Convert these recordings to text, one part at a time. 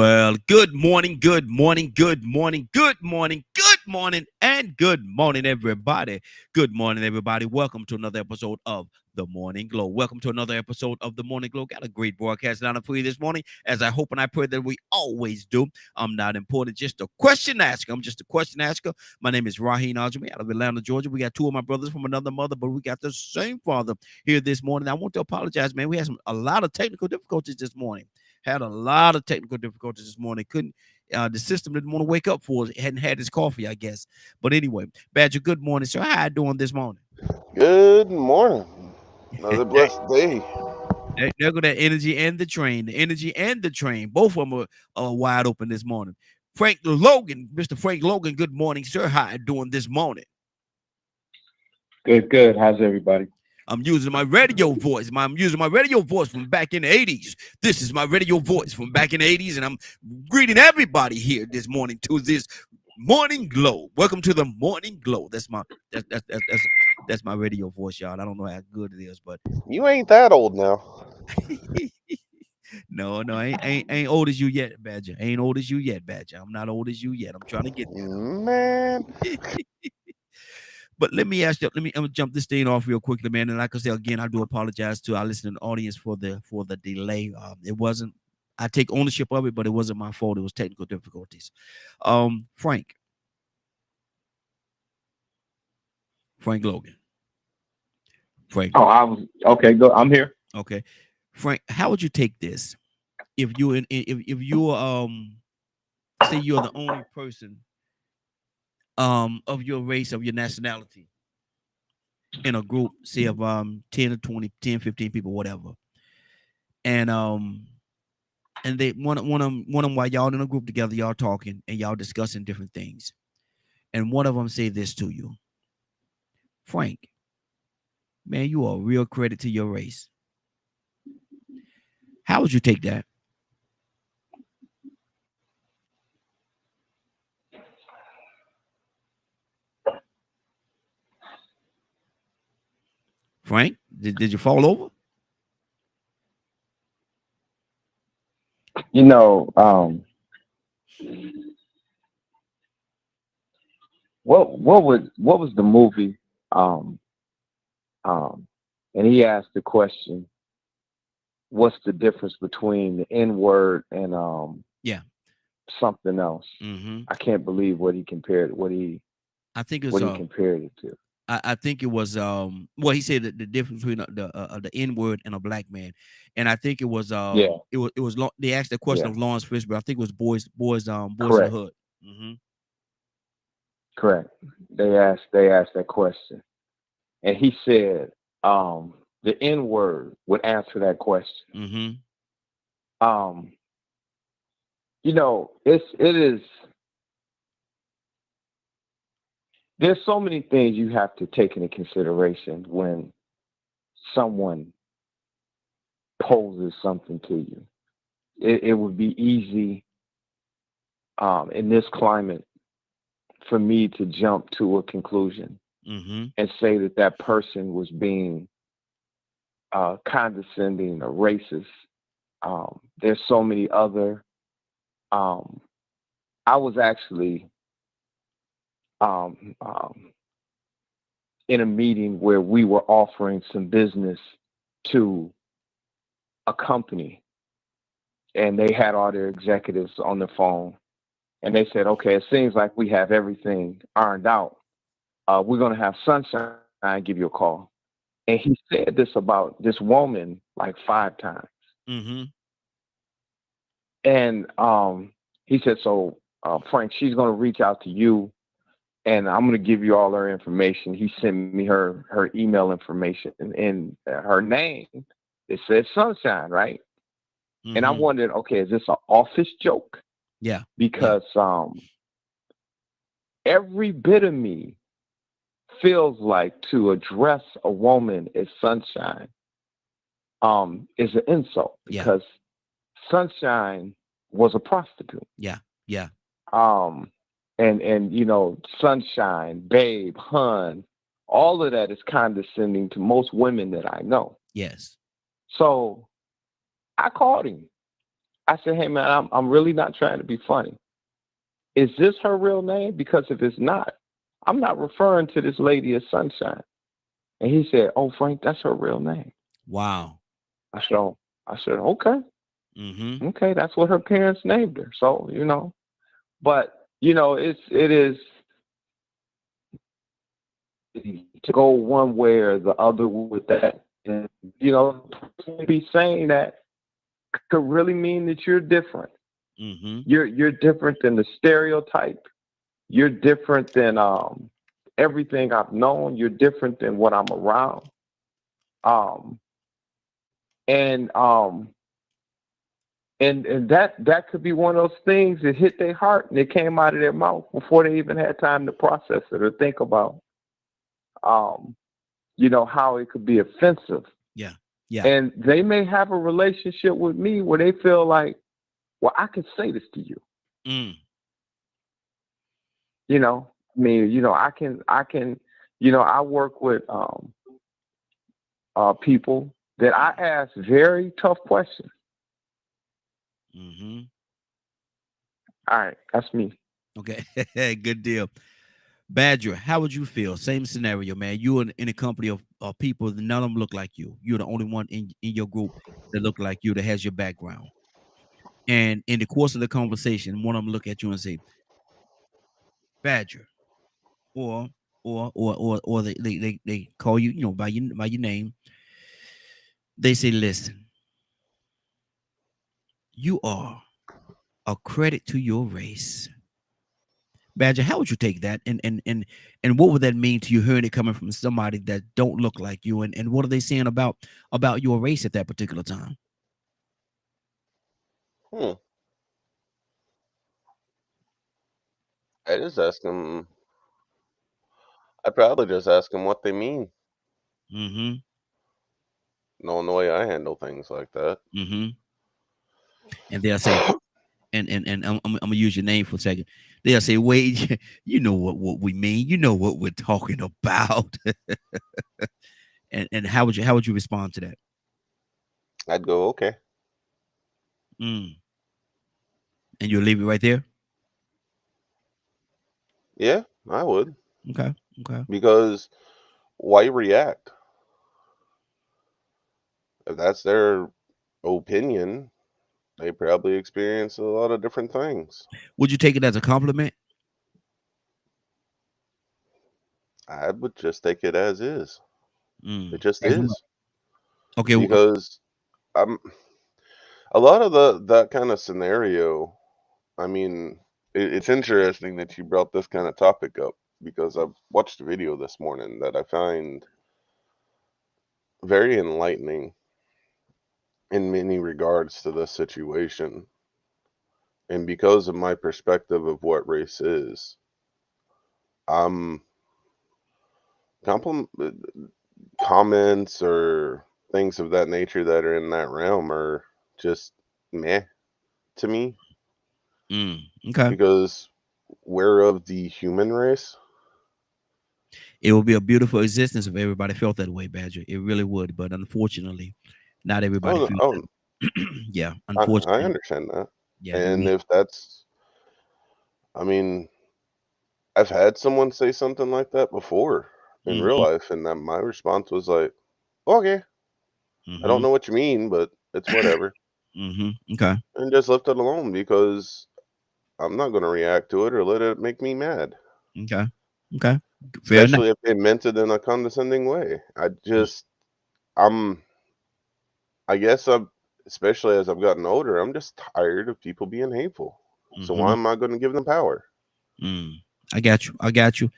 Well, good morning, good morning, good morning, good morning, good morning, and good morning, everybody. Good morning, everybody. Welcome to another episode of The Morning Glow. Welcome to another episode of The Morning Glow. Got a great broadcast lineup for you this morning, as I hope and I pray that we always do. I'm not important, just a question asker. I'm just a question asker. My name is Raheen Ajami out of Atlanta, Georgia. We got two of my brothers from another mother, but we got the same father here this morning. I want to apologize, man. We had a lot of technical difficulties this morning. Had a lot of technical difficulties this morning. Couldn't the system didn't want to wake up for us. It hadn't had his coffee, I guess. But anyway, Badger, good morning, sir. How you doing this morning? Good morning. Another there, blessed day. there go that energy and the train. The energy and the train. Both of them are wide open this morning. Frank Logan, Mr. Frank Logan, good morning, sir. How you doing this morning? Good, good. How's everybody? I'm using my radio voice. I'm using my radio voice from back in the 80s. This is my radio voice from back in the 80s, and I'm greeting everybody here this morning to this morning glow. Welcome to the morning glow. That's my radio voice, y'all. I don't know how good it is, but You ain't that old now. no, I ain't old as you yet, Badger. I ain't old as you yet, Badger. I'm not old as you yet. I'm trying to get Man. there. But let me ask you, I'm gonna jump this thing off real quickly, man. And like I said again, I do apologize to our listening audience for the delay. It wasn't. I take ownership of it, but it wasn't my fault. It was technical difficulties. Frank Logan, Frank. Oh, I was okay. Go. I'm here. Okay, Frank. How would you take this if if you're say you're the only person of your race, of your nationality, in a group, say of 10 or 20, 10, 15 people, whatever, and they one of them while y'all in a group together, y'all talking and y'all discussing different things, and one of them say this to you, Frank, man, you are a real credit to your race. How would you take that? Frank, did you fall over? You know, what was the movie? Um, um, and he asked the question, "What's the difference between the N word and Yeah. something else?" Mm-hmm. I can't believe what he compared I think it's what he compared it to. I think it was well, he said that the difference between the N word and a black man, and I think it was Yeah, they asked the question yeah, of Lawrence Fishburne. I think it was boys in the correct, hood. Mm-hmm. correct. They asked that question, and he said the N word would answer that question. Mm-hmm. Um, it is. There's so many things you have to take into consideration when someone poses something to you. It would be easy in this climate for me to jump to a conclusion Mm-hmm. and say that that person was being condescending or racist. There's so many other. Um, I was actually um, um, in a meeting where we were offering some business to a company, and they had all their executives on the phone, and they said, "Okay, it seems like we have everything ironed out. We're going to have Sunshine give you a call." And he said this about this woman like 5 times, Mm-hmm. and he said, "So, Frank, she's going to reach out to you, and I'm going to give you all her information." He sent me her email information and her name. It said Sunshine, right? And I Mm-hmm. wondered, okay, is this an office joke? Yeah. Yeah. Because every bit of me feels like to address a woman as Sunshine is an insult Yeah. because Sunshine was a prostitute. Yeah. Yeah. Um, and Sunshine, Babe, Hun, all of that is condescending to most women that I know. Yes. So I called him I said, hey man, I'm really not trying to be funny. Is this her real name? Because if it's not, I'm not referring to this lady as Sunshine. And he said, oh Frank, that's her real name. Wow. I said, oh, I said, okay, Mm-hmm. okay, that's what her parents named her. So, but it is to go one way or the other with that. And, be saying that could really mean that you're different. Mm-hmm. You're different than the stereotype. You're different than everything I've known. You're different than what I'm around. Um, and and that could be one of those things that hit their heart and it came out of their mouth before they even had time to process it or think about how it could be offensive. Yeah. Yeah. And they may have a relationship with me where they feel like, well, I can say this to you. Mm. I can, I work with people that I ask very tough questions. Mm-hmm. All right, that's me. Okay. Good deal. Badger, how would you feel? Same scenario, man. You in a company of people, none of them look like you. You're the only one in your group that look like you, that has your background. And in the course of the conversation, one of them look at you and say, Badger, or they call you, by your name. They say, listen, you are a credit to your race. Badger, how would you take that? And what would that mean to you hearing it coming from somebody that don't look like you? And what are they saying about your race at that particular time? Hmm. I just ask them. I probably just ask them what they mean. Mm-hmm. Knowing the way I handle things like that. Mm-hmm. And they'll say, and I'm gonna use your name for a second. They'll say, Wade, you know what we mean. You know what we're talking about. and how would you respond to that? I'd go, okay. Mm. And you'll leave it right there? Yeah, I would. Okay. Okay. Because why react? If that's their opinion, they probably experience a lot of different things. Would you take it as a compliment? I would just take it as is. It just As well. is. Okay. Because I'm a lot of that kind of scenario. I mean, it's interesting that you brought this kind of topic up because I've watched a video this morning that I find very enlightening in many regards to this situation. And because of my perspective of what race is, I'm comments or things of that nature that are in that realm are just meh to me Okay. because we're of the human race. It would be a beautiful existence if everybody felt that way, Badger. It really would. But unfortunately, not everybody Oh, feels oh that. Yeah, I unfortunately. understand that. Yeah, And if that's, I mean, I've had someone say something like that before in real mm-hmm, life, and that my response was like, okay, I don't mm-hmm, know what you mean, but it's whatever. mm-hmm. Okay. And just left it alone because I'm not going to react to it or let it make me mad. Okay. Okay. Fair enough. Especially if they meant it in a condescending way. I'm, I guess especially as I've gotten older, I'm just tired of people being hateful. So why Mm-hmm. am I going to give them power? I got you. I got you.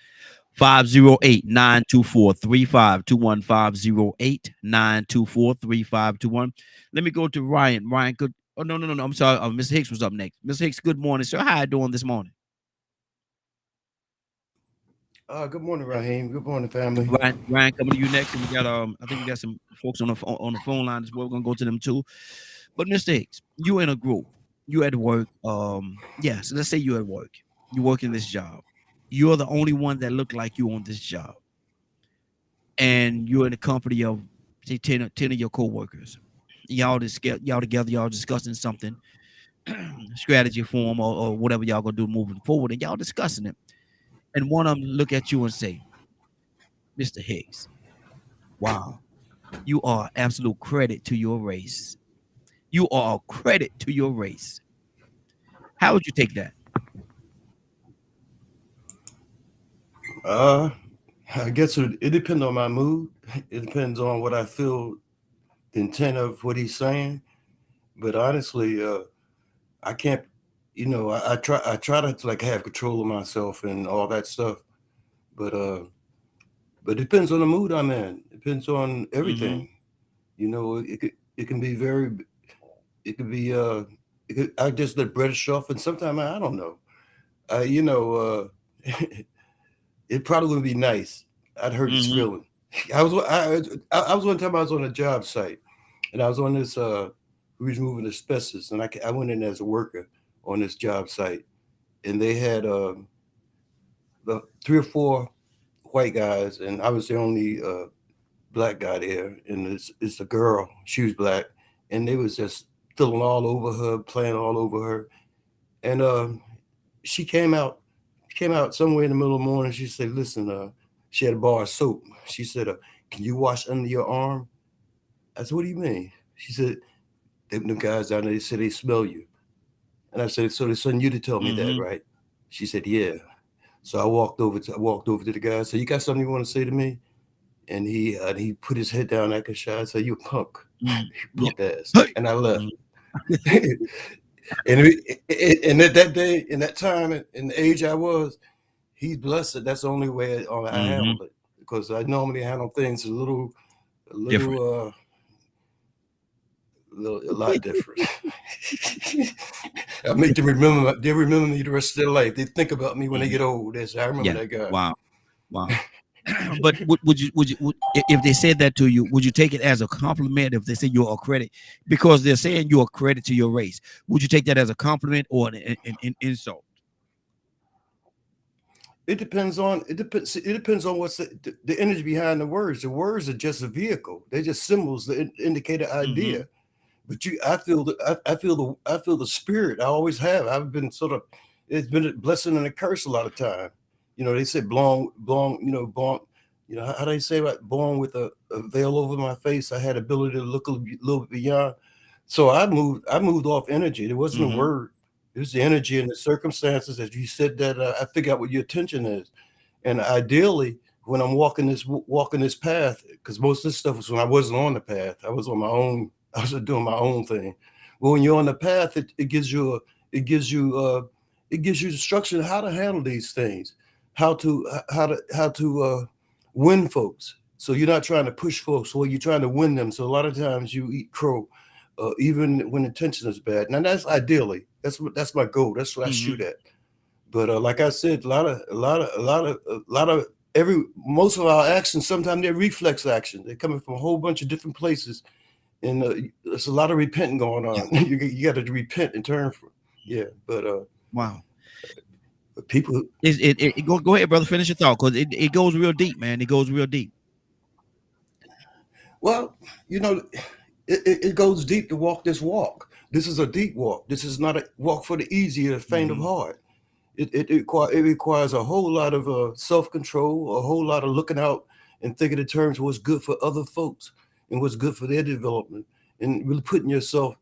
508-924-3521. 508-924-3521. Let me go to Ryan. Ryan, good. Oh, no. I'm sorry. Mr. Hicks was up next. Mr. Hicks, good morning, sir. How you doing this morning? Good morning, Raheem. Good morning, family. Ryan, coming to you next. And we got I think we got some folks on the phone line as well. We're gonna go to them too. But Mr. Hicks, you in a group, you at work. Yeah, so let's say you at work. You work in this job. You're the only one that look like you on this job. And you're in a company of say 10 of your coworkers. Y'all together, y'all discussing something. strategy for them or whatever y'all gonna do moving forward, and y'all discussing it. And one of them look at you and say, Mr. Hicks, wow, you are absolute credit to your race. You are a credit to your race. How would you take that? I guess it depends on my mood. It depends on what I feel, the intent of what he's saying. But honestly, I can't. I try to like have control of myself and all that stuff. But it depends on the mood I'm in. It depends on everything. It can be very. It could be. I just let British off, and sometimes I don't know. Uh, you know. It probably would be nice. I'd hurt his feeling. I was one time I was on a job site, and I was on this we was moving asbestos, and I went in as a worker on this job site, and they had the 3 or 4 white guys, and I was the only black guy there, and it's a girl. She was black, and they was just filling all over her, playing all over her, and she came out somewhere in the middle of the morning. She said, listen, she had a bar of soap. She said, can you wash under your arm? I said, what do you mean? She said, the guys down there, they said they smell you. And I said, so they sent you to tell me that, right? She said, yeah. So I walked over to the guy. I said, you got something you want to say to me? And he put his head down like a shot. I said, you a punk. Punk ass. And I left. And at that day, in that time, in the age I was, he's blessed. That's the only way I handled it, because I normally handle things a lot different. I make them remember. They remember me the rest of their life. They think about me when they get old. They say, I remember that guy. Wow. But would you if they said that to you, would you take it as a compliment? If they say you're a credit, because they're saying you're a credit to your race, would you take that as a compliment or an insult? It depends on what's the energy behind the words. The words are just a vehicle. They're just symbols that indicate an idea. But I feel the spirit. I always have. I've been it's been a blessing and a curse a lot of time. They say born, how they say about born with a veil over my face. I had ability to look a little bit beyond. So I moved off energy. There wasn't a word. It was the energy and the circumstances. As you said that, I figure out what your attention is. And ideally, when I'm walking this path, because most of this stuff was when I wasn't on the path. I was on my own. I was doing my own thing. Well, when you're on the path, it gives you instruction how to handle these things, how to win folks. So you're not trying to push folks, or you're trying to win them. So a lot of times you eat crow, even when intention is bad. Now that's ideally. That's my goal. That's what I shoot at. But like I said, most of our actions, sometimes they're reflex actions. They're coming from a whole bunch of different places. And there's a lot of repenting going on. You got to repent and turn from. But wow. People, go ahead, brother. Finish your thought, because it goes real deep, man. It goes real deep. Well, it goes deep to walk this walk. This is a deep walk. This is not a walk for the easy or the faint of heart. It requires a whole lot of self-control, a whole lot of looking out and thinking in terms of what's good for other folks and what's good for their development, and really putting yourself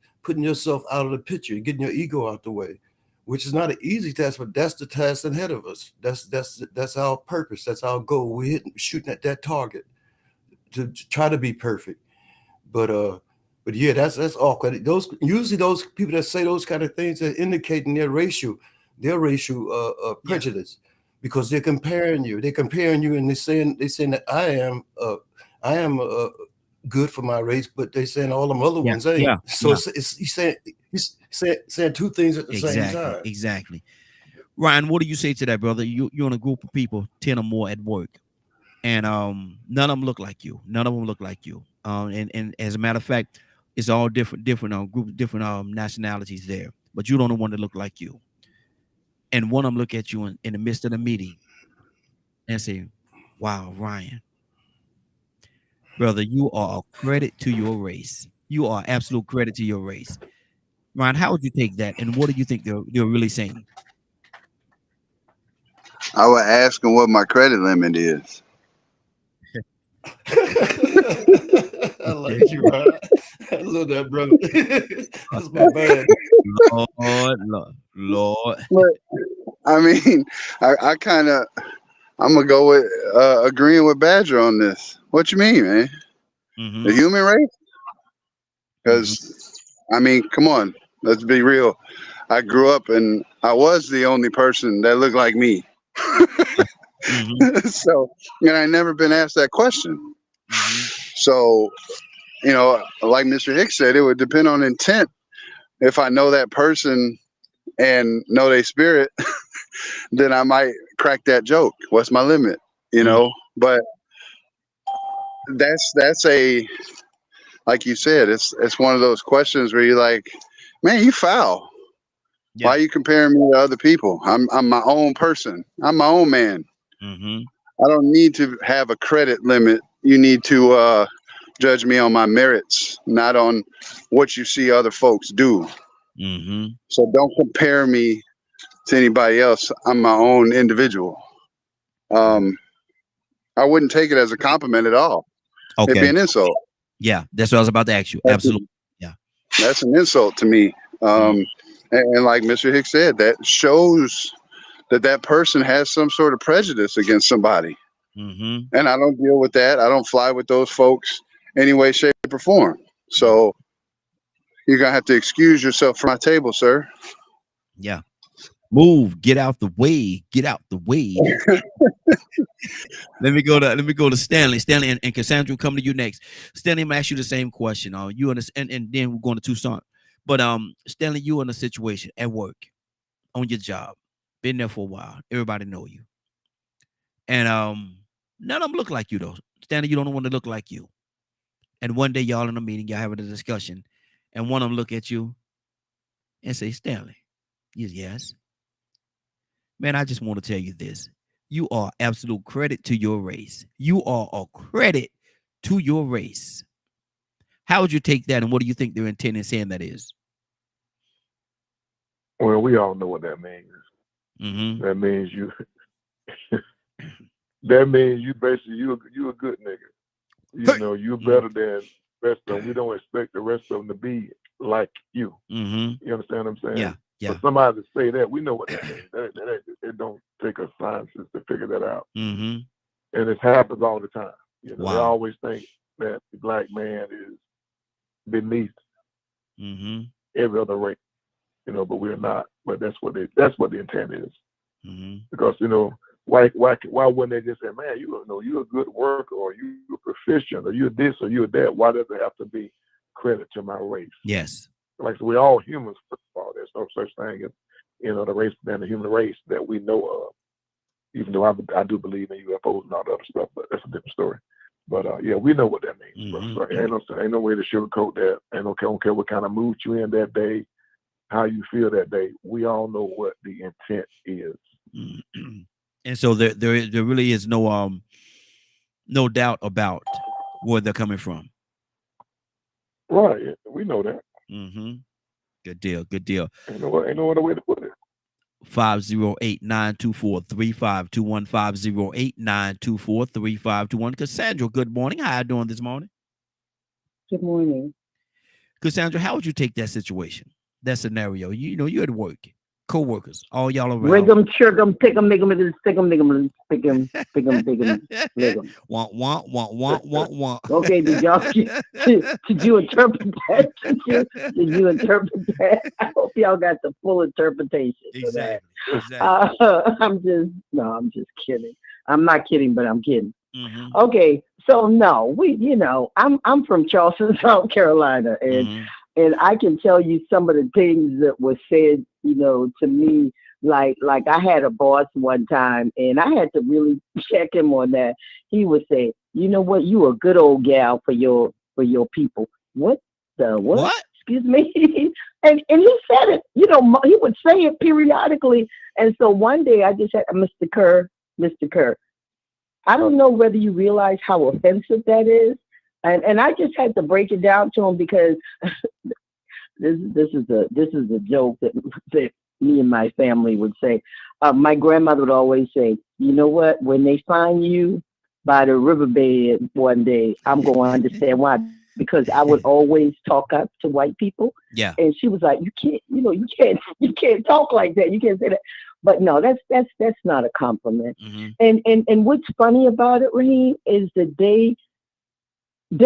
out of the picture, getting your ego out the way, which is not an easy task, but that's the task ahead of us. That's our purpose. That's our goal. We're shooting at that target to try to be perfect. But yeah, that's awkward. Those people that say those kind of things are indicating their racial prejudice, because they're comparing you. And they're saying that I am good for my race, but they're saying all them other ones ain't. So he's saying two things at the same time. Exactly. Ryan, what do you say to that, brother? You're in a group of people, 10 or more at work, and none of them look like you. And as a matter of fact, it's all different groups, different nationalities there, but you don't want to look like you. And one of them look at you in the midst of the meeting and say, wow, Ryan, brother, you are a credit to your race. You are absolute credit to your race. Ron, how would you take that, and what do you think they're really saying? I would ask them what my credit limit is. I like you, Ron. I love that, brother. That's my bad. Lord. But I mean, I kind of I'm gonna go with agreeing with Badger on this. What you mean, man? Mm-hmm. The human race? Because I mean, come on, let's be real. I grew up and I was the only person that looked like me. Mm-hmm. So, and I never been asked that question. Mm-hmm. So, you know, like Mr. Hicks said, it would depend on intent. If I know that person and know their spirit, then I might crack that joke. What's my limit? You know, but that's a, like you said, it's one of those questions where you're like, man, you foul. Yeah. Why are you comparing me to other people? I'm my own person. I'm my own man. Mm-hmm. I don't need to have a credit limit. You need to judge me on my merits, not on what you see other folks do. Mm-hmm. So don't compare me to anybody else. I'm my own individual. I wouldn't take it as a compliment at all. It'd be Okay. an insult. Yeah, that's what I was about to ask you. Absolutely. Yeah. That's an insult to me. And like Mr. Hicks said, that shows that person has some sort of prejudice against somebody. Mm-hmm. And I don't deal with that. I don't fly with those folks any way, shape, or form. So you're going to have to excuse yourself from my table, sir. Yeah. Move. Get out the way. Get out the way. Let me go to Stanley. Stanley and Cassandra come to you next. Stanley, I'm gonna ask you the same question. You understand, and then we're going to Tucson. But Stanley, you in a situation at work, on your job, been there for a while. Everybody know you. And none of them look like you though. Stanley, you don't want to look like you. And one day y'all in a meeting, y'all having a discussion, and one of them look at you and say, Stanley, yes. Man, I just want to tell you this. You are absolute credit to your race. You are a credit to your race. How would you take that, and what do you think their intent in saying that is? Well, we all know what that means. Mm-hmm. That means you. That means you basically you a good nigga. You know, you're better than the rest of them. We don't expect the rest of them to be like you. Mm-hmm. You understand what I'm saying? Yeah. Yeah. For somebody to say that, we know what that means. It don't take a scientist to figure that out. Mm-hmm. And it happens all the time. You know, Wow. They always think that the black man is beneath every other race. You know, but we're not. But that's what the intent is. Mm-hmm. Because you know, why wouldn't they just say, man, you're a good worker, or you're proficient, or you're this, or you're that? Why does it have to be credit to my race? Yes. Like, so we're all humans, first of all. There's no such thing as, the race than the human race that we know of. Even though I do believe in UFOs and all the other stuff, but that's a different story. But yeah, we know what that means. Mm-hmm. So ain't no way to sugarcoat that. Don't care what kind of mood you in that day, how you feel that day. We all know what the intent is. Mm-hmm. And so there really is no doubt about where they're coming from. Right, we know that. Mm-hmm. Good deal. Good deal. Ain't no other way to put it. 508-924-3521. 508-924-3521. Cassandra, good morning. How are you doing this morning? Good morning. Cassandra, how would you take that situation, that scenario? You're at work, co-workers, all y'all around. Rig 'em, chirk 'em, pick 'em, make 'em, stick 'em, pick 'em, pick 'em, pick 'em, lick 'em. Want. Okay, did you interpret that? Did you interpret that? I hope y'all got the full interpretation for that. Exactly. I'm just kidding. I'm not kidding, but I'm kidding. Mm-hmm. Okay, so no, I'm from Charleston, South Carolina, and I can tell you some of the things that were said, to me, like I had a boss one time, and I had to really check him on that. He would say, "You know what? You a good old gal for your people." What the what? What? Excuse me. and he said it. He would say it periodically. And so one day I just said, Mr. Kerr, I don't know whether you realize how offensive that is. And I just had to break it down to him because this is a joke that that me and my family would say. My grandmother would always say, "You know what? When they find you by the riverbed one day, I'm going to understand why." Because I would always talk up to white people, Yeah. and she was like, "You can't, you can't talk like that. You can't say that." But no, that's not a compliment. Hmm. And what's funny about it, Raheem, is that they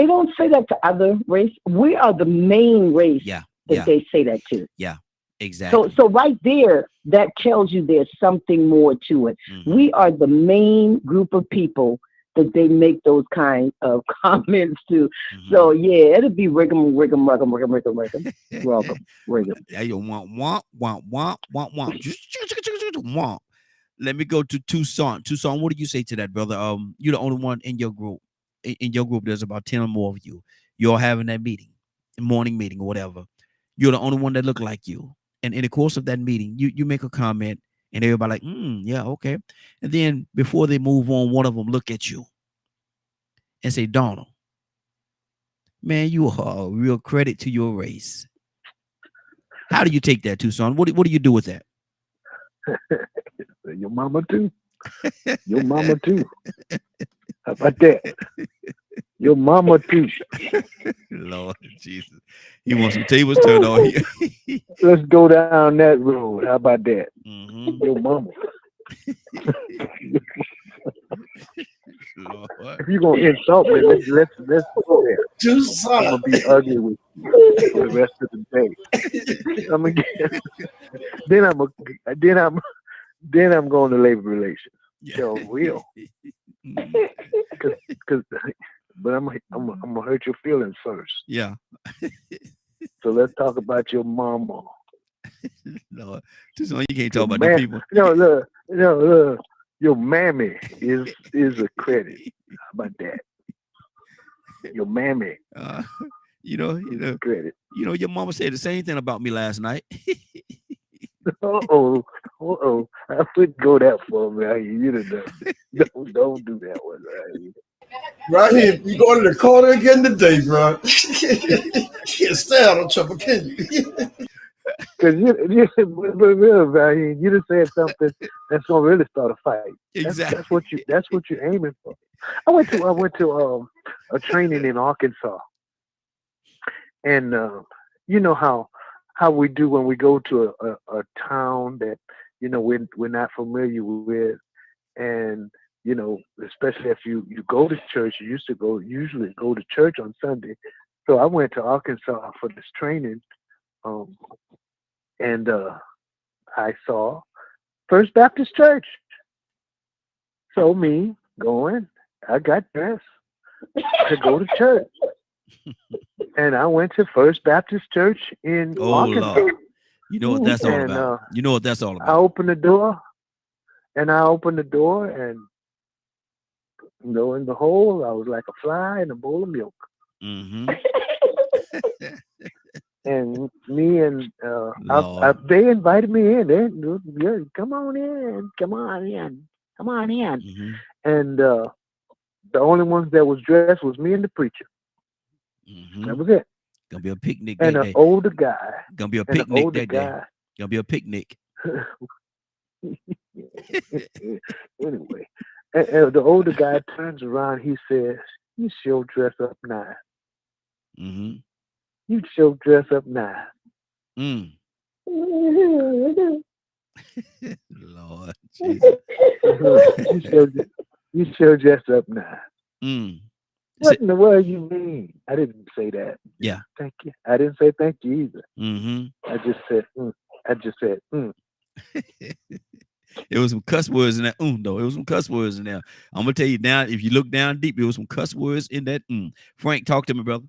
don't say that to other race. We are the main race Yeah. that Yeah. they say that to. Yeah. So Exactly. so right there, that tells you there's something more to it. Hmm. We are the main group of people that they make those kind of comments to. So yeah, it'll be riggum, riggum, riggum, riggum, riggum, riggum, riggum, riggum. Yeah, you want. Want. Let me go to Tucson. Tucson, what do you say to that, brother? You're the only one in your group. In your group, there's about 10 or more of you. You're having that meeting, morning meeting or whatever. You're the only one that look like you. And in the course of that meeting, you make a comment, and everybody like, yeah, okay. And then before they move on, one of them look at you and say, Donald, man, you are a real credit to your race. How do you take that, Tucson? What do you do with that? Your mama too. Your mama too. How about that? Your mama too. Lord Jesus. He wants some tables turned on here. Let's go down that road. How about that? Mhm. Your mama. Lord. If you're gonna insult me, let's go there. I'm gonna be ugly with you for the rest of the day. I'm gonna get, then I'm going to labor relations. Yeah. So real, Mhm. cause, but I'm gonna hurt your feelings first. Yeah. So let's talk about your mama. Lord. Tucson, you can't talk Your about them people. your mammy is a credit. How about that? Your mammy Uh, is a credit. your mama said the same thing about me last night. Uh-oh. I wouldn't go that far, man. You don't do that one, right? Right here, you going to the corner again today, bro. Can't stay out of trouble, can you? Because you just said something that's gonna really start a fight. Exactly. That's what you're aiming for. I went to a training in Arkansas, and you know how we do when we go to a town that we're not familiar with, and especially if you go to church. You usually go to church on Sunday. So I went to Arkansas for this training, and I saw First Baptist Church. So me going, I got dressed to go to church, and I went to First Baptist Church in Arkansas. Lord. You know what that's all And about. You know what that's all I about. opened the door, and in the hole, I was like a fly in a bowl of milk. Mm-hmm. And me and Lord. they invited me in. They come on in, come on in, come on in. Mm-hmm. And the only ones that was dressed was me and the preacher. Mm-hmm. That was it. Gonna be a picnic And that an day. older guy. Gonna be a And an picnic older that day. guy. Gonna be a picnic. Anyway, and the older guy turns around. He says, "You sure dress up nice. Mm-hmm. You sure dress up nice." Mm. Lord Jesus. you sure dress up nice. Mm. What in the world you mean? I didn't say that. Yeah. Thank you. I didn't say thank you either. Mm-hmm. I just said, It was some cuss words in that though. It was some cuss words in there. I'm gonna tell you now, if you look down deep, there was some cuss words in that. Frank, talk to me, brother.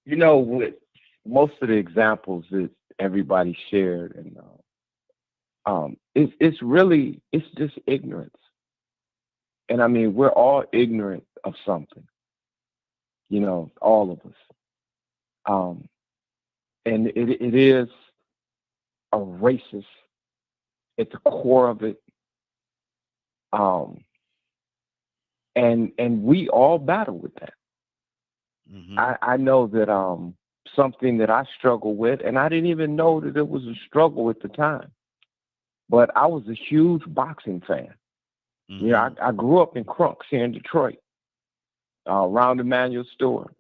With most of the examples that everybody shared, and it's just ignorance. And I mean, we're all ignorant of something, all of us. And it is a racist at the core of it. And we all battle with that. Mm-hmm. I know that something that I struggle with, and I didn't even know that it was a struggle at the time. But I was a huge boxing fan. Mm-hmm. You know, I grew up in Crunks here in Detroit, around Emmanuel Stewart.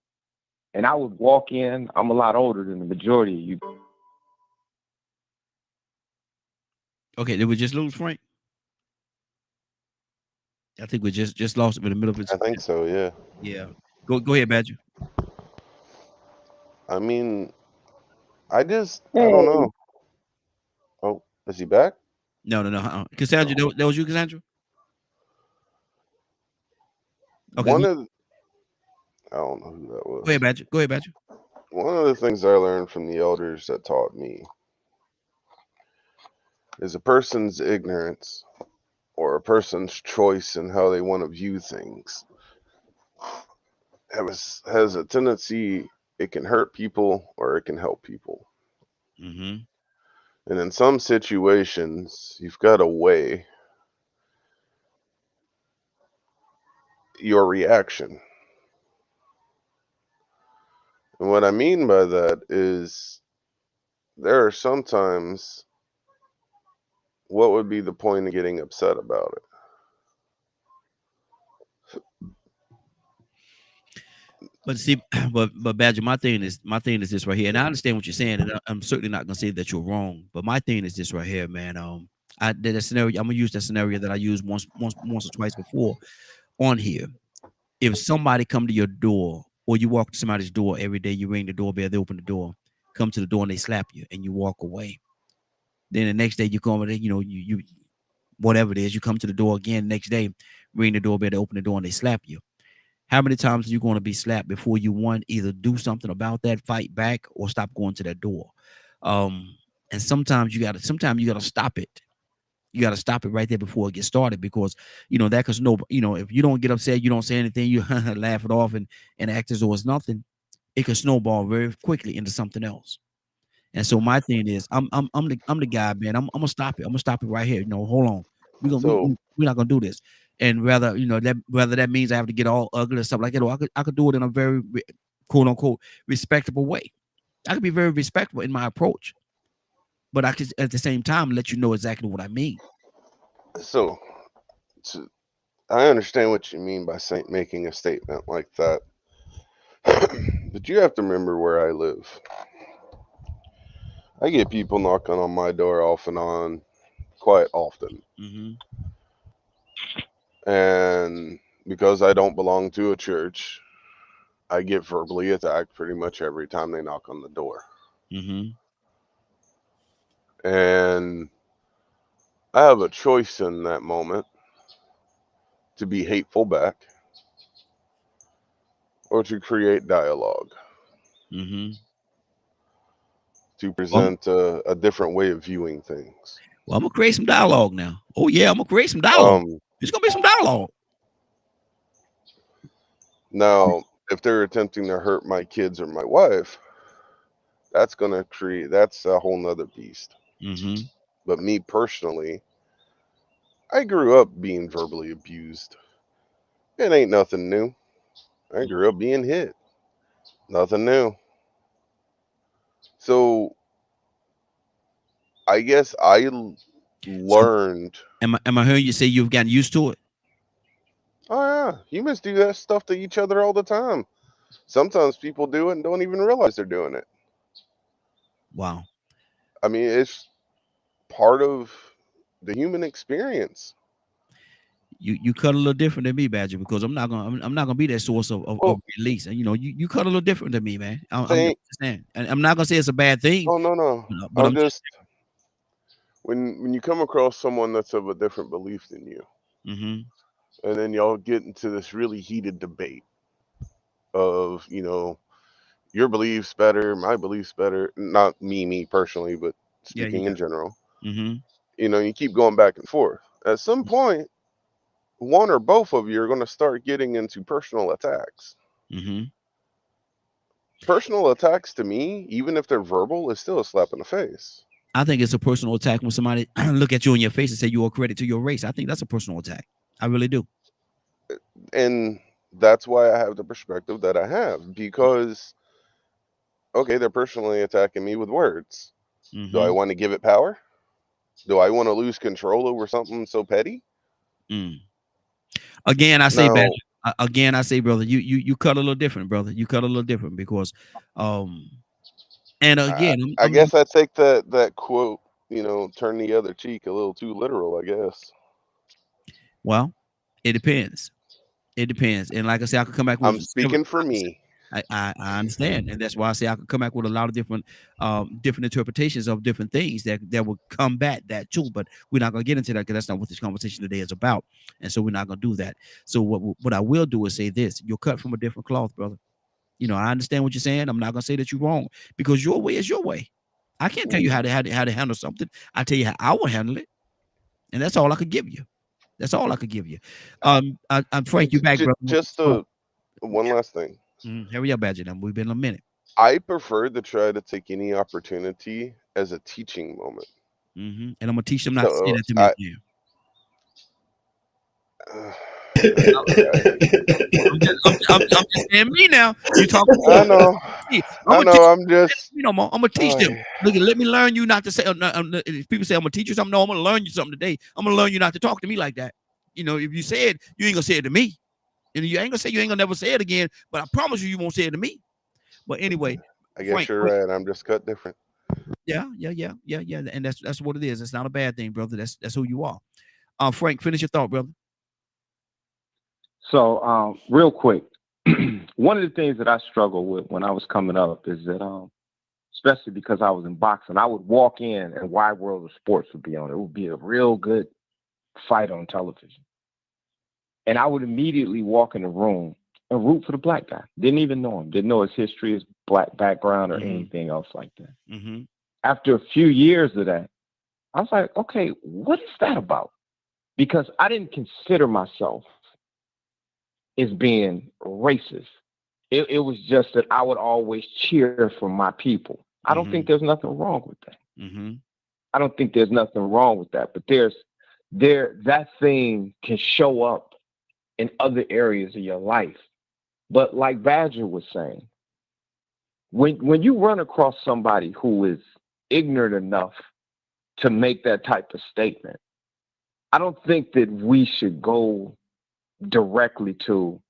And I would walk in. I'm a lot older than the majority of you. Okay, did we just lose Frank? I think we just lost him in the middle of his. I think so, yeah. Yeah. Go ahead, Badger. I mean, I don't Hey, know. Oh, is he back? No. Cassandra, that was you, Cassandra? Okay, One of I don't know who that go ahead, was. Badger. Go ahead, Badger. One of the things I learned from the elders that taught me is a person's ignorance or a person's choice in how they want to view things has a tendency, it can hurt people or it can help people. Mm-hmm. And in some situations, you've got to weigh your reaction. And what I mean by that is there are sometimes, what would be the point of getting upset about it? But see, but Badger, my thing is this right here, and I understand what you're saying, and I'm certainly not gonna say that you're wrong. But my thing is this right here, man. I did a scenario. I'm gonna use that scenario that I used once or twice before on here. If somebody come to your door, or you walk to somebody's door every day, you ring the doorbell, they open the door, come to the door, and they slap you, and you walk away. Then the next day you come, and you know you whatever it is, you come to the door again. The next day, ring the doorbell, they open the door, and they slap you. How many times are you going to be slapped before you either do something about that, fight back, or stop going to that door? And sometimes you gotta stop it. You gotta stop it right there before it gets started, because that cause if you don't get upset, you don't say anything, you laugh it off and act as though it's nothing, it can snowball very quickly into something else. And so my thing is, I'm the guy, man. I'm gonna stop it. I'm gonna stop it right here. Hold on. So We're not gonna do this. And whether that means I have to get all ugly or stuff like that, or I could do it in a very quote unquote respectable way. I could be very respectful in my approach, but I could at the same time let you know exactly what I mean. so I understand what you mean by making a statement like that. But you have to remember where I live. I get people knocking on my door off and on quite often. Mm-hmm. And because I don't belong to a church, I get verbally attacked pretty much every time they knock on the door. Mm-hmm. And I have a choice in that moment to be hateful back or to create dialogue, Mm-hmm. to present a different way of viewing things. Well, I'm gonna create some dialogue now. Oh yeah, I'm gonna create some dialogue. There's gonna be some dialogue. Now, if they're attempting to hurt my kids or my wife, that's a whole nother beast. Mm-hmm. But me personally, I grew up being verbally abused. It ain't nothing new. I grew up being hit. Nothing new. So I guess I learned. Am I hearing you say you've gotten used to it? Oh yeah, humans do that stuff to each other all the time. Sometimes people do it and don't even realize they're doing it. Wow. I mean, it's part of the human experience. You cut a little different than me, Badger, because I'm not gonna be that source of release. And you cut a little different than me, man. I'm just saying, and I'm not gonna say it's a bad thing. Oh no. But I'm just when you come across someone that's of a different belief than you, mm-hmm. and then y'all get into this really heated debate of your belief's better, my belief's better. Not me personally, but speaking in general. Mm-hmm. You keep going back and forth. At some point, one or both of you are going to start getting into personal attacks. Mm-hmm. Personal attacks to me, even if they're verbal, is still a slap in the face. I think it's a personal attack when somebody look at you in your face and say you are a credit to your race. I think that's a personal attack. I really do. And that's why I have the perspective that I have, because okay, they're personally attacking me with words. Do I Mm-hmm. want to give it power? Do I want to lose control over something so petty? Mm. Again, I say, Badger. Now, Again, I say, brother, you cut a little different, brother. You cut a little different because, um, and I, again, I guess I take that quote, turn the other cheek a little too literal, I guess. well, it depends. It depends, and like I said, I could come back with I'm speaking for me. I understand, and that's why I say I could come back with a lot of different interpretations of different things that will combat that too. But we're not gonna get into that because that's not what this conversation today is about, and so we're not gonna do that. So what I will do is say this: you're cut from a different cloth, brother. I understand what you're saying. I'm not gonna say that you're wrong because your way is your way. I can't tell you how to handle something. I tell you how I would handle it, and that's all I could give you. That's all I could give you. I'm Frank. You back, brother? Just So, one last thing. Hurry up, Badger. We've been a minute. I prefer to try to take any opportunity as a teaching moment. And I'm gonna teach them not to say So that to me again. I'm just saying me now. You talking? I know. I'm I'm just. I'm gonna teach them. Look, let me learn you not to say. If people say I'm gonna teach you something, no, I'm gonna learn you something today. I'm gonna learn you not to talk to me like that. If you say it, you ain't gonna say it to me, and you ain't gonna say you ain't gonna never say it again. But I promise you won't say it to me. But anyway, I guess Frank, you're right. I'm just cut different. Yeah, and that's what it is. It's not a bad thing, brother. That's who you are. Frank, finish your thought, brother. So, real quick, one of the things that I struggled with when I was coming up is that, especially because I was in boxing, I would walk in and Wide World of Sports would be on. It would be a real good fight on television. And I would immediately walk in the room and root for the black guy. Didn't even know him. Didn't know his history, his black background, or anything else like that. After a few years of that, I was like, okay, what is that about? Because I didn't consider myself as being racist. It was just that I would always cheer for my people. I don't think there's nothing wrong with that. I don't think there's nothing wrong with that. But that thing can show up in other areas of your life. But like Badger was saying, when you run across somebody who is ignorant enough to make that type of statement, I don't think that we should go directly to,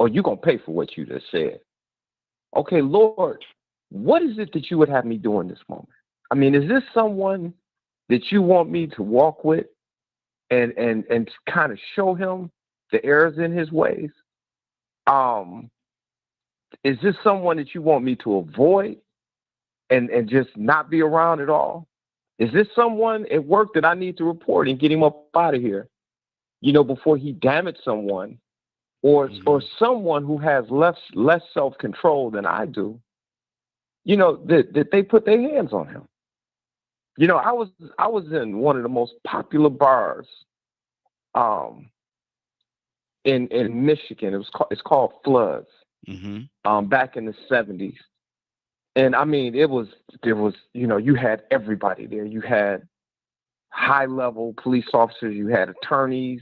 oh, you're going to pay for what you just said. Okay, Lord, what is it that you would have me do in this moment? I mean, is this someone that you want me to walk with and kind of show him the errors in his ways? Is this someone that you want me to avoid and just not be around at all? Is this someone at work that I need to report and get him up out of here, before he damaged someone, or someone who has less self-control than I do, that they put their hands on him? I was in one of the most popular bars in Michigan. It's called Floods. Back in the 70s. And I mean, there was, you had everybody there. You had high level police officers, you had attorneys,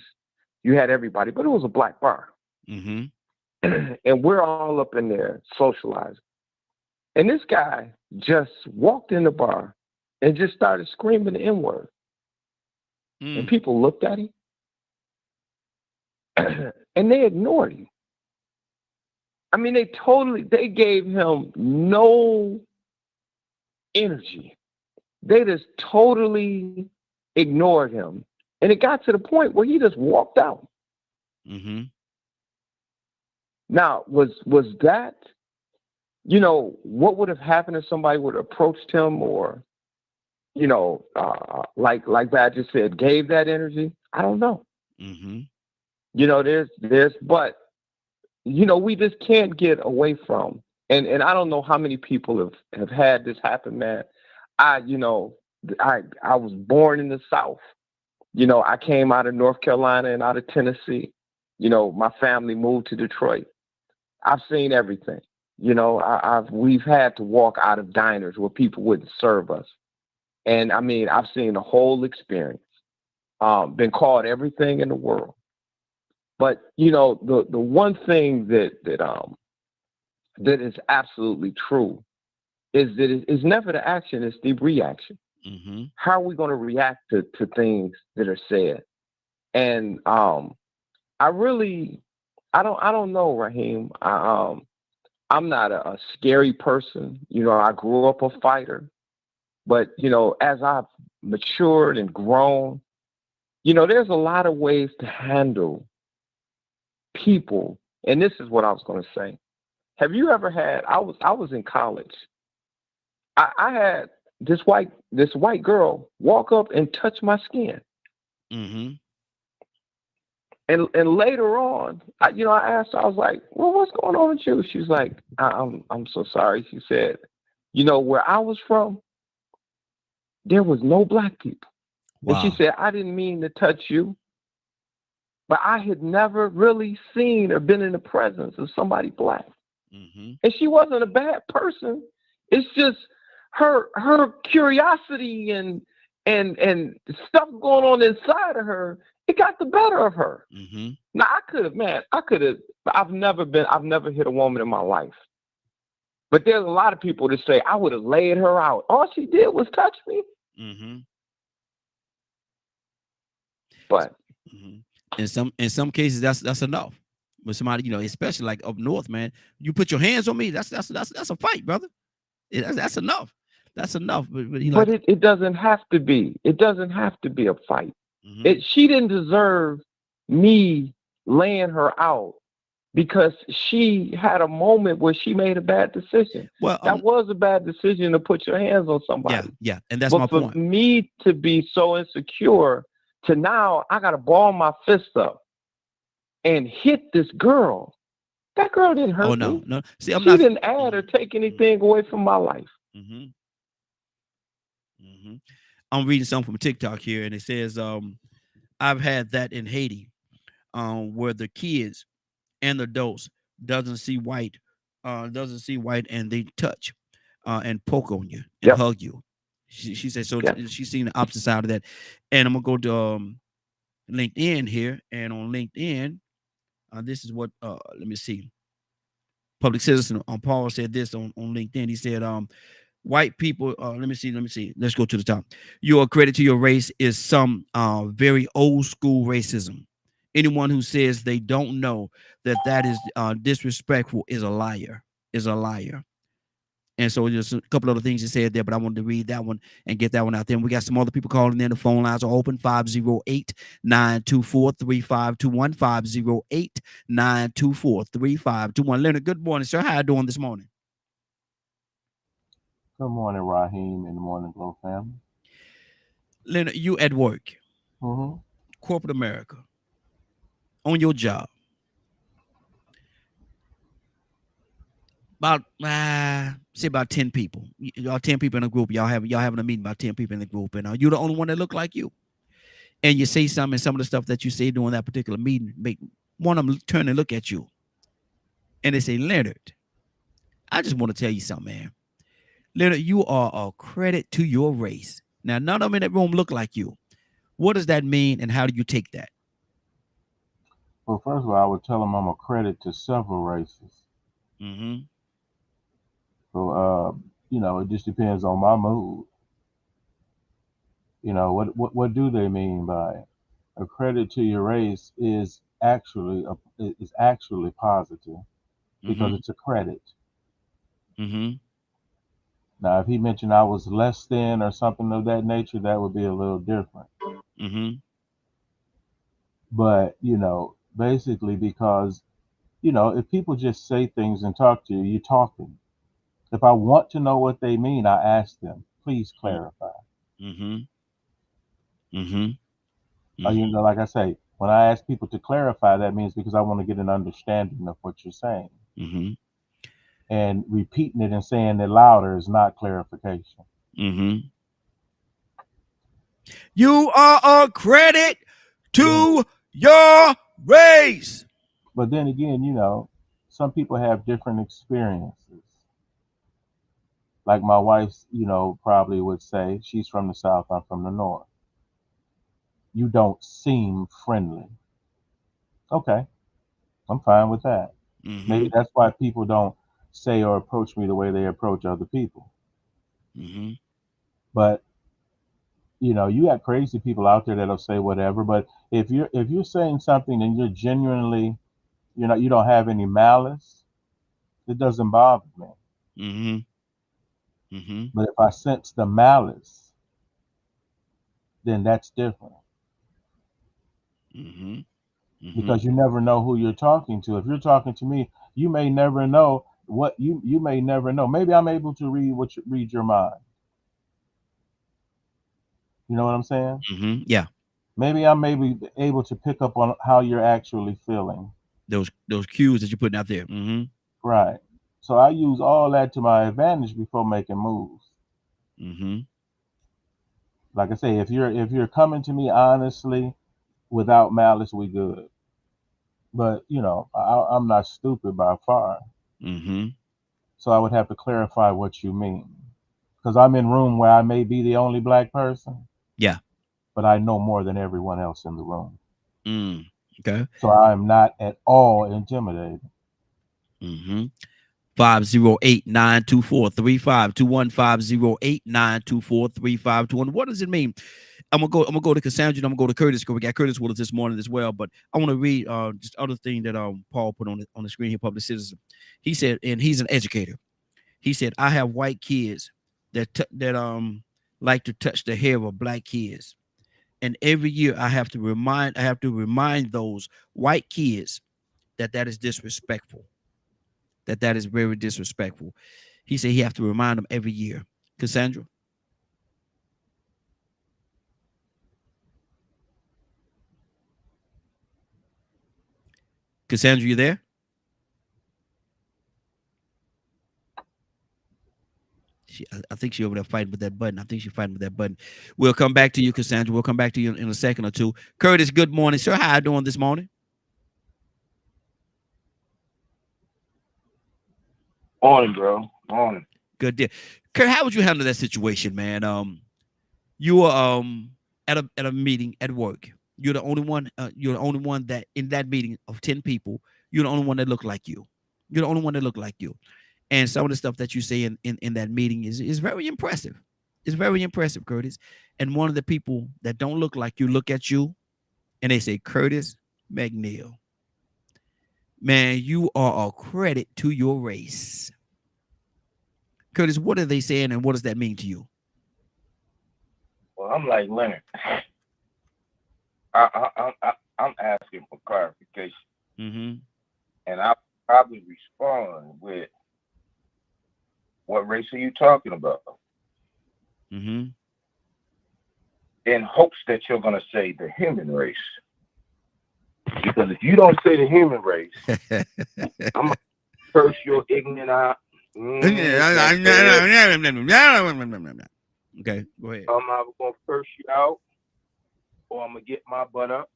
you had everybody, but it was a black bar. And we're all up in there socializing. And this guy just walked in the bar and just started screaming the N-word. And people looked at him and they ignored him. I mean, they gave him no energy. They just totally ignored him. And it got to the point where he just walked out. Now, was that, what would have happened if somebody would have approached him or, like Badger said, gave that energy? I don't know. But we just can't get away from, and I don't know how many people have had this happen, man. I was born in the South. I came out of North Carolina and out of Tennessee. My family moved to Detroit. I've seen everything. We've had to walk out of diners where people wouldn't serve us. And I mean, I've seen the whole experience. Been called everything in the world. But the one thing that is absolutely true is that it's never the action, it's the reaction. Mm-hmm. How are we going to react to things that are said? And I don't know, Raheem. I'm not a scary person. I grew up a fighter, but as I've matured and grown, there's a lot of ways to handle people. And this is what I was going to say. Have you ever had? I was in college. I had this white girl walk up and touch my skin. Mm-hmm. And later on, I asked her, I was like, well, what's going on with you? She's like, I'm so sorry. She said, where I was from, there was no black people. Wow. And she said, I didn't mean to touch you, but I had never really seen or been in the presence of somebody black. Mm-hmm. And she wasn't a bad person. It's just her curiosity and stuff going on inside of her. It got the better of her. Mm-hmm. Now I've never hit a woman in my life. But there's a lot of people that say I would have laid her out. All she did was touch me. Mm-hmm. But in some cases that's enough. But somebody, especially like up north, man, you put your hands on me, that's a fight, brother. That's enough. That's enough. But it doesn't have to be. It doesn't have to be a fight. Mm-hmm. She didn't deserve me laying her out because she had a moment where she made a bad decision. Well, that was a bad decision to put your hands on somebody. Yeah, and that's my point. For me to be so insecure to now I got to ball my fist up and hit this girl. That girl didn't hurt me. Oh, no. See, she didn't add or take anything away from my life. Mm-hmm. Mm-hmm. I'm reading something from TikTok here, and it says, I've had that in Haiti, where the kids and the adults doesn't see white, and they touch and poke on you and hug you. She said so. Yep. She's seen the opposite side of that. And I'm gonna go to LinkedIn here, and on LinkedIn, this is what let me see. Public Citizen Paul said this on LinkedIn. He said, white people, let me see. Let's go to the top. Your credit to your race is some very old school racism. Anyone who says they don't know that is disrespectful is a liar. And so there's a couple other things you said there, but I wanted to read that one and get that one out there. And we got some other people calling in. The phone lines are open, 508-924-3521, 508-924-3521. Leonard, good morning, sir. How you doing this morning? Good morning, Raheem, and the Morning Glow family. Leonard, you at work, corporate America, on your job. About say about 10 people. Y'all 10 people in a group. Y'all having a meeting, about 10 people in the group, and you're the only one that look like you. And you say something, and some of the stuff that you say during that particular meeting make one of them turn and look at you. And they say, Leonard, I just want to tell you something, man. Leonard, you are a credit to your race. Now, none of them in that room look like you. What does that mean, and how do you take that? Well, first of all, I would tell them I'm a credit to several races. Mm-hmm. So, it just depends on my mood. What do they mean by it? A credit to your race is actually positive because it's a credit. Mm-hmm. Now, if he mentioned I was less than or something of that nature, that would be a little different. Mm-hmm. But, basically because, if people just say things and talk to you, you're talking. If I want to know what they mean, I ask them, please clarify. Mm-hmm. Mm-hmm. Like I say, when I ask people to clarify, that means because I want to get an understanding of what you're saying. Mm-hmm. And repeating it and saying it louder is not clarification. Mm-hmm. You are a credit to your race. But then again, some people have different experiences. Like my wife, probably would say, she's from the South, I'm from the North. You don't seem friendly. Okay, I'm fine with that. Mm-hmm. Maybe that's why people don't say or approach me the way they approach other people. Mm-hmm. But you know, you got crazy people out there that'll say whatever. But if you're saying something and you're genuinely, you don't have any malice, it doesn't bother me. Mm-hmm. Mm-hmm. But if I sense the malice, then that's different. Mm-hmm. Mm-hmm. Because you never know who you're talking to. If you're talking to me, you may never know what you may never know. Maybe I'm able to read your mind. You know what I'm saying? Mm-hmm. Yeah. Maybe I'm able to pick up on how you're actually feeling. Those cues that you're putting out there. Mm-hmm. Right. So I use all that to my advantage before making moves. Mm-hmm. Like I say, if you're coming to me honestly, without malice, we good. But I'm not stupid by far. Mm-hmm. So I would have to clarify what you mean. Because I'm in room where I may be the only black person. Yeah. But I know more than everyone else in the room. Okay. So I'm not at all intimidated. Mm-hmm. 508-924-3521. 508-924-3521. What does it mean? I'm gonna go to Cassandra and I'm gonna go to Curtis because we got Curtis with us this morning as well. But I want to read just other thing that Paul put on the screen here, Public Citizen. He said, and he's an educator. He said, I have white kids that like to touch the hair of black kids. And every year I have to remind those white kids that is disrespectful. That is very disrespectful. He said he have to remind them every year. Cassandra? Cassandra, you there? I think she's over there fighting with that button. We'll come back to you, Cassandra. We'll come back to you in a second or two. Curtis, good morning, sir. How are you doing this morning? Morning, bro. Morning. Good deal. Kurt, how would you handle that situation, man? You were at a meeting at work. You're the only one. You're the only one that in that meeting of 10 people. You're the only one that looked like you. You're the only one that looked like you. And some of the stuff that you say in that meeting is very impressive. It's very impressive, Curtis. And one of the people that don't look like you look at you, and they say, Curtis McNeil, man, you are a credit to your race. Curtis, what are they saying, and what does that mean to you? Well, I'm like Leonard. I'm asking for clarification, and I'll probably respond with, "What race are you talking about?" In hopes that you're going to say the human race, because if you don't say the human race, I'm gonna curse your ignorant eye. Okay, go ahead. I'm either gonna curse you out, or I'm gonna get my butt up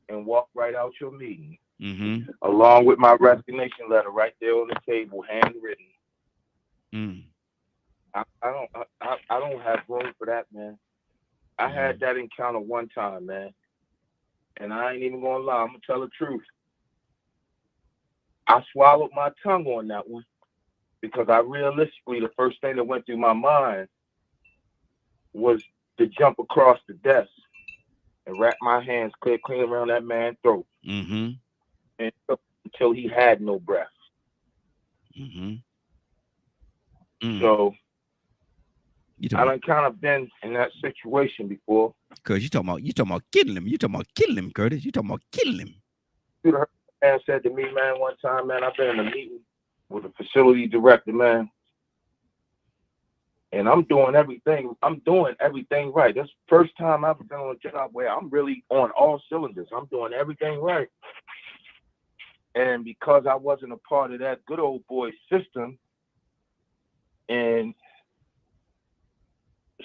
and walk right out your meeting, along with my resignation letter right there on the table, handwritten. I don't have room for that, man. I had that encounter one time, man, and I ain't even gonna lie. I'm gonna tell the truth. I swallowed my tongue on that one because I realistically, the first thing that went through my mind was to jump across the desk and wrap my hands clean around that man's throat, and until he had no breath. So I done kind of been in that situation before. Cause you talking about killing him. You talking about killing him, Curtis. You talking about killing him. The man said to me, man, one time, man, I've been in a meeting with a facility director, man, and I'm doing everything right. That's the first time I've been on a job where I'm really on all cylinders. I'm doing everything right. And because I wasn't a part of that good old boy system, and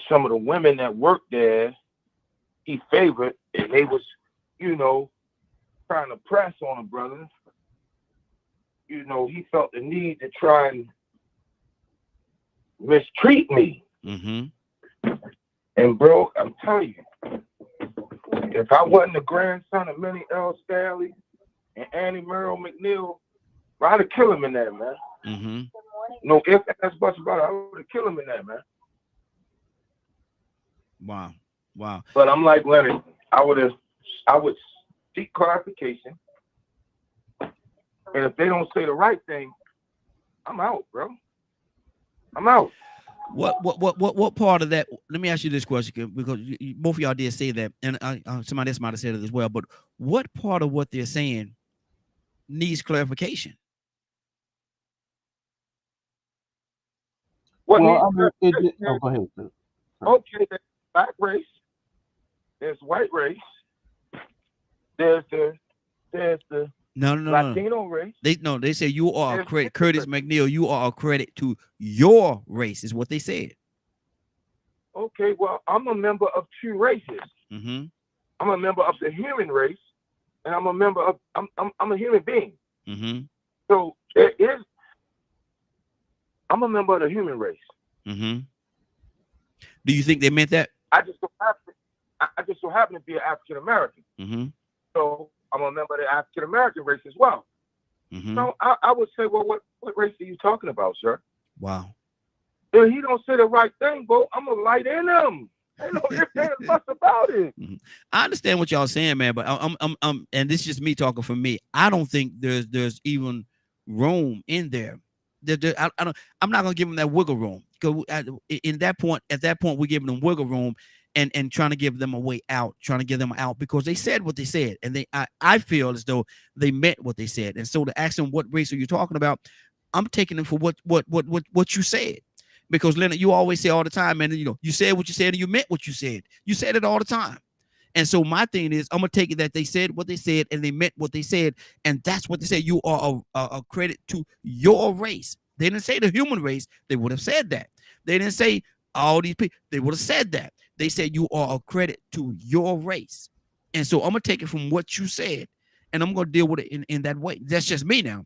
some of the women that worked there, he favored, and they was, trying to press on a brother. He felt the need to try and mistreat me. And bro, I'm telling you, if I wasn't the grandson of Minnie L. Staley, and Annie Merrill McNeil, well, I'd have killed him in there, man. Mm-hmm. No ifs, ands, buts about it. I would have killed him in there, man. Wow. Wow. But I'm like Leonard. I would seek clarification, and if they don't say the right thing, I'm out, bro. I'm out. What part of that? Let me ask you this question, because both of y'all did say that, and somebody else might have said it as well. But what part of what they're saying needs clarification? What Well, needs I mean, oh, go ahead. Sir. okay, there's black race, there's white race, there's the No. Latino race. They say you are a There's credit, different Curtis McNeil. You are a credit to your race, is what they said. Okay, well, I'm a member of two races. Mm-hmm. I'm a member of the human race, and I'm a member of I'm a human being. Mm-hmm. So there is. I'm a member of the human race. Mm-hmm. Do you think they meant that? I just so happen to be an African American. Mm-hmm. So I'm a member of the African American race as well. Mm-hmm. So I would say, well, what race are you talking about, sir? Wow. If he don't say the right thing, bro, I'm gonna light in him. Ain't no ifs, ands, buts about it. I understand what y'all saying, man, but I'm and this is just me talking for me. I don't think there's even room in there. I'm not gonna give them that wiggle room, because at that point, we're giving them wiggle room and trying to give them a way out, trying to get them out, because they said what they said, and I feel as though they meant what they said. And so to ask them what race are you talking about, I'm taking them for what you said. Because Leonard, you always say all the time, man, you said what you said and you meant what you said. You said it all the time. And so my thing is, I'm gonna take it that they said what they said and they meant what they said, and that's what they said. You are a credit to your race. They didn't say the human race. They would have said that. They didn't say all these people. They would have said that. They said you are a credit to your race. And so I'm gonna take it from what you said, and I'm gonna deal with it in that way. That's just me now.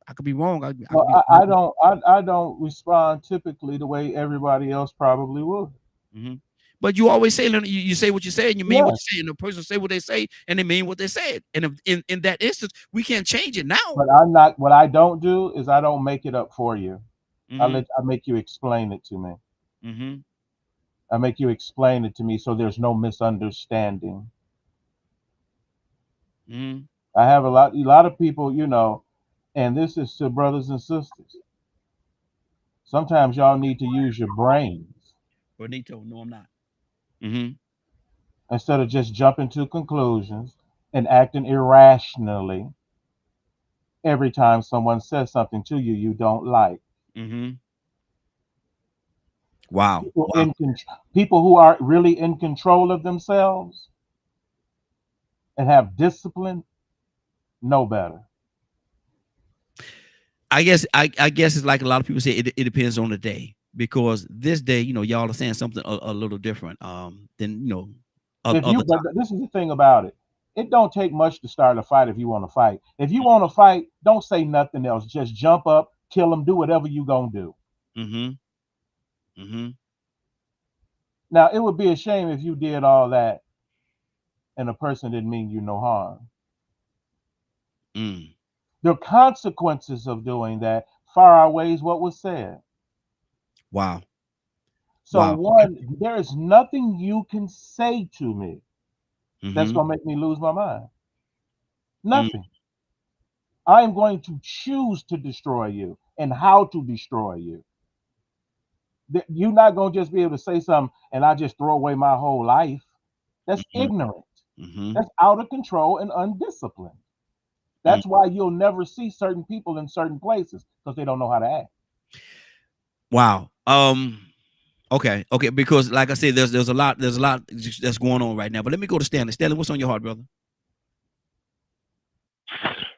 I could be wrong. I don't respond typically the way everybody else probably would. Mm-hmm. But you always say, Leonard, you say what you say and you mean Yeah. what you say, and the person say what they say and they mean what they said. And if, in that instance, we can't change it now. But I'm not. What I don't do is I don't make it up for you. Mm-hmm. I make you explain it to me. Mm-hmm. I make you explain it to me so there's no misunderstanding. Mm-hmm. I have a lot of people, and this is to brothers and sisters. Sometimes y'all need to use your brains Bonito, no, I'm not. Mm-hmm. instead of just jumping to conclusions and acting irrationally every time someone says something to you you don't like. Mm-hmm. Wow. People who are really in control of themselves and have discipline know better. I guess it's like a lot of people say, it depends on the day, because this day, y'all are saying something a little different than But this is the thing about it. It don't take much to start a fight if you want to fight. If you want to fight, don't say nothing else. Just jump up, kill them, do whatever you gonna do. Mm-hmm. Mm-hmm. Now, it would be a shame if you did all that and a person didn't mean you no harm. Mm. The consequences of doing that far outweighs what was said. Wow. So Wow. one, there is nothing you can say to me that's Mm-hmm. gonna make me lose my mind. Nothing. I am going to choose to destroy you and how to destroy you. You're not gonna just be able to say something and I just throw away my whole life. That's ignorant. Mm-hmm. That's out of control and undisciplined. That's why you'll never see certain people in certain places, because they don't know how to act. Wow. Okay. Because like I said, there's a lot that's going on right now. But let me go to Stanley. Stanley, what's on your heart, brother?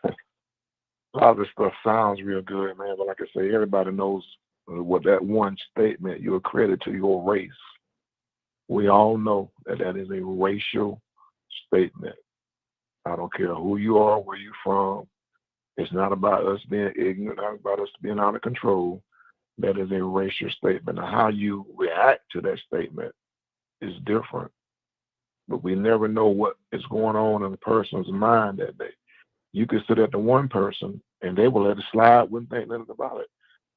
A lot of this stuff sounds real good, man. But like I say, everybody knows what that one statement, you're a credit to your race. We all know that is a racial statement. I don't care who you are, where you're from. It's not about us being ignorant, not about us being out of control. That is a racial statement. Now, how you react to that statement is different. But we never know what is going on in a person's mind that day. you could say that to one person and they will let it slide, wouldn't think nothing about it.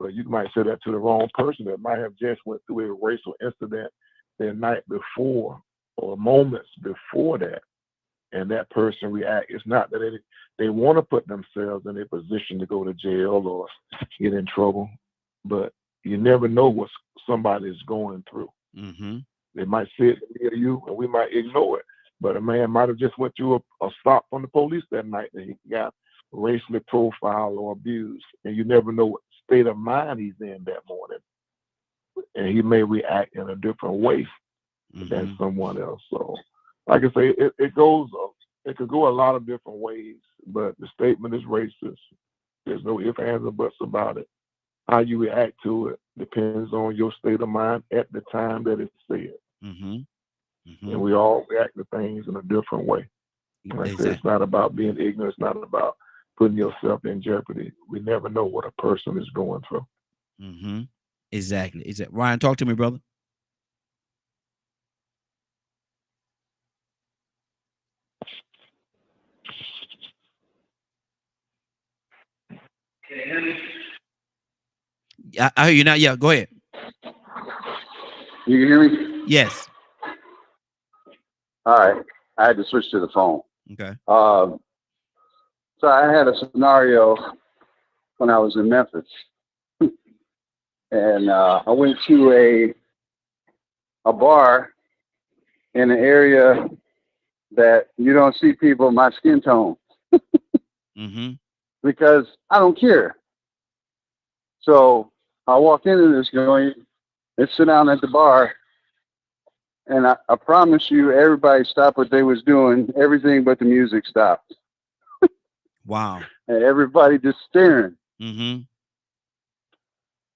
But you might say that to the wrong person that might have just went through a racial incident the night before or moments before that, and that person react. It's not that they want to put themselves in a position to go to jail or get in trouble, but you never know what somebody is going through. Mm-hmm. They might say it near you, and we might ignore it. But a man might have just went through a stop from the police that night that he got racially profiled or abused, and you never know what state of mind he's in that morning, and he may react in a different way than someone else. So, like I say, it could go a lot of different ways, but the statement is racist. There's no ifs, ands, or buts about it. How you react to it depends on your state of mind at the time that it's said. And we all react to things in a different way. Like I said, it's not about being ignorant. It's not about putting yourself in jeopardy. We never know what a person is going through. Exactly. Ryan, talk to me, brother. I hear you now. Yeah, go ahead. You can hear me? Yes. All right. I had to switch to the phone. Okay. So I had a scenario when I was in Memphis. And I went to a bar in an area that you don't see people my skin tone. Because I don't care. So I walked into this joint and sit down at the bar, and I promise you, everybody stopped what they was doing, everything but the music stopped. Wow. And everybody just staring.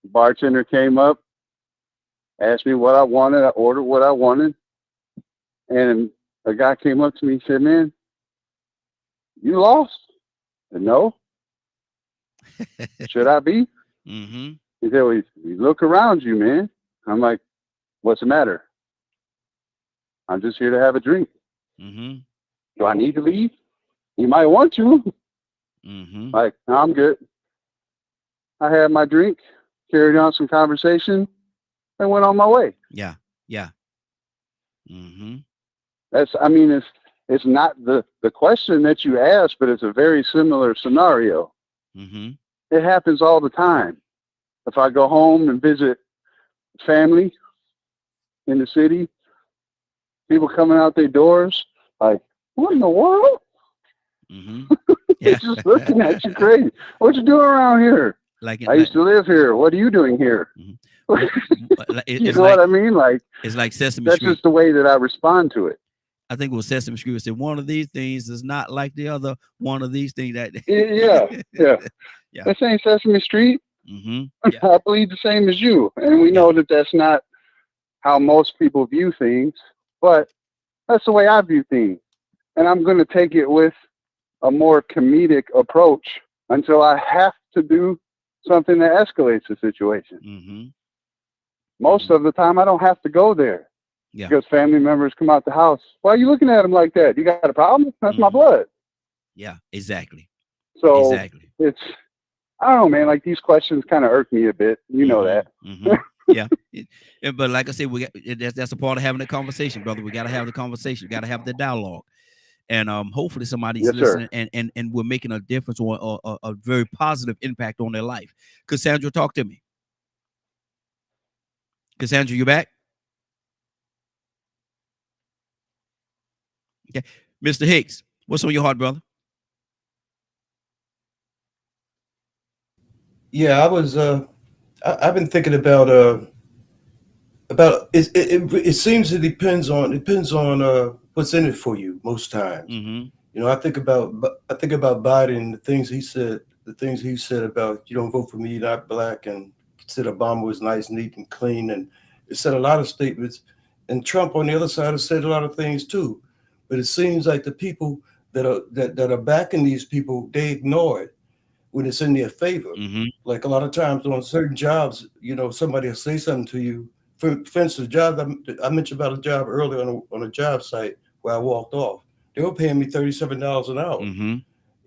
Bartender came up, asked me what I wanted. I ordered what I wanted. And a guy came up to me and said, "Man, you lost?" I said, "No." "Should I be?" He said, "Well, you look around you, man." I'm like, "What's the matter?" "I'm just here to have a drink." "Do I need to leave?" "You might want to." Like, "No, I'm good." I had my drink, carried on some conversation, and went on my way. Yeah. It's not the question that you asked, but it's a very similar scenario. It happens all the time. If I go home and visit family in the city, people coming out their doors like, "What in the world?" They're just looking at you crazy. "What you doing around here?" "I used to live here. What are you doing you know what I mean? Like, it's like Sesame that's Street. just the way that I respond to it. I think it was Sesame Street said one of these things is not like the other. One of these things that Yeah. This ain't Sesame Street. I believe the same as you, and we know that that's not how most people view things, but that's the way I view things, and I'm going to take it with a more comedic approach until I have to do something that escalates the situation. Most of the time, I don't have to go there because family members come out the house. "Why are you looking at him like that? You got a problem?" "That's my blood." Yeah, exactly. So it's, I don't know, man, like these questions kind of irk me a bit. You know that. Yeah. But like I said, that's a part of having a conversation, brother. We got to have the conversation. We got to have the dialogue. And hopefully somebody's listening and we're making a difference or a very positive impact on their life. Cassandra, talk to me. Cassandra, you back? Okay. Mr. Hicks, what's on your heart, brother? Yeah, I was I've been thinking about it seems it depends on what's in it for you most times. You know, I think about Biden, the things he said about, "You don't vote for me, you're not black," and said Obama was nice, neat, and clean, and it said a lot of statements. And Trump on the other side has said a lot of things too. But it seems like the people that are backing these people, they ignore it when it's in their favor. Like a lot of times on certain jobs, you know, somebody will say something to you. For instance, job I mentioned about a job earlier on a job site where I walked off. They were paying me $37 an hour.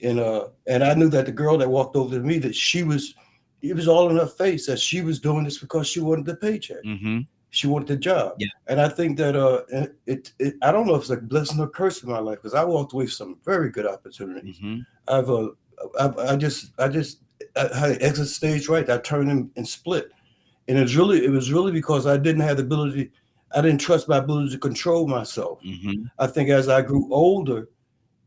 And I knew that the girl that walked over to me, that it was all in her face that she was doing this because she wanted the paycheck. Mm-hmm. She wanted the job. Yeah. And I think that I don't know if it's a blessing or curse in my life, because I walked away with some very good opportunities. Mm-hmm. I just had exit stage right. I turned and split. And it was really because I didn't have the ability, I didn't trust my ability to control myself. Mm-hmm. I think as I grew older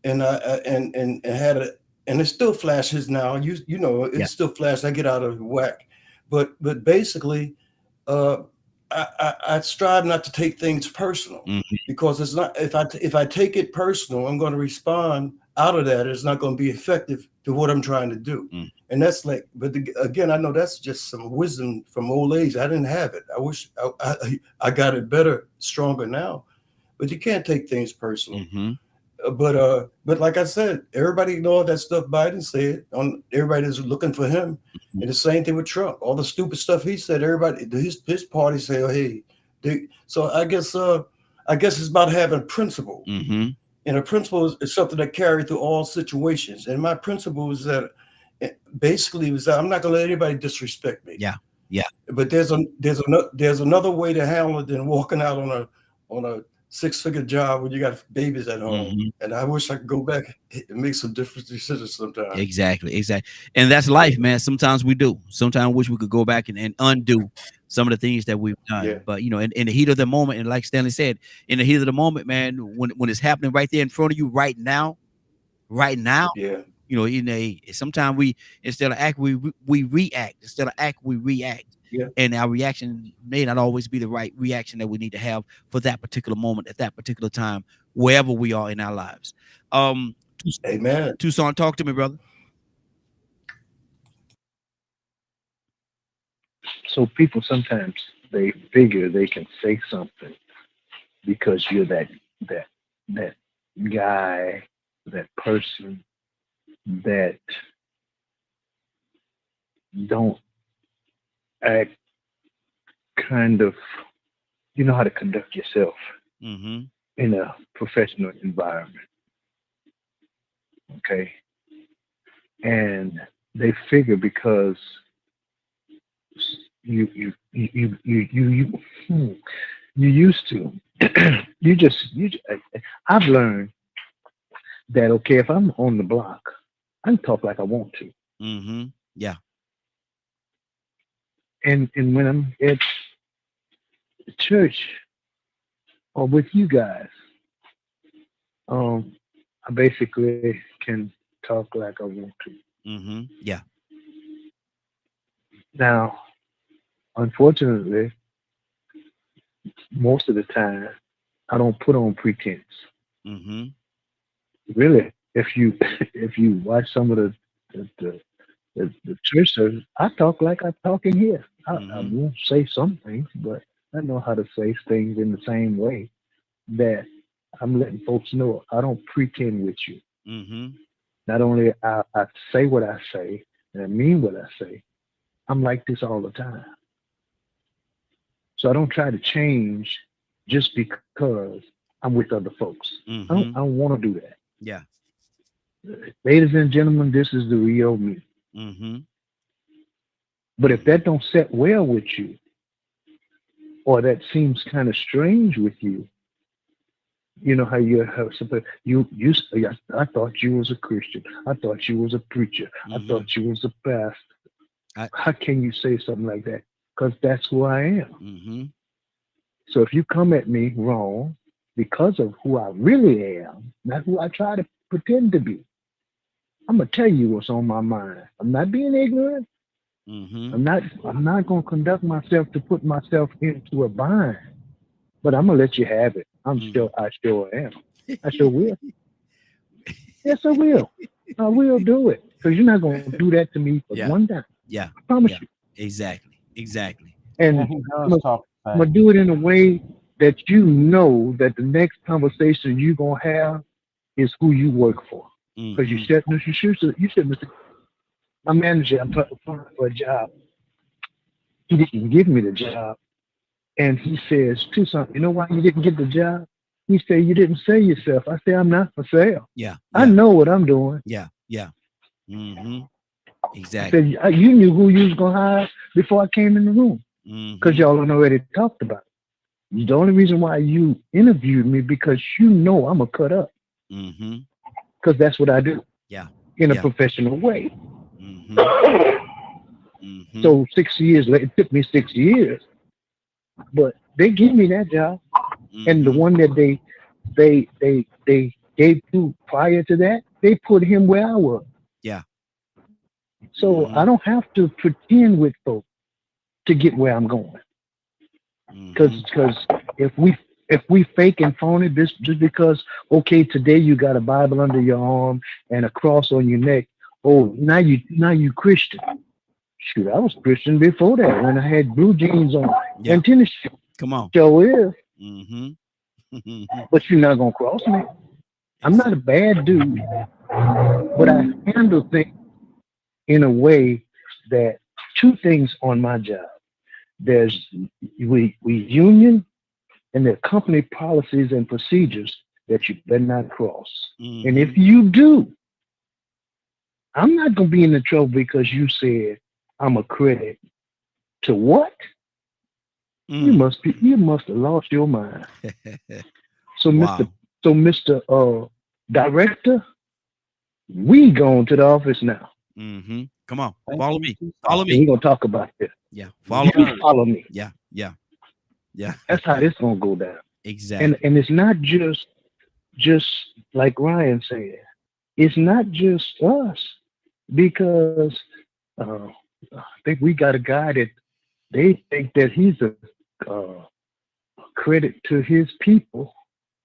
and and it still flashes now, you know, it still flashes, I get out of whack. But basically, I strive not to take things personal, because it's not, if I take it personal, I'm going to respond out of that. It's not going to be effective to what I'm trying to do. And that's like, but again, I know that's just some wisdom from old age. I didn't have it. I wish I got it better, stronger now. But you can't take things personal. But like I said, everybody ignored that stuff Biden said. Everybody's looking for him. And the same thing with Trump. All the stupid stuff he said, everybody, his party say, oh, hey. So I guess it's about having principle. And a principle is something that carries through all situations. And my principle is that basically was that I'm not going to let anybody disrespect me. Yeah. But there's another way to handle it than walking out on a 6-figure job when you got babies at home. And I wish I could go back and make some different decisions sometimes. Exactly. And that's life, man. Sometimes we do. Sometimes I wish we could go back and undo some of the things that we've done. Yeah. But in the heat of the moment, and like Stanley said, in the heat of the moment, man, when it's happening right there in front of you right now, yeah. Sometimes we, instead of act, we react. Instead of act, we react. Yeah. And our reaction may not always be the right reaction that we need to have for that particular moment at that particular time, wherever we are in our lives. Amen. Tucson, talk to me, brother. So people sometimes they figure they can say something because you're that guy, that person that don't act kind of, you know how to conduct yourself in a professional environment. Okay. And they figure because you used to, I've learned that, okay, if I'm on the block, I can talk like I want to. Yeah. And when I'm at church or with you guys, I basically can talk like I want to. Yeah. Now, unfortunately, most of the time, I don't put on pretense. Really, if you watch some of the church service, I talk like I talk in here. I won't say some things, but I know how to say things in the same way that I'm letting folks know I don't pretend with you. Not only I say what I say and I mean what I say, I'm like this all the time. So I don't try to change just because I'm with other folks. I don't want to do that. Yeah. Ladies and gentlemen, this is the real me. But if that don't set well with you, or that seems kind of strange with you, you know how you have something. I thought you was a Christian. I thought you was a preacher. I thought you was a pastor. How can you say something like that? Because that's who I am. So if you come at me wrong because of who I really am, not who I try to pretend to be, I'm gonna tell you what's on my mind. I'm not being ignorant. I'm not gonna conduct myself to put myself into a bind. But I'm gonna let you have it. I sure am. I sure will. Yes, I will. I will do it. Because you're not gonna do that to me for one time. Yeah. I promise you. Exactly. And I'm gonna do it in a way that you know that the next conversation you're gonna have is who you work for. Because you said, Mr. My manager, I'm applying for a job. He didn't give me the job. And he says, Tucson, you know why you didn't get the job? He said, you didn't sell yourself. I said, I'm not for sale. Yeah. I know what I'm doing. Yeah. Yeah. Mm-hmm. I Exactly. said, you knew who you was gonna hire before I came in the room because Mm-hmm. y'all had already talked about it. The only reason why you interviewed me because you know I'm a cut up Mm-hmm. because that's what I do Yeah. in a Yeah. professional way. Mm-hmm. Mm-hmm. So 6 years later, it took me 6 years, but they give me that job, and the Mm-hmm. one that they gave to prior to that, they put him where I was. Yeah. So Mm-hmm. I don't have to pretend with folks to get where I'm going. Mm-hmm. Because if we fake and phony this just because okay today you got a Bible under your arm and a cross on your neck, oh now you Christian. Shoot, I was Christian before that when I had blue jeans on Yeah. and tennis shoes. Come on. So is, Mm-hmm. but you're not gonna cross me. I'm not a Exactly. bad dude, but I handle things in a way that two things on my job. There's we union and there are company policies and procedures that you better not cross. And Mm-hmm. if you do, I'm not gonna be in the trouble because you said I'm a credit to what? Mm. You must have lost your mind. So Mr. Wow. So Mr. Director, we going to the office now. Mm-hmm. Come on. Thank Follow you, me. Tucson. Follow And me. we're gonna talk about this. Yeah. Follow You me. follow me. Yeah. Yeah. Yeah. That's how this gonna go down. And Exactly. and it's not just like Ryan said. It's not just us because uh, I think we got a guy that they think that he's a credit to his people,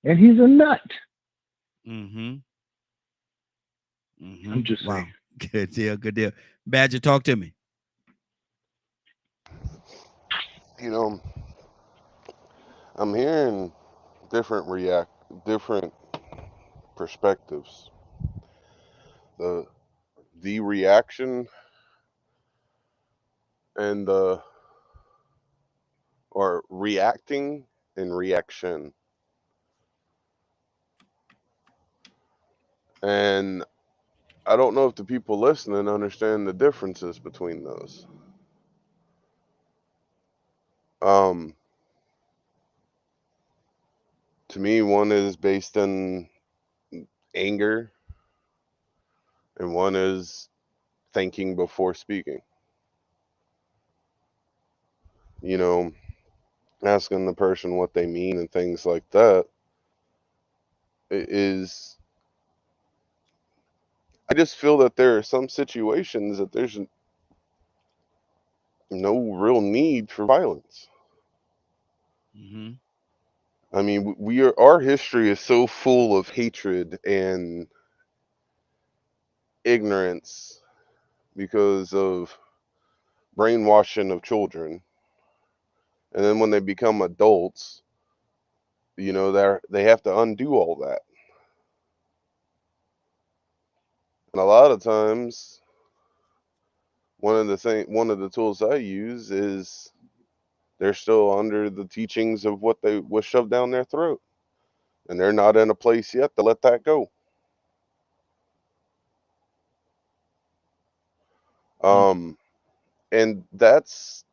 and he's a nut. Mm-hmm. Mm-hmm. I'm just saying. Wow. Good deal. Good deal. Badger, talk to me. You know, I'm hearing different perspectives. The the reaction and the or reacting and reaction. And I don't know if the people listening understand the differences between those. Um, to me, one is based in anger, and one is thinking before speaking. You know, asking the person what they mean and things like that is. I just feel that there are some situations that there's no real need for violence. Mm-hmm. I mean, our history is so full of hatred and ignorance because of brainwashing of children. And then when they become adults, they have to undo all that. And a lot of times, one of the tools I use is they're still under the teachings of what they was shoved down their throat, and they're not in a place yet to let that go. Um, and that's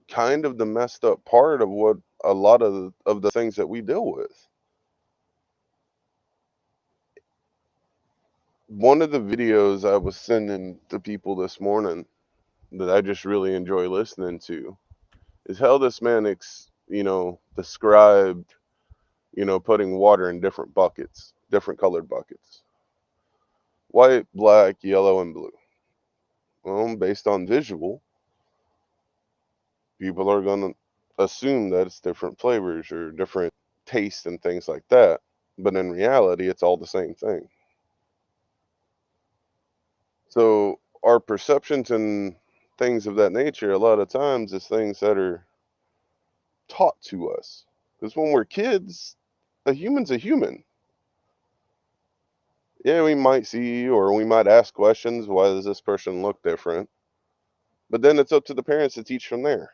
kind of the messed up part of what a lot of the things that we deal with. One of the videos I was sending to people this morning that I just really enjoy listening to is how this man described, putting water in different buckets, different colored buckets. White, black, yellow, and blue. Well, based on visual, people are going to assume that it's different flavors or different tastes and things like that. But in reality, it's all the same thing. So our perceptions and things of that nature, a lot of times, is things that are taught to us. Because when we're kids, a human's a human. Yeah, we might see or we might ask questions. Why does this person look different? But then it's up to the parents to teach from there,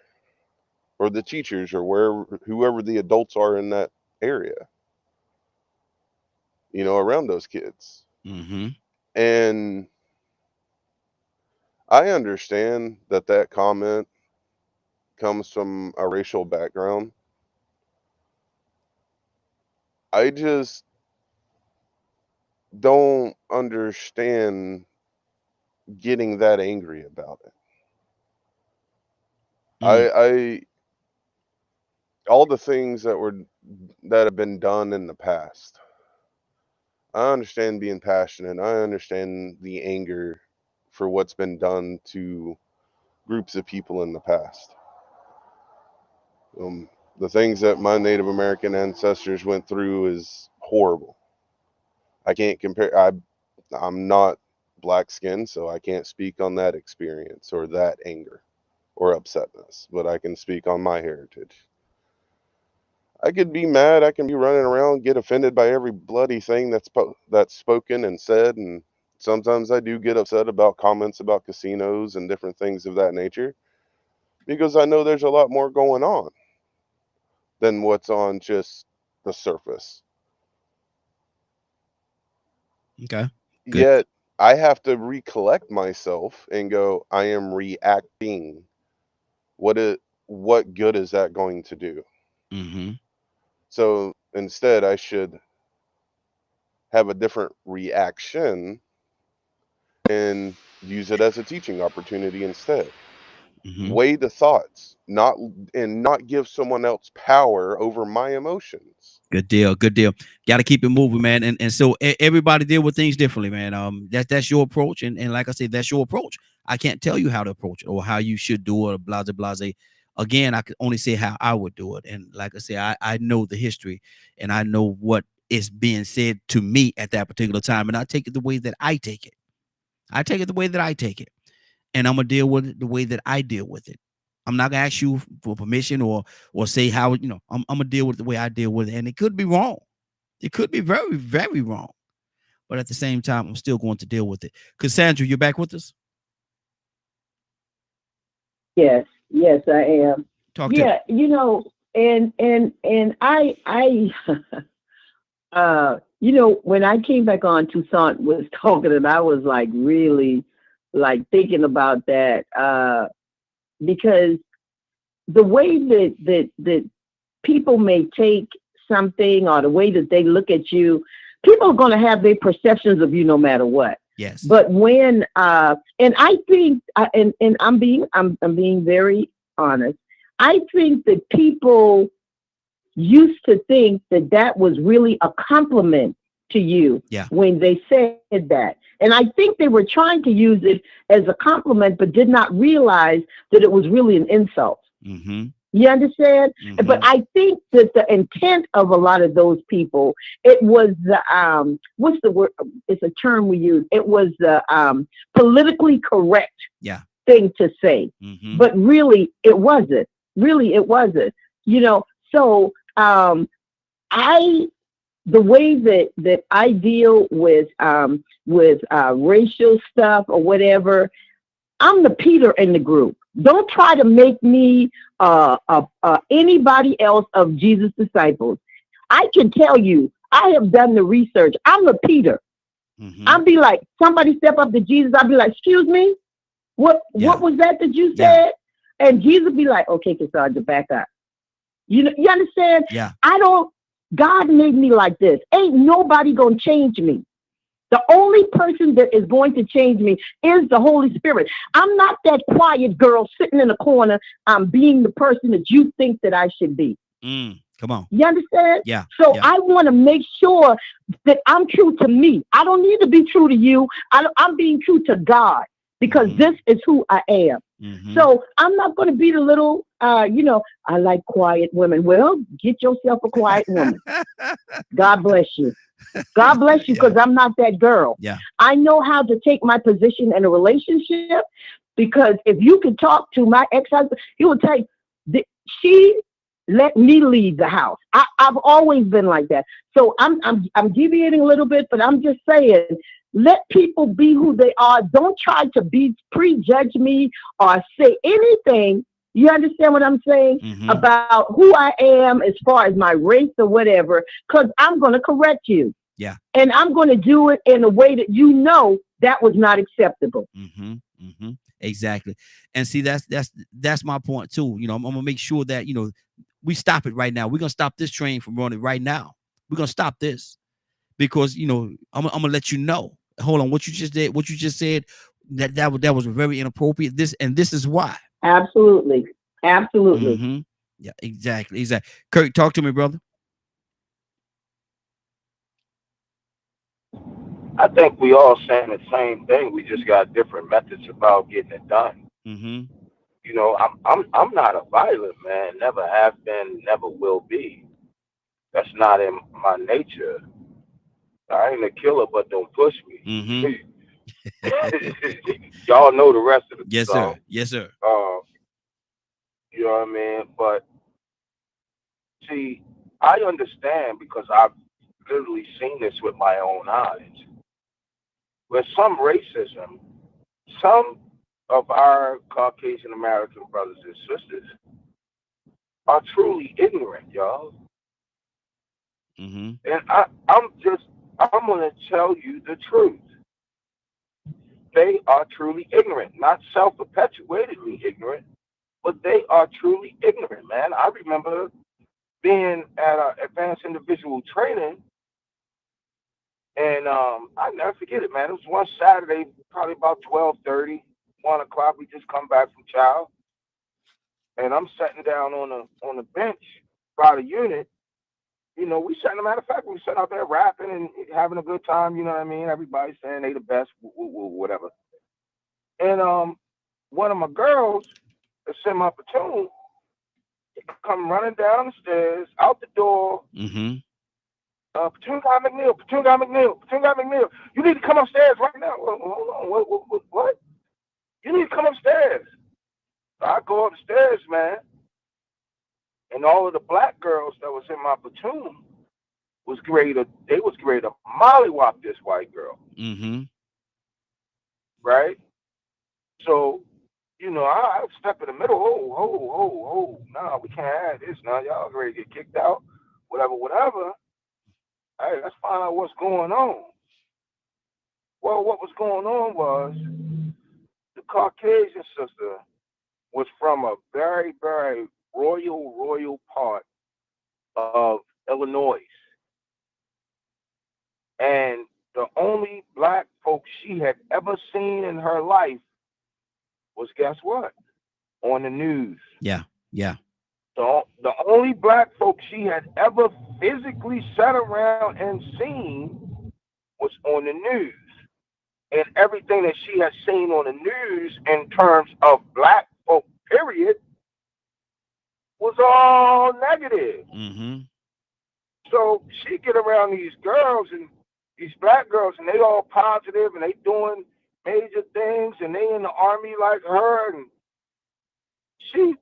or the teachers, or whoever the adults are in that area, around those kids. Mm-hmm. And I understand that that comment comes from a racial background. I just don't understand getting that angry about it. I all the things that have been done in the past. I understand being passionate. I understand the anger for what's been done to groups of people in the past. The things that my Native American ancestors went through is horrible. I can't compare. I'm not black skinned, so I can't speak on that experience or that anger or upsetness, but I can speak on my heritage. I could be mad. I can be running around, get offended by every bloody thing that's spoken and said, and sometimes I do get upset about comments about casinos and different things of that nature, because I know there's a lot more going on than what's on just the surface. Okay. Good. Yet I have to recollect myself and go, I am reacting. What good is that going to do? Mm-hmm. So instead, I should have a different reaction and use it as a teaching opportunity instead. Mm-hmm. Weigh the thoughts, not give someone else power over my emotions. Good deal. Good deal. Got to keep it moving, man. And so everybody deal with things differently, man. That's your approach. And like I said, that's your approach. I can't tell you how to approach it or how you should do it or blase, blase. Again, I can only say how I would do it. And like I said, I know the history and I know what is being said to me at that particular time. And I take it the way that I take it. I take it the way that I take it. And I'm going to deal with it the way that I deal with it. I'm not gonna ask you for permission or say how, I'm gonna deal with it the way I deal with it. And it could be wrong. It could be very, very wrong. But at the same time, I'm still going to deal with it. Cassandra, you're back with us? Yes, I am. Talk to me. And I when I came back on, Toussaint was talking and I was like really like thinking about that. Because the way that people may take something or the way that they look at you, people are going to have their perceptions of you no matter what. Yes. But when and I think and I'm being very honest. I think that people used to think that was really a compliment to you when they said that. And I think they were trying to use it as a compliment, but did not realize that it was really an insult. Mm-hmm. You understand? Mm-hmm. But I think that the intent of a lot of those people, it was the, what's the word? It's a term we use. It was the politically correct thing to say. Mm-hmm. But really, it wasn't. Really, it wasn't. So the way that I deal with racial stuff or whatever, I'm the Peter in the group. Don't try to make me anybody else of Jesus' disciples. I can tell you, I have done the research. I'm a Peter. Mm-hmm. I'll be like, somebody step up to Jesus. I'll be like, excuse me, what was that you said? And Jesus be like, okay, Cassandra, back up. You understand? Yeah. God made me like this. Ain't nobody gonna change me. The only person that is going to change me is the Holy Spirit. I'm not that quiet girl sitting in a corner. I'm being the person that you think that I should be. Come on. You understand? Yeah. So I want to make sure that I'm true to me. I don't need to be true to you. I'm being true to God because this is who I am. Mm-hmm. So I'm not going to be the little, I like quiet women. Well, get yourself a quiet woman. God bless you. God bless you, because I'm not that girl. Yeah. I know how to take my position in a relationship, because if you could talk to my ex-husband, he will tell you, she let me leave the house. I've always been like that. So I'm deviating a little bit, but I'm just saying, let people be who they are. Don't try to prejudge me or say anything. You understand what I'm saying? Mm-hmm. About who I am as far as my race or whatever, because I'm going to correct you. Yeah. And I'm going to do it in a way that that was not acceptable. Exactly. And see, that's my point too. I'm gonna make sure that we stop it right now. We're gonna stop this train from running right now. We're gonna stop this because I'm gonna let you know. Hold on, what you just said, that was very inappropriate. This is why. Absolutely. Yeah, exactly. Kurt, talk to me, brother. I think we all saying the same thing. We just got different methods about getting it done. I'm not a violent man. Never have been. Never will be. That's not in my nature. I ain't a killer, but don't push me. Y'all know the rest of the Yes, song. sir. Yes, sir. You know what I mean? But see, I understand because I've literally seen this with my own eyes. With some racism, some of our Caucasian American brothers and sisters are truly ignorant, y'all. And I'm going to tell you the truth. They are truly ignorant, not self-perpetuatedly ignorant, but they are truly ignorant, man. I remember being at advanced individual training, and I never forget it, man. It was one Saturday, probably about 12:30, 1 o'clock. We just come back from chow, and I'm sitting down on the bench by the unit. We sitting. Matter of fact, we sitting out there rapping and having a good time. You know what I mean? Everybody's saying they the best, whatever. And one of my girls that's in my platoon come running down the stairs, out the door. Platoon guy McNeil. You need to come upstairs right now. Hold on. What? You need to come upstairs. So I go upstairs, man. And all of the black girls that was in my platoon was great to mollywop this white girl. Right? So, I step in the middle. Oh, no, we can't have this now. Y'all ready to get kicked out. Whatever. Hey, let's find out what's going on. Well, what was going on was the Caucasian sister was from a very, very royal part of Illinois. And the only black folks she had ever seen in her life was, guess what? On the news. Yeah. The only black folks she had ever physically sat around and seen was on the news. And everything that she had seen on the news in terms of black folk, period, was all negative. So she get around these girls and these black girls, and they all positive, and they doing major things, and they in the army like her, and she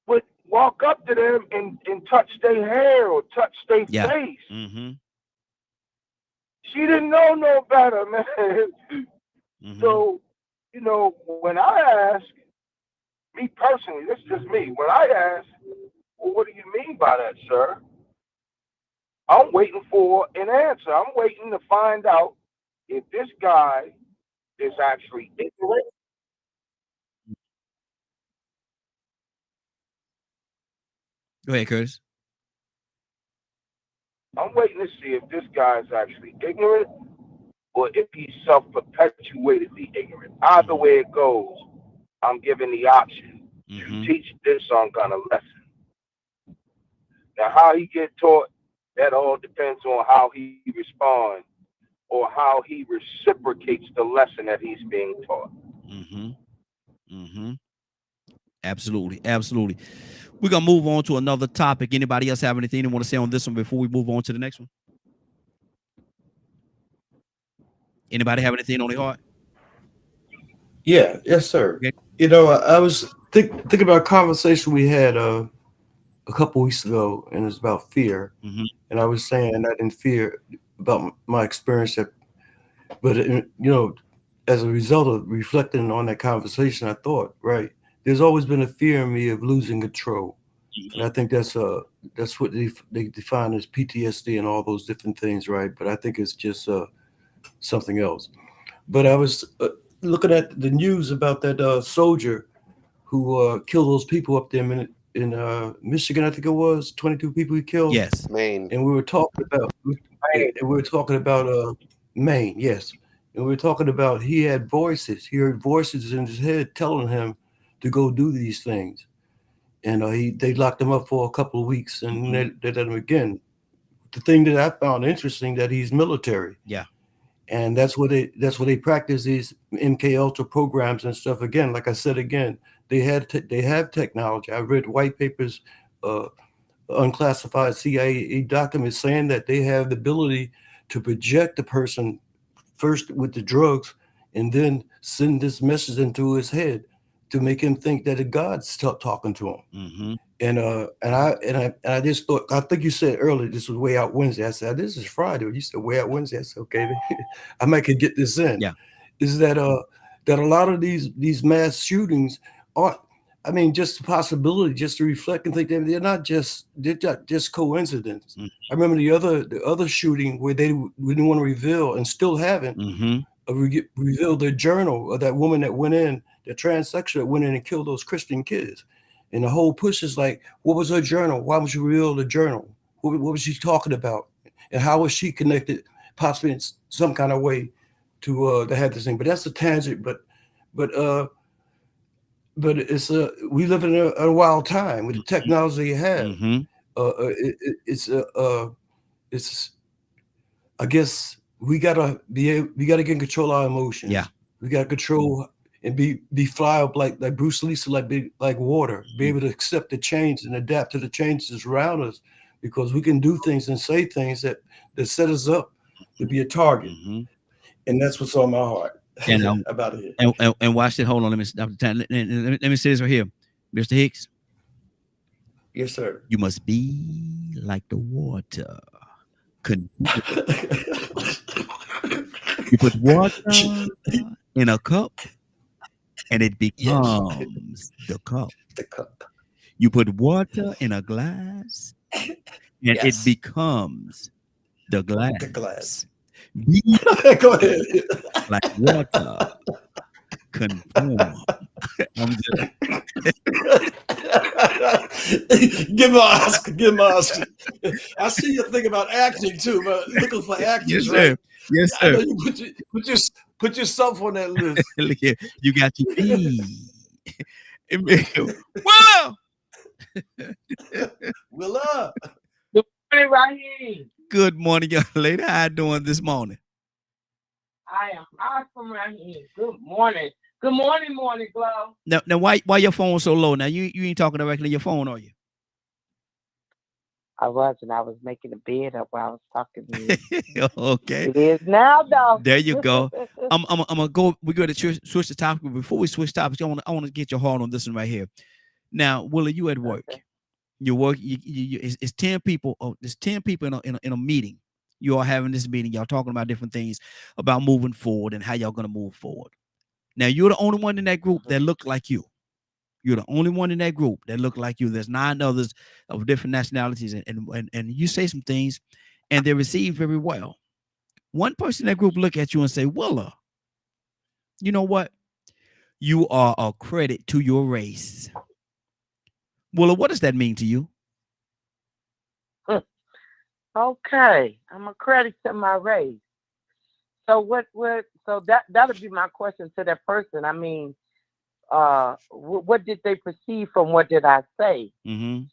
would walk up to them and touch their hair or touch their face. She didn't know no better, man. So, when I ask, me personally, this is just me, when I ask, well, what do you mean by that, sir? I'm waiting for an answer. I'm waiting to find out if this guy is actually ignorant. Go ahead, Curtis. I'm waiting to see if this guy is actually ignorant or if he's self-perpetuatedly ignorant. Either way it goes, I'm given the option to teach this some kind of lesson. Now, how he get taught, that all depends on how he responds or how he reciprocates the lesson that he's being taught. Absolutely. We're going to move on to another topic. Anybody else have anything they want to say on this one before we move on to the next one? Anybody have anything on their heart? Yeah, yes, sir. Okay. I was thinking about a conversation we had a couple weeks ago, and it's about fear. And I was saying I didn't fear about my experience, but as a result of reflecting on that conversation, I thought, right, there's always been a fear in me of losing control. And I think that's what they define as PTSD and all those different things, right? But I think it's just something else. But I was looking at the news about that soldier who killed those people up there in Michigan. I think it was 22 people he killed. Yes. Maine. And we were talking about Maine, yes. And we were talking about he had voices. He heard voices in his head telling him to go do these things. And they locked him up for a couple of weeks, and they let him again. The thing that I found interesting that he's military. Yeah. And that's what they practice these MK Ultra programs and stuff. Again, like I said again, they have technology. I read white papers, unclassified CIA documents saying that they have the ability to project the person first with the drugs and then send this message into his head to make him think that a God's talking to him. Mm-hmm. And I just thought, I think you said earlier this was Way Out Wednesday. I said, this is Friday. You said Way Out Wednesday. I said, okay, I might could get this in. Yeah. Is that that a lot of these mass shootings aren't, I mean, just a possibility, just to reflect and think that they're not just coincidence. Mm-hmm. I remember the other shooting where they didn't want to reveal and still haven't revealed the journal of that woman that went in, the transsexual that went in and killed those Christian kids. And the whole push is like, what was her journal? Why would you reveal the journal? What was she talking about? And how was she connected, possibly in some kind of way, to have this thing? But that's a tangent. But it's we live in a wild time with the technology you have. It's I guess we gotta get in control of our emotions. Yeah, we gotta control and be flyable like Bruce Lee said, like water. Be able to accept the change and adapt to the changes around us, because we can do things and say things that set us up to be a target. And that's what's on my heart. And about it. And watch it. Hold on. Let me stop the time. Let me say this right here, Mr. Hicks. Yes, sir. You must be like the water. You put water in a cup, and it becomes the cup. The cup. You put water in a glass, and it becomes the glass. The glass. Go ahead. Like water. Conform. Give my Oscar. I see you think about acting too, but looking for actors, yes, sir. right? Yes, sir. You put yourself on that list. Look here, you got to be. Willa. Willa. Good morning, Raheem. Good morning, young lady. How you doing this morning? I am awesome, Raheem. Good morning. Good morning, Morning Glow. Now, why your phone so low? Now you ain't talking directly to your phone, are you? I wasn't. I was making a bed up while I was talking to you. Okay. It is now, though. There you go. I'm gonna go. We're gonna switch the topic. But before we switch topics, I want to get your heart on this one right here. Now, Willa, you at work. Okay. You work. It's 10 people. Oh, there's 10 people in a meeting. You all having this meeting. Y'all talking about different things about moving forward and how y'all gonna move forward. Now, you're the only one in that group that look like you. You're the only one in that group that look like you. There's 9 others of different nationalities, and you say some things, and they're received very well. One person in that group look at you and say, Willa, you know what? You are a credit to your race. Willa, what does that mean to you? Okay, I'm a credit to my race. So so that'll be my question to that person. I mean, what did they perceive from what did I say?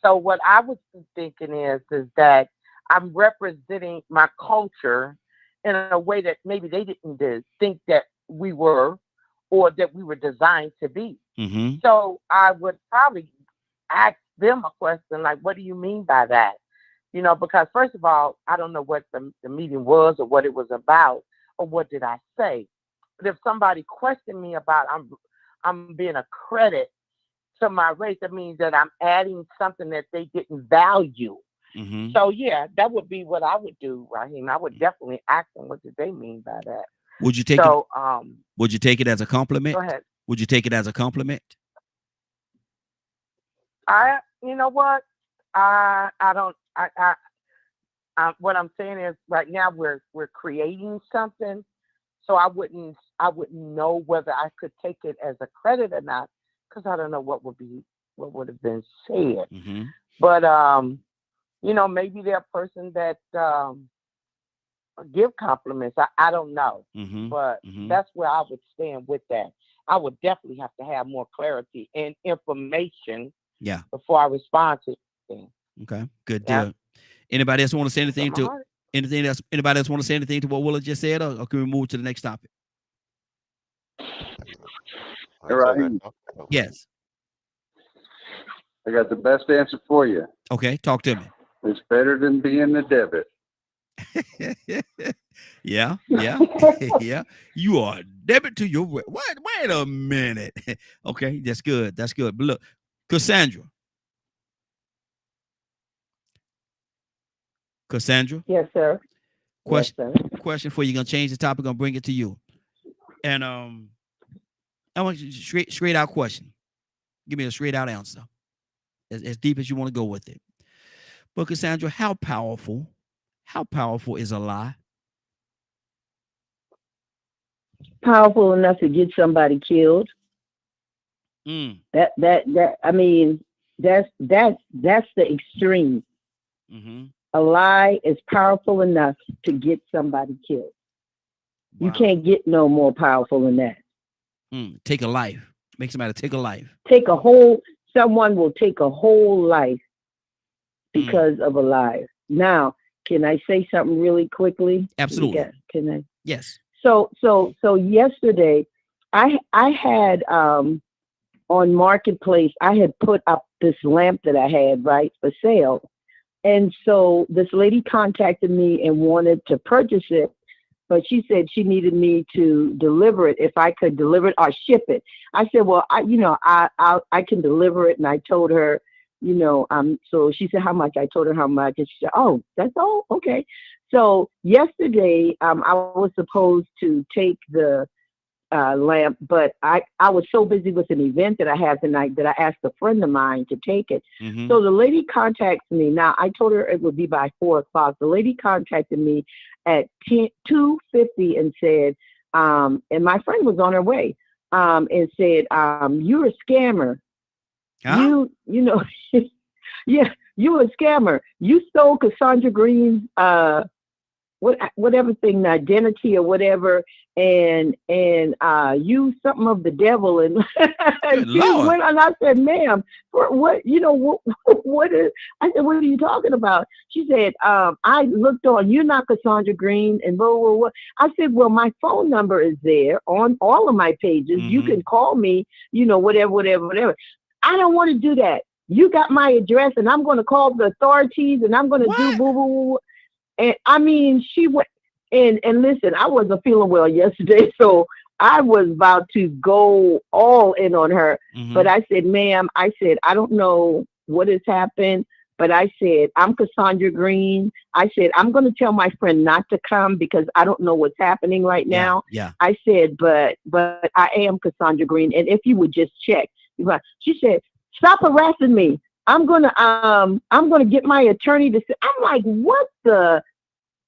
So what I was thinking is that I'm representing my culture in a way that maybe they didn't think that we were, or that we were designed to be. So I would probably ask them a question like, what do you mean by that? You know, because first of all, I don't know what the meeting was or what it was about or what did I say. But if somebody questioned me about I'm being a credit to my race, that means that I'm adding something that they didn't value. So yeah, that would be what I would do, Raheem. I would definitely ask them, what did they mean by that? Would you take it? Would you take it as a compliment? Go ahead. Would you take it as a compliment? You know what? don't. What I'm saying is, right now we're creating something, so I wouldn't know whether I could take it as a credit or not, because I don't know what would have been said. Mm-hmm. But maybe they're a person that give compliments. I don't know, Mm-hmm. but Mm-hmm. that's where I would stand with that. I would definitely have to have more clarity and information Yeah. before I respond to anything. Okay. Good Yeah. deal. Anybody else want to say anything From my to heart. anything else? Anybody else want to say anything to what Willa just said, or can we move to the next topic? That's all Right. that talk about. Yes. I got the best answer for you. Okay. Talk to me. It's better than being the debit. Yeah. Yeah. You are debit to your what? Wait a minute. Okay, that's good. That's good. But look, Cassandra. Yes, sir. Question. Yes, sir. Question for you. Gonna change the topic. Gonna bring it to you. And I want you straight out question. Give me a straight out answer. As deep as you want to go with it. But Cassandra, how powerful is a lie? Powerful enough to get somebody killed. Mm. That I mean, that's the extreme. Mm-hmm. A lie is powerful enough to get somebody killed. Wow. You can't get no more powerful than that. Take a life. Make somebody take a life. Someone will take a whole life because of a lie. Now, can I say something really quickly? Absolutely. Can I? Yes. So yesterday, I had on Marketplace, I had put up this lamp that I had, right, for sale. And so this lady contacted me and wanted to purchase it, but she said she needed me to deliver it, if I could deliver it or ship it. I said, well, I can deliver it. And I told her, so she said, how much? I told her how much. And she said, oh, that's all? Okay. So yesterday, I was supposed to take the lamp, but I was so busy with an event that I had tonight that I asked a friend of mine to take it. Mm-hmm. So the lady contacts me. Now, I told her it would be by 4:00. The lady contacted me at 2:50 and said, and my friend was on her way, and said, you're a scammer. Huh? Yeah, you a scammer. You stole Cassandra Green's whatever thing, the identity or whatever, and you something of the devil. And she Lord. went on. I said, ma'am, what is? I said, what are you talking about? She said, I looked on, you're not Cassandra Green, and blah, blah, blah. I said, well, my phone number is there on all of my pages. Mm-hmm. You can call me, whatever. I don't want to do that. You got my address, and I'm going to call the authorities, and I'm going to do boo, boo, boo. And I mean, she went, and listen, I wasn't feeling well yesterday, so I was about to go all in on her. Mm-hmm. But I said, ma'am, I don't know what has happened, but I said, I'm Cassandra Green. I said, I'm going to tell my friend not to come because I don't know what's happening right now. Yeah. I said, but I am Cassandra Green, and if you would just check. She said, stop harassing me. I'm gonna get my attorney to say. I'm like, what the?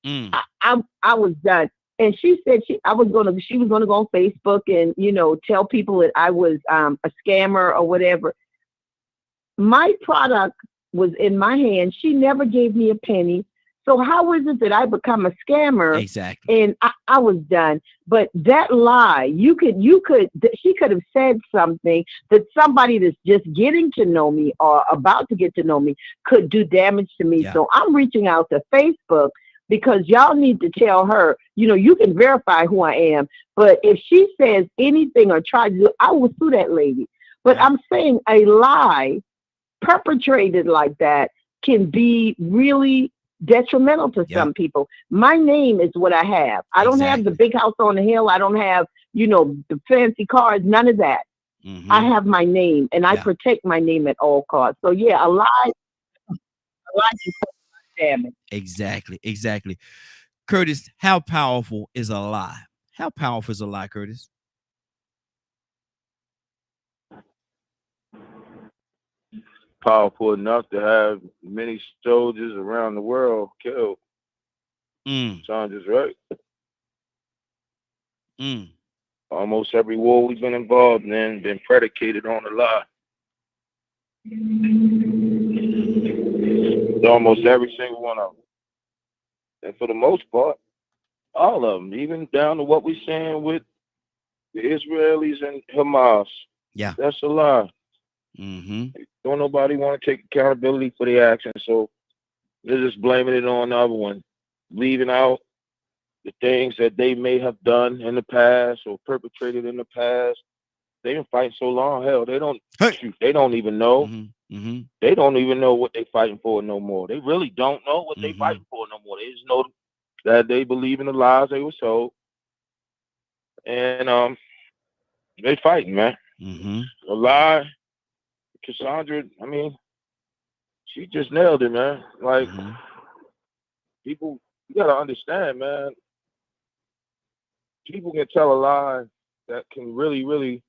I was done. And she said she was gonna go on Facebook and tell people that I was a scammer or whatever. My product was in my hand. She never gave me a penny. So how is it that I become a scammer? Exactly. And I was done. But that lie, she could have said something that somebody that's just getting to know me or about to get to know me could do damage to me. Yeah. So I'm reaching out to Facebook because y'all need to tell her, you can verify who I am. But if she says anything or tries to, I will sue that lady. But I'm saying a lie perpetrated like that can be really detrimental to some people. My name is what I have. I don't have the big house on the hill. I don't have, the fancy cars, none of that. Mm-hmm. I have my name and I protect my name at all costs. So yeah, a lie is damage. Exactly. Curtis, how powerful is a lie? How powerful is a lie, Curtis? powerful enough to have many soldiers around the world killed. Sandra's right. Almost every war we've been involved in been predicated on a lie. Almost every single one of them. And for the most part, all of them, even down to what we're saying with the Israelis and Hamas. Yeah. That's a lie. Don't nobody want to take accountability for their actions, so they're just blaming it on the other one, leaving out the things that they may have done in the past or perpetrated in the past. They've been fighting so long, hell, they don't even know. They don't even know what they're fighting for no more. They really don't know what they're fighting for no more. They just know that they believe in the lies they were told. And they fighting, man. A lie. Cassandra, I mean, she just nailed it, man. Like, people, you gotta understand, man. People can tell a lie that can really, really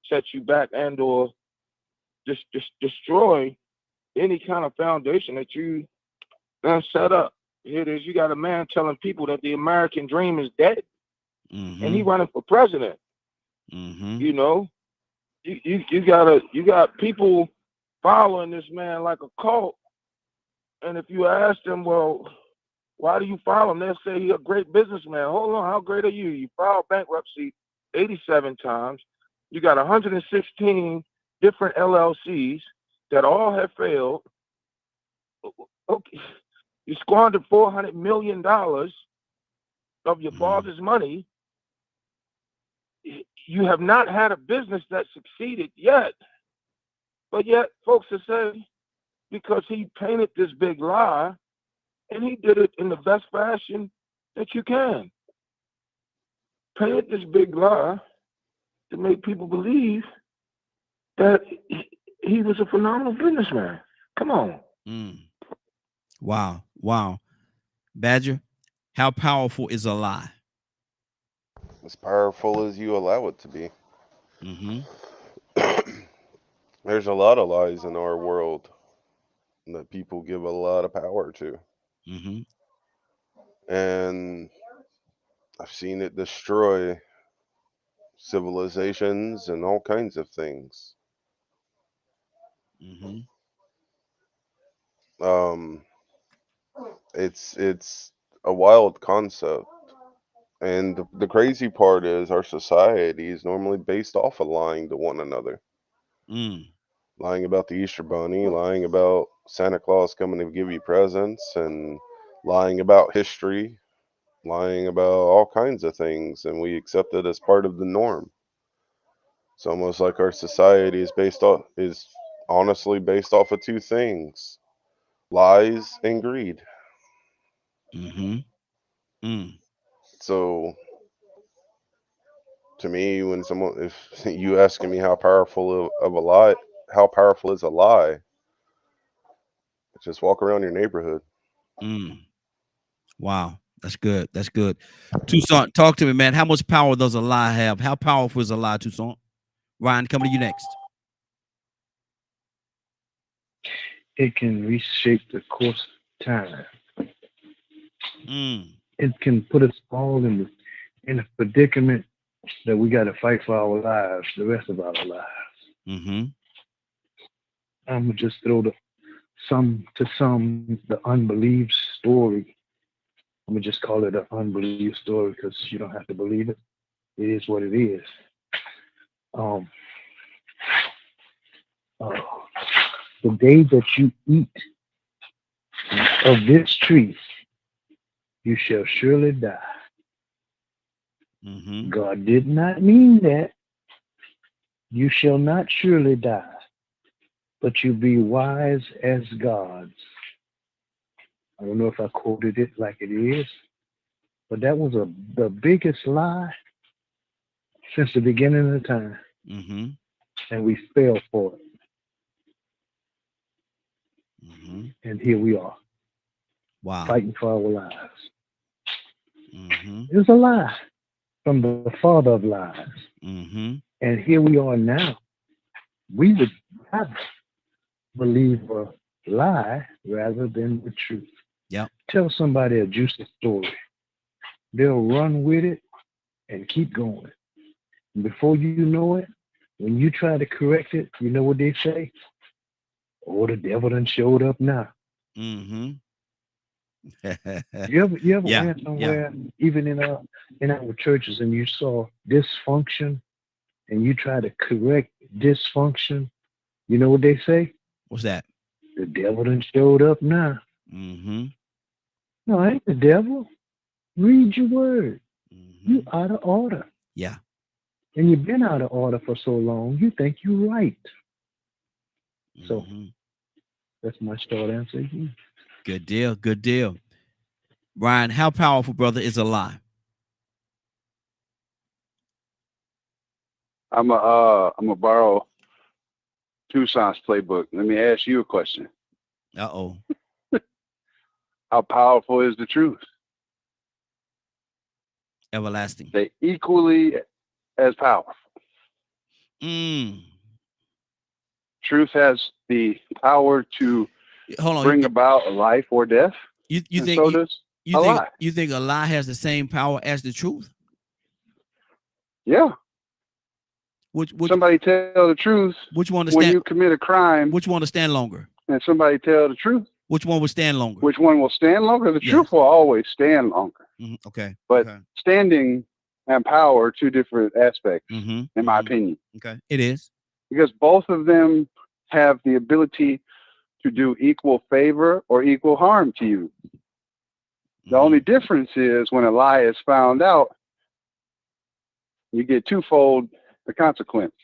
set you back and or just destroy any kind of foundation that you done set up. Here it is. You got a man telling people that the American dream is dead, and he running for president. You know, you got people following this man like a cult, and if you ask them, well, why do you follow him? They'll say he's a great businessman. Hold on, how great are you? You filed bankruptcy 87 times. You got 116 different LLCs that all have failed. Okay. You squandered $400 million of your father's money. You have not had a business that succeeded yet. But yet, folks are saying, because he painted this big lie, and he did it in the best fashion that you can. Painted this big lie to make people believe that he was a phenomenal businessman. Come on. Wow. Badger, how powerful is a lie? As powerful as you allow it to be. There's a lot of lies in our world that people give a lot of power to. And I've seen it destroy civilizations and all kinds of things. It's a wild concept. And the crazy part is our society is normally based off of lying to one another. Lying about the Easter Bunny, lying about Santa Claus coming to give you presents, and lying about history, lying about all kinds of things, and we accept it as part of the norm. It's almost like our society is honestly based off of two things: lies and greed. So to me, if you asking me how powerful is a lie, just walk around your neighborhood. Wow, that's good. Toussaint, talk to me, man. How much power does a lie have? How powerful is a lie, Toussaint? Ryan, coming to you next. It can reshape the course of time. It can put us all in a predicament that we got to fight for our lives, the rest of our lives. I'm gonna just throw the unbelieved story. I'm gonna just call it an unbelieved story because you don't have to believe it. It is what it is. The day that you eat of this tree, you shall surely die. God did not mean that. You shall not surely die, but you be wise as gods. I don't know if I quoted it like it is, but that was the biggest lie since the beginning of the time. And we fell for it. And here we are. Wow. Fighting for our lives. It was a lie from the father of lies. And here we are now. We would rather believe a lie rather than the truth. Yep. Tell somebody a juicy story. They'll run with it and keep going. And before you know it, when you try to correct it, you know what they say? Oh, the devil done showed up now. Mm-hmm. You ever Yeah, went somewhere, even in our churches, and you saw dysfunction, and you try to correct dysfunction? You know what they say? What's that? The devil done showed up now. Mm-hmm. No, I ain't the devil. Read your word. Mm-hmm. You out of order. Yeah. And you've been out of order for so long, you think you're right. So Mm-hmm. that's my short answer. Good deal. Good deal. Ryan, how powerful, brother, is a lie? I'm a borrow Tucson's playbook. Let me ask you a question. Uh-oh. How powerful is the truth? Everlasting. They equally as powerful. Truth has the power to bring about life or death. You think so does a lie. You think a lie has the same power as the truth? Yeah. Which somebody tell the truth which one to when stand, you commit a crime? Which one to stand longer? And somebody tell the truth. Which one will stand longer? Which one will stand longer? The Yes. truth will always stand longer. Okay. But okay. standing and power are two different aspects, in my opinion. Okay. It is. Because both of them have the ability to do equal favor or equal harm to you. The only difference is when a lie is found out, you get twofold the consequence.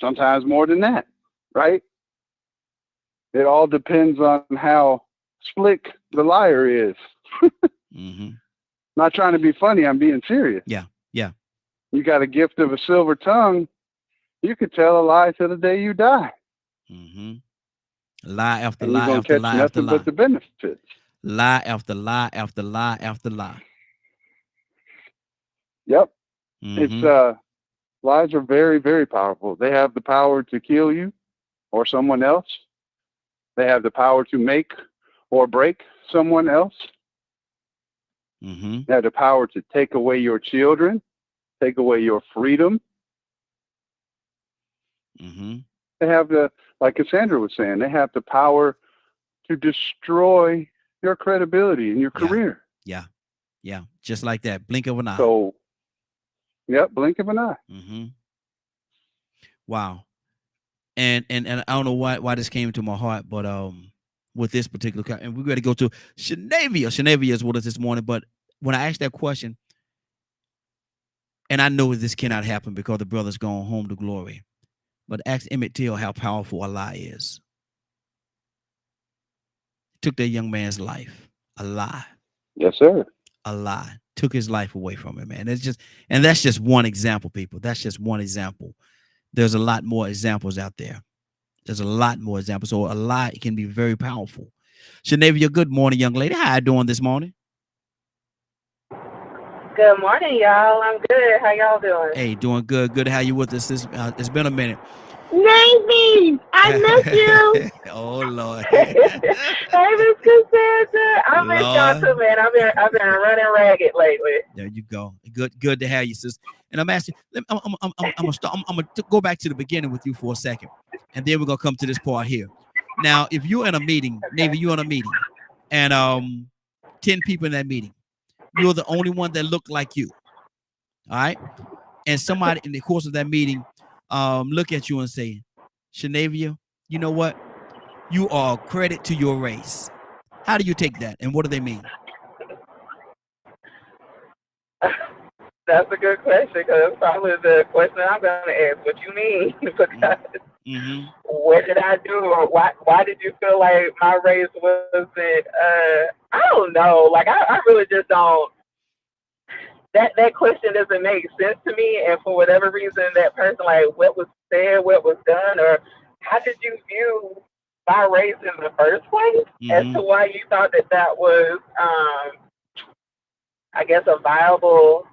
Sometimes more than that, right? It all depends on how slick the liar is. Not trying to be funny, I'm being serious. Yeah, yeah. You got a gift of a silver tongue, you could tell a lie till the day you die. Lie after and lie you're after catch lie nothing after lie. but the benefits. Lie after lie after lie after lie. Yep. It's lies are very, very powerful. They have the power to kill you or someone else. They have the power to make or break someone else. They have the power to take away your children, take away your freedom. They have the, like Cassandra was saying, they have the power to destroy your credibility in your career. Yeah. Yeah. Just like that. Blink of an eye. So, yep, blink of an eye. Wow. And I don't know why this came to my heart, but with this particular, and we're going to go to Shanavia. Shanavia is with us this morning, but when I asked that question, and I know this cannot happen because the brother's gone home to glory, but ask Emmett Till how powerful a lie is. Took that young man's life. A lie. Yes, sir. A lie. Took his life away from him, man. That's just one example, people. That's just one example. There's a lot more examples out there. There's a lot more examples. So a lie can be very powerful. Shanavia, good morning, young lady. How you doing this morning? Good morning, y'all. I'm good. How y'all doing? Hey, doing good. Good to have you with us. It's been a minute. Navy, I miss you. Oh Lord. Hey, Miss Cassandra. I miss y'all too, man. I've been running ragged lately. There you go. Good to have you, sis. And I'm asking. I'm gonna go back to the beginning with you for a second, and then we're gonna come to this part here. Now, if you're in a meeting, Navy, you're in a meeting, and 10 people in that meeting, you're the only one that look like you. All right, and somebody in the course of that meeting look at you and say, Shanavia, you know what? You are a credit to your race. How do you take that? And what do they mean? That's a good question, because it's probably the question I'm going to ask. What you mean? Because what did I do? Or why did you feel like my race wasn't, I don't know. Like, I really just don't. That question doesn't make sense to me, and for whatever reason, that person, like, what was said, what was done, or how did you view my race in the first place, as to why you thought that was, I guess, a viable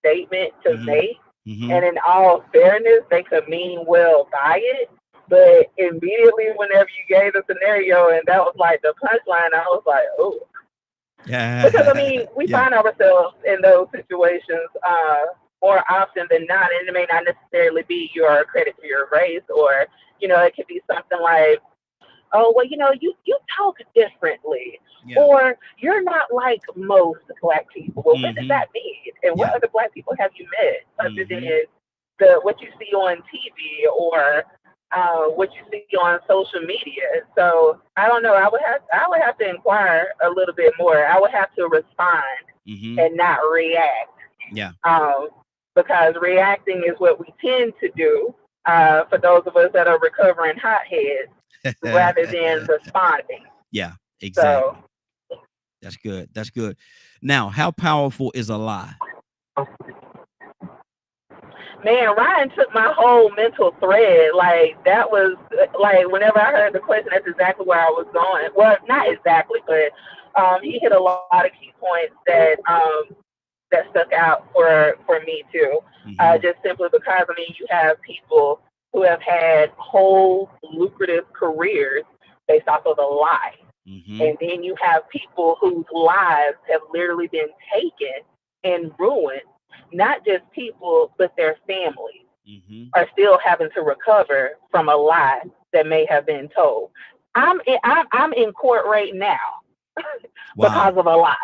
statement to make, and in all fairness, they could mean well by it, But immediately, whenever you gave the scenario and that was like the punchline, I was like, oh. Yeah. Because, I mean, we Yeah. find ourselves in those situations more often than not, and it may not necessarily be your credit to your race, or, you know, it could be something like, oh, well, you know, you talk differently, Yeah. or you're not like most Black people. Well, what does Mhm. that mean? And what Yeah. other Black people have you met other Mhm. than what you see on TV or what you see on social media? So I don't know. I would have to inquire a little bit more. I would have to respond Mhm. and not react, Yeah. because reacting is what we tend to do for those of us that are recovering hotheads, rather than responding. Yeah, exactly. So, That's good. That's good. Now, how powerful is a lie? man, Ryan took my whole mental thread. Like, that was, like, whenever I heard the question, that's exactly where I was going. Well, not exactly, but he hit a lot of key points that stuck out for me too. Mhm. Just simply because, I mean, you have people who have had whole lucrative careers based off of a lie. Mhm. And then you have people whose lives have literally been taken and ruined. Not just people, but their families Mhm. are still having to recover from a lie that may have been told. I'm in court right now Wow. because of a lie.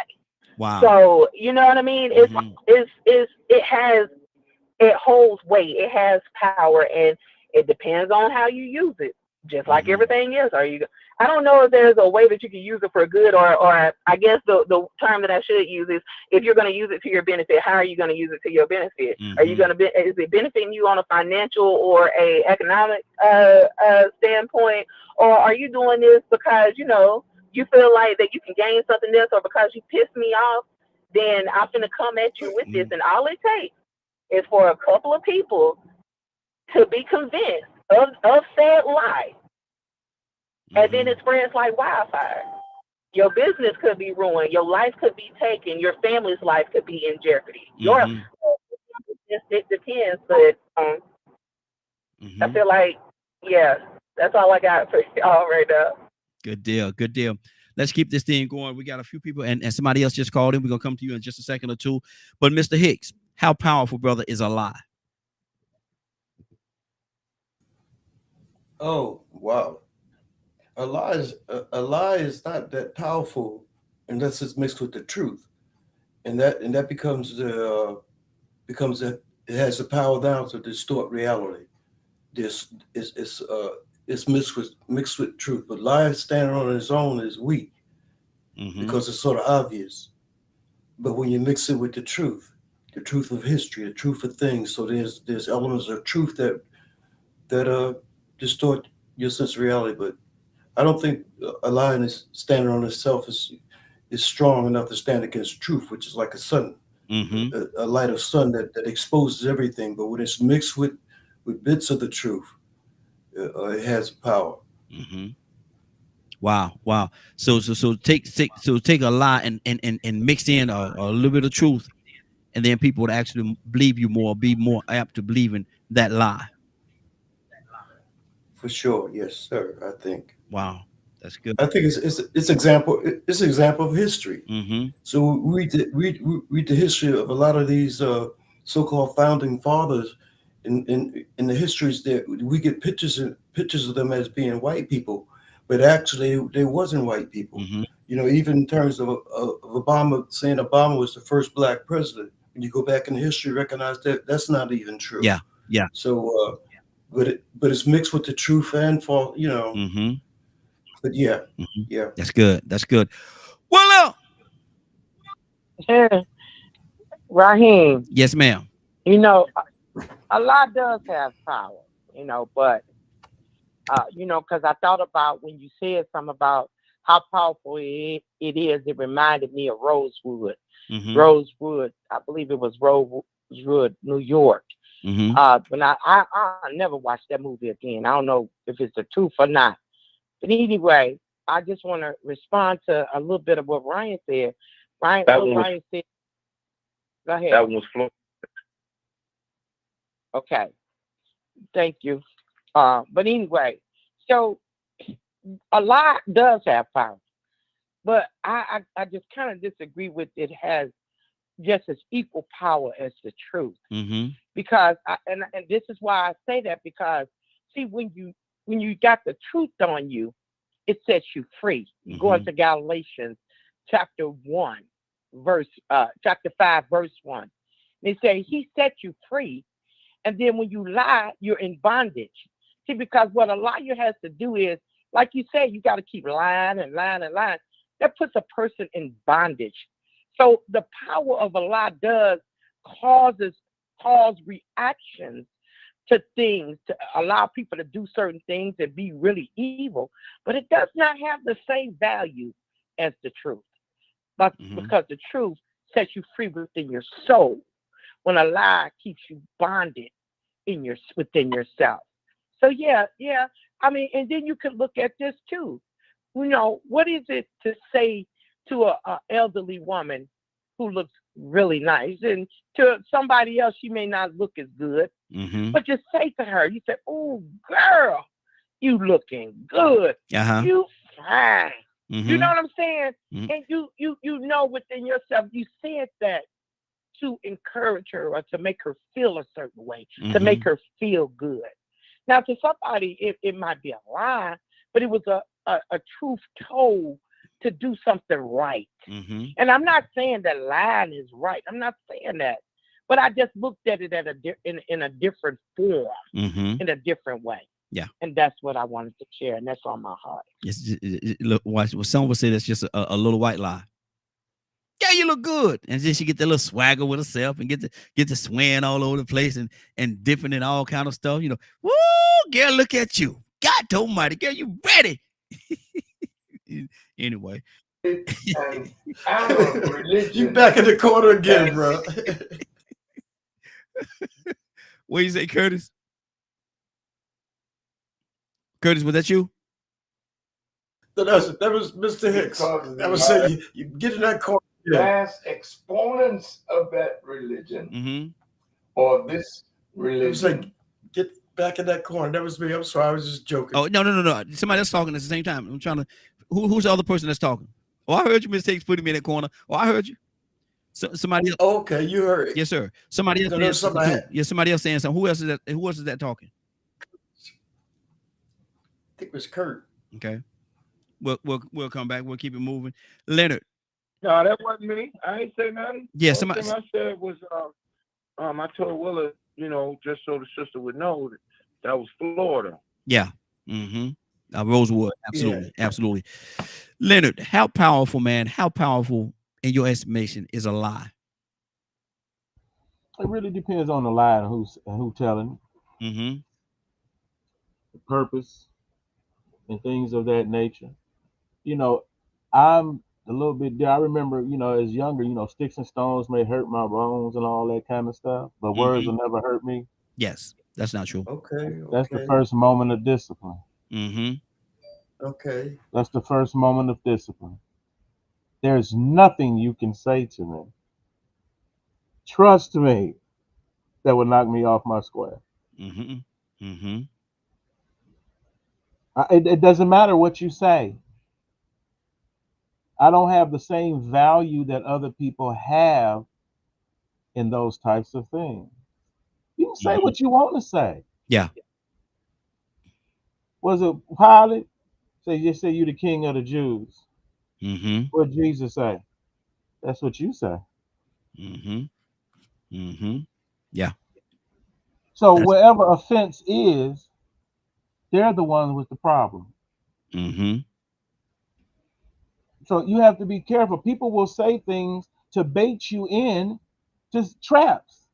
Wow. So you know what I mean? Mhm. It holds weight. It has power, and it depends on how you use it. Just like Mhm. everything is. I don't know if there's a way that you can use it for good, or I guess the term that I should use is, if you're going to use it to your benefit, how are you going to use it to your benefit? Are you Mhm. going to is it benefiting you on a financial or a economic standpoint, or are you doing this because you feel like that you can gain something else, or because you pissed me off, then I'm going to come at you with this, and all it takes is for a couple of people to be convinced of said lie, and then it spreads like wildfire. Your business could be ruined, your life could be taken, your family's life could be in jeopardy. Mhm. It depends, but I Mhm. feel like, yeah, that's all I got for y'all right now. Good deal. Good deal. Let's keep this thing going. We got a few people, and somebody else just called in. We're gonna come to you in just a second or two. But Mr. Hicks, how powerful, brother, is a lie? Oh, wow. A lie is not that powerful unless it's mixed with the truth, and that becomes it has the power now to distort reality. This it's mixed with truth, but lie standing on its own is weak because it's sort of obvious. But when you mix it with the truth of history, the truth of things, so there's elements of truth that distort your sense of reality. But I don't think a lie is standing on itself is strong enough to stand against truth, which is like a sun, a light of sun that exposes everything. But when it's mixed with bits of the truth, it has power. Wow, wow. So take a lie and mix in a little bit of truth, and then people would actually believe you more, be more apt to believe in that lie. For sure, yes, sir. I think. Wow, that's good. I think it's example. It's an example of history. So read the history of a lot of these so-called founding fathers. In the histories, that we get pictures of them as being white people, but actually they wasn't white people. You know, even in terms of Obama, saying Obama was the first black president, when you go back in history, recognize that that's not even true. Yeah, yeah. So, but it's mixed with the truth and false. You know. But yeah, yeah. That's good. That's good. Well, Raheem. Yes, ma'am. You know, a lot does have power, but because I thought about when you said something about how powerful it is, it reminded me of Rosewood. Rosewood, I believe it was Rosewood, New York. When I never watched that movie again. I don't know if it's the truth or not. But anyway, I just want to respond to a little bit of what Ryan said. Ryan said, go ahead. That one was Florida. Okay. Thank you. But anyway, so a lie does have power, but I just kind of disagree with it has just as equal power as the truth. Mm-hmm. Because and this is why I say that, because see, when you got the truth on you, it sets you free. You go into Galatians chapter 5 verse 1. They say he set you free, and then when you lie, you're in bondage. See, because what a liar has to do is, like you said, you got to keep lying and lying and lying. That puts a person in bondage. So the power of a lie does cause reactions to things, to allow people to do certain things and be really evil, but it does not have the same value as the truth. But because the truth sets you free within your soul, when a lie keeps you bonded within yourself. So yeah. I mean, and then you can look at this too. You know, what is it to say to a elderly woman who looks really nice, and to somebody else she may not look as good, but just say to her, you say, "Oh, girl, you looking good. You fine." You know what I'm saying? And you know within yourself, you said that to encourage her or to make her feel a certain way, to make her feel good. Now, to somebody, it might be a lie, but it was a truth told to do something right. And I'm not saying that lying is right. I'm not saying that. But I just looked at it in a different form, in a different way. Yeah. And that's what I wanted to share. And that's on my heart. Look, watch. Well, some would say that's just a little white lie. Yeah, you look good. And then she get that little swagger with herself and get to swaying all over the place and dipping in all kind of stuff. You know, woo, girl, look at you. God almighty, girl, you ready. Anyway. You back in the corner again, bro. What you say, Curtis? Curtis, was that you? That was Mr. Hicks. That was saying you get in that corner. Last exponents of that religion or this religion. It was like, get back in that corner. That was me. I'm sorry. I was just joking. Oh, no. Somebody else talking at the same time. I'm trying to. Who's the other person that's talking? Oh, I heard you, Mr. Hicks, putting me in that corner. Oh, I heard you. Somebody else. Okay, you heard it. Yes, sir. Somebody else saying something. Yeah, somebody else saying something. Who else is that talking? I think it was Kurt. Okay. We'll come back. We'll keep it moving. Leonard. No, that wasn't me. I ain't say nothing. Yeah, The only thing I said was, I told Willa, just so the sister would know that was Florida. Yeah. Rosewood. Absolutely. Yeah. Absolutely. Leonard, how powerful, man? How powerful, in your estimation, is a lie? It really depends on the lie and who telling. The purpose and things of that nature. I'm a little bit there. I remember, as younger, sticks and stones may hurt my bones and all that kind of stuff, but words will never hurt me. Yes, that's not true. Okay. That's the first moment of discipline. Okay. That's the first moment of discipline. There's nothing you can say to me, trust me, that would knock me off my square. It doesn't matter what you say. I don't have the same value that other people have in those types of things. You can say what you want to say. Yeah. Was it Pilate? Just say you the king of the Jews. What did Jesus say? That's what you say. Yeah. So wherever offense is, they're the ones with the problem. So you have to be careful. People will say things to bait you in to traps.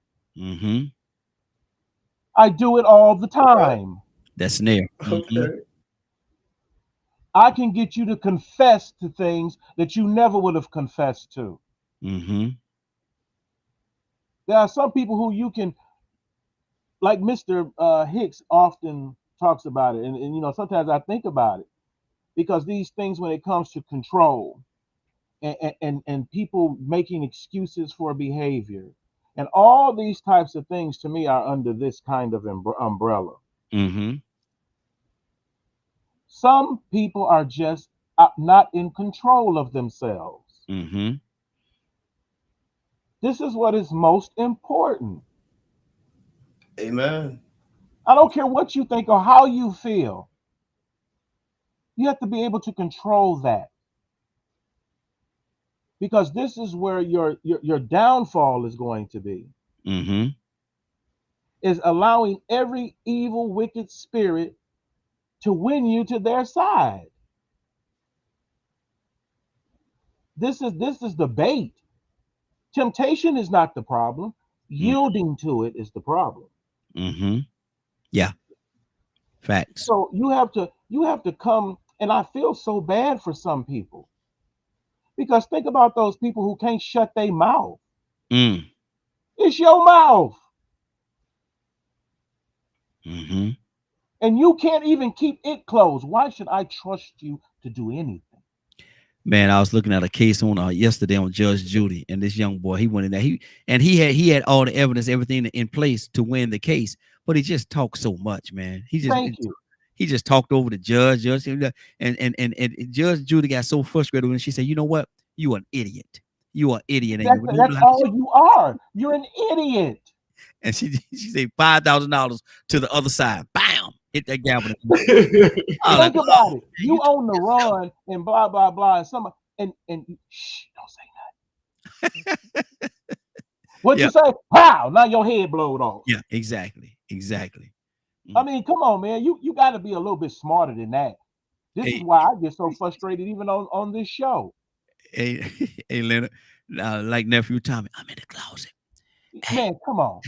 I do it all the time. That's snare. Okay. I can get you to confess to things that you never would have confessed to. There are some people who you can, like Mr. Hicks often talks about it. And sometimes I think about it, because these things, when it comes to control and people making excuses for behavior and all these types of things, to me, are under this kind of umbrella. Some people are just not in control of themselves. Mm-hmm. This is what is most important. Amen. I don't care what you think or how you feel. You have to be able to control that. Because this is where your downfall is going to be. Mm-hmm. Is allowing every evil, wicked spirit to win you to their side. This is the bait. Temptation is not the problem. Yielding to it is the problem. Mm-hmm. Yeah. Facts. So you have to come, and I feel so bad for some people. Because think about those people who can't shut their mouth. It's your mouth. Mm-hmm. And you can't even keep it closed. Why should I trust you to do anything? Man, I was looking at a case on yesterday on Judge Judy, and this young boy, he went in there. He had all the evidence, everything in place to win the case, but he just talked so much, man. He just talked over the judge, and Judge Judy got so frustrated when she said, "You know what? You an idiot. You an idiot." And That's all you are. You're an idiot. And she said $5,000 to the other side. Bam! Hit that gavel. Think about it. You on the run and blah blah blah, and shh, don't say nothing. What you say? Pow! Now your head blowed off. Yeah, exactly. I mean, come on, man. You got to be a little bit smarter than that. This is why I get so frustrated even on this show. Hey, Leonard, like nephew Tommy, I'm in the closet. Man, come on.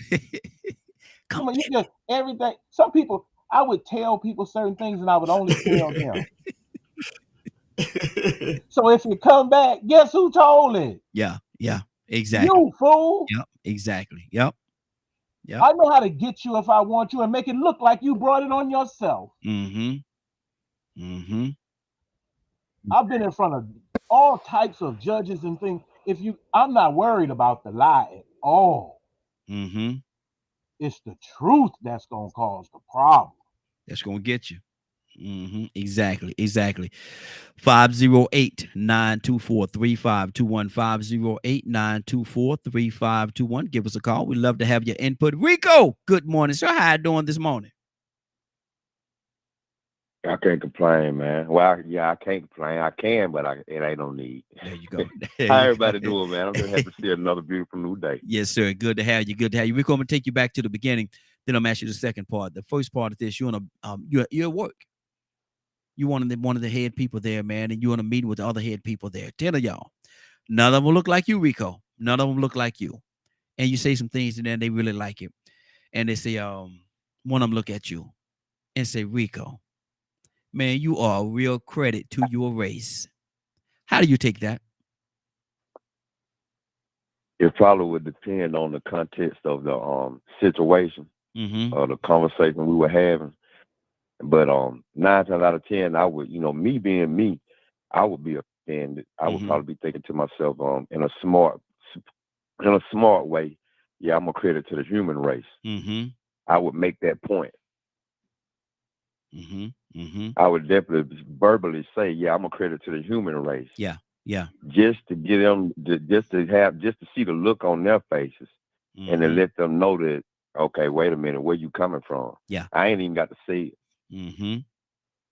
Come on, you just everything. Some people, I would tell people certain things and I would only tell them. So if you come back, guess who told it? Yeah, exactly. You fool. Yep, exactly. Yep. I know how to get you if I want you and make it look like you brought it on yourself. Mm-hmm. I've been in front of all types of judges and things. I'm not worried about the lie at all. Mm-hmm. It's the truth that's gonna cause the problem. That's gonna get you. Mm-hmm. Exactly. 508-924-3521. 508-924-3521. Give us a call. We'd love to have your input. Rico, good morning, sir. How you doing this morning? I can't complain, man. Well, I can't complain. I can, but it ain't no need. There you go. How everybody doing, man? I'm just happy to see another beautiful new day. Yes, sir. Good to have you. Rico, I'm gonna take you back to the beginning. Then I'm ask you the second part. The first part of this, you're at work. You one of the head people there, man, and you're on a meeting with the other head people there. 10 of y'all. None of them look like you, Rico. None of them look like you. And you say some things, and then they really like it. And they say, one of them look at you and say, Rico, man, you are a real credit to your race. How do you take that? It probably would depend on the context of the situation or the conversation we were having. But 9 times out of 10, I would, me being me, I would be offended. I would probably be thinking to myself, in a smart way, yeah, I'm a credit to the human race. I would make that point. I would definitely verbally say, yeah, I'm a credit to the human race. Yeah. Just to get them, just to see the look on their faces, and to let them know that, okay, wait a minute, where you coming from? Yeah. I ain't even got to say it.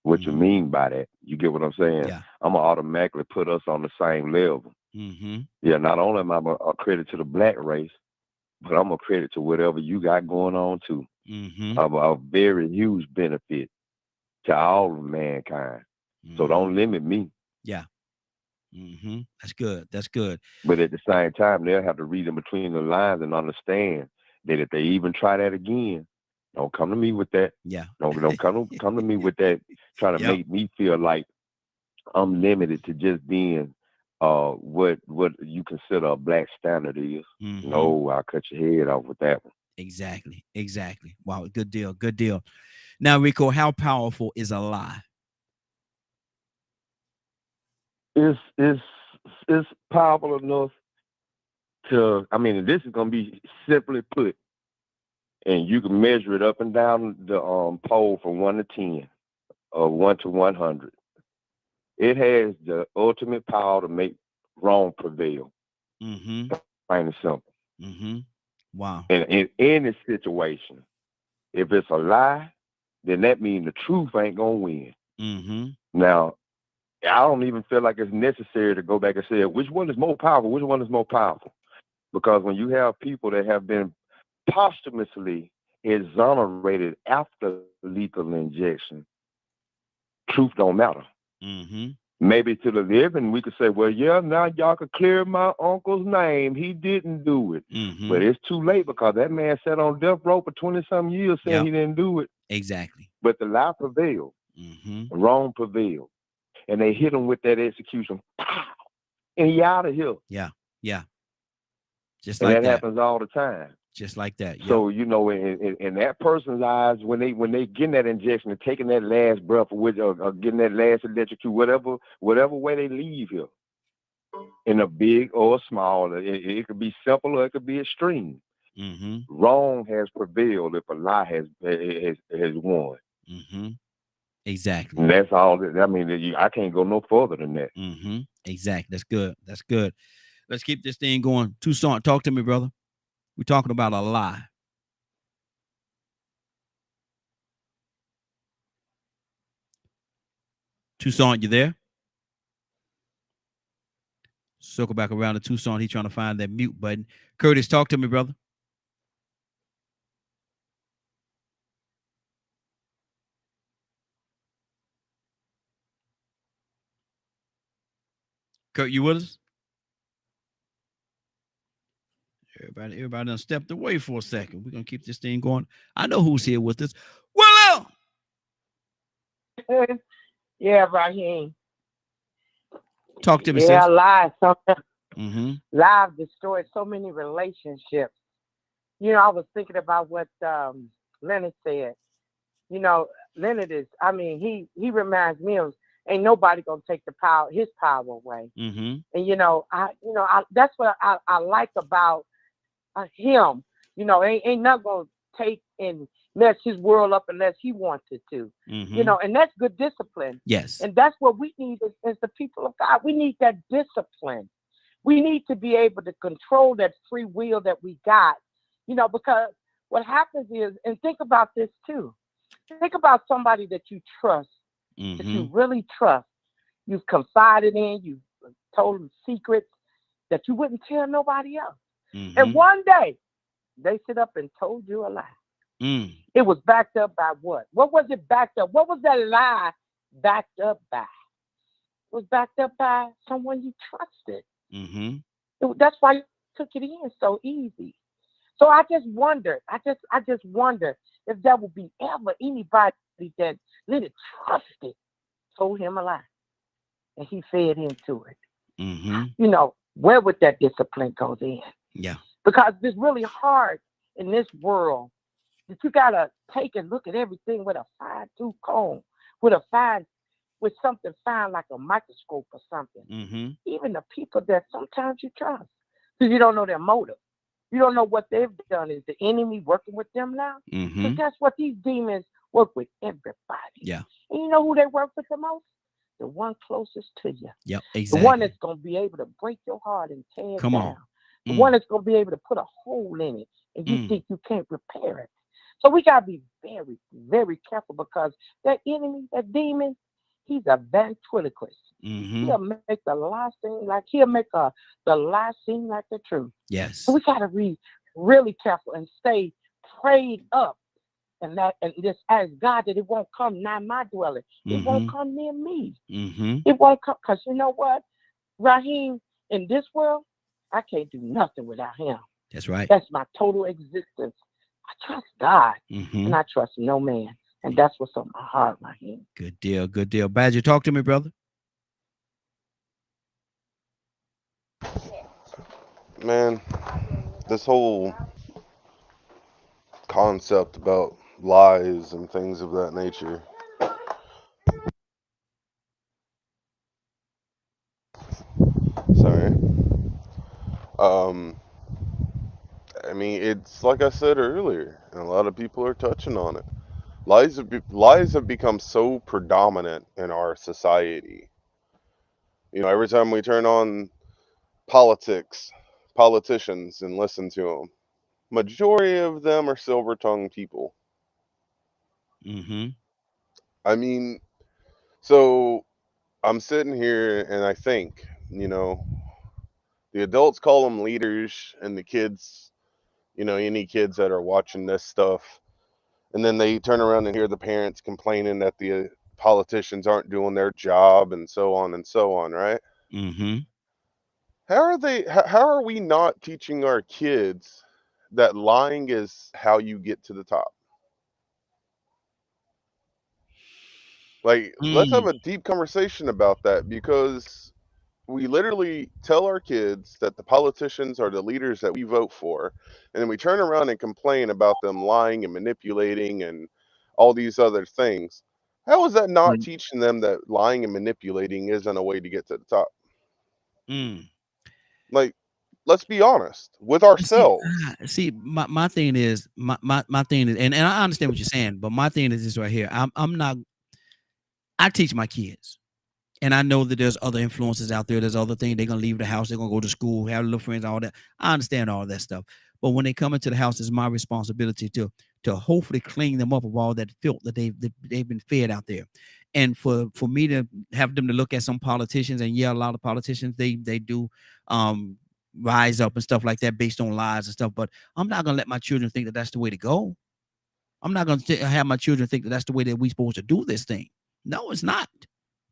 What you mean by that? You get what I'm saying? Yeah. I'm gonna automatically put us on the same level. Yeah, not only am I a credit to the black race, but I'm a credit to whatever you got going on too. A very huge benefit to all of mankind. So don't limit me. Yeah. That's good. But at the same time, they'll have to read in between the lines and understand that if they even try that again, don't come to me with that. Yeah. Don't come to me with that, trying to make me feel like I'm limited to just being what you consider a black standard is. No, I'll cut your head off with that one. Exactly. Wow, good deal. Now, Rico, how powerful is a lie? It's powerful enough to, this is gonna be simply put, and you can measure it up and down the pole from 1 to 10. of 1 to 100. It has the ultimate power to make wrong prevail. Mm-hmm. Plain and simple. Mm-hmm. Wow. And in any situation, if it's a lie, then that means the truth ain't gonna win. Mm-hmm. Now, I don't even feel like it's necessary to go back and say which one is more powerful, which one is more powerful. Because when you have people that have been posthumously exonerated after lethal injection, truth don't matter. Mm-hmm. Maybe to the living, we could say, well, yeah, now y'all could clear my uncle's name. He didn't do it. Mm-hmm. But it's too late because that man sat on death row for 20-some years saying he didn't do it. Exactly. But the lie prevailed. Mm-hmm. Wrong prevailed. And they hit him with that execution. And he out of here. Yeah. Yeah. Just and like that happens all the time. Just like that. Yep. So, you know, in that person's eyes, when they getting that injection and taking that last breath or getting that last electrocute, whatever way they leave here, in a big or a small, it could be simple or it could be extreme. Mm-hmm. Wrong has prevailed if a lie has won. Mm-hmm. Exactly. And that's all. I mean, I can't go no further than that. Mm-hmm. Exactly. That's good. That's good. Let's keep this thing going. Toussaint, talk to me, brother. We're talking about a lie. Toussaint, you there? Circle back around to Toussaint. He's trying to find that mute button. Curtis, talk to me, brother. Kurt, you with us? Everybody done stepped away for a second. We're going to keep this thing going. I know who's here with us. Willow! Yeah, Raheem. Talk to me, yeah, sis. lies. Mm-hmm. Lies destroyed so many relationships. You know, I was thinking about what Leonard said. You know, Leonard is, he reminds me of, ain't nobody gonna take his power away. Mm-hmm. And you know, that's what I like about him. You know, ain't nothing gonna take and mess his world up unless he wanted to. Mm-hmm. You know, and that's good discipline. Yes. And that's what we need as the people of God. We need that discipline. We need to be able to control that free will that we got. You know, because what happens is, and think about this too. Think about somebody that you trust, mm-hmm. that you really trust. You've confided in, you've told them secrets that you wouldn't tell nobody else. Mm-hmm. And one day, they sit up and told you a lie. Mm. It was backed up by what? What was it backed up? What was that lie backed up by? It was backed up by someone you trusted. Mm-hmm. That's why you took it in so easy. So I just wondered. I just wonder if there will be ever anybody that really trusted told him a lie, and he fed into it. Mm-hmm. You know, where would that discipline go in? Yeah. Because it's really hard in this world that you gotta take and look at everything with a fine-tooth comb, with something fine like a microscope or something. Mm-hmm. Even the people that sometimes you trust, because you don't know their motive. You don't know what they've done. Is the enemy working with them now? Mm-hmm. So that's what these demons work with everybody. Yeah. And you know who they work with the most? The one closest to you. Yep, exactly. The one that's going to be able to break your heart and tear it down. The one that's going to be able to put a hole in it and you think you can't repair it. So we got to be very, very careful because that enemy, that demon, he's a ventriloquist. Mm-hmm. He'll make the lie seem like the lie seem like the truth. Yes. So we gotta be really careful and stay prayed up, and just ask God that it won't come nigh my dwelling. It Mm-hmm. won't come near me. Mm-hmm. It won't come, because you know what, Raheem, in this world, I can't do nothing without him. That's right. That's my total existence. I trust God, Mm-hmm. and I trust no man. And that's what's on my heart, Raheem. Good deal. Good deal. Badger, talk to me, brother. Man, this whole concept about lies and things of that nature. Sorry. I mean, it's like I said earlier, and a lot of people are touching on it. Lies have become so predominant in our society. You know, every time we turn on politicians, and listen to them, majority of them are silver-tongued people. Mm-hmm. I mean, so I'm sitting here and I think, you know, the adults call them leaders, and the kids, you know, any kids that are watching this stuff, and then they turn around and hear the parents complaining that the politicians aren't doing their job, and so on and so on, right? Mm-hmm. How are we not teaching our kids that lying is how you get to the top? Like, let's have Mm. a deep conversation about that, because we literally tell our kids that the politicians are the leaders that we vote for, and then we turn around and complain about them lying and manipulating and all these other things. How is that not Mm. teaching them that lying and manipulating isn't a way to get to the top? Mm. Like, let's be honest with And see, ourselves. my thing is my thing is, and I understand what you're saying, but my thing is this right here. I'm not. I teach my kids. And I know that there's other influences out there. There's other things. They're gonna leave the house. They're gonna go to school, have little friends, all that. I understand all that stuff. But when they come into the house, it's my responsibility to hopefully clean them up of all that filth that they've been fed out there. And for me to have them to look at some politicians, and yeah, a lot of politicians they do rise up and stuff like that based on lies and stuff. But I'm not gonna let my children think that that's the way to go. I'm not gonna have my children think that that's the way that we're supposed to do this thing. No, it's not.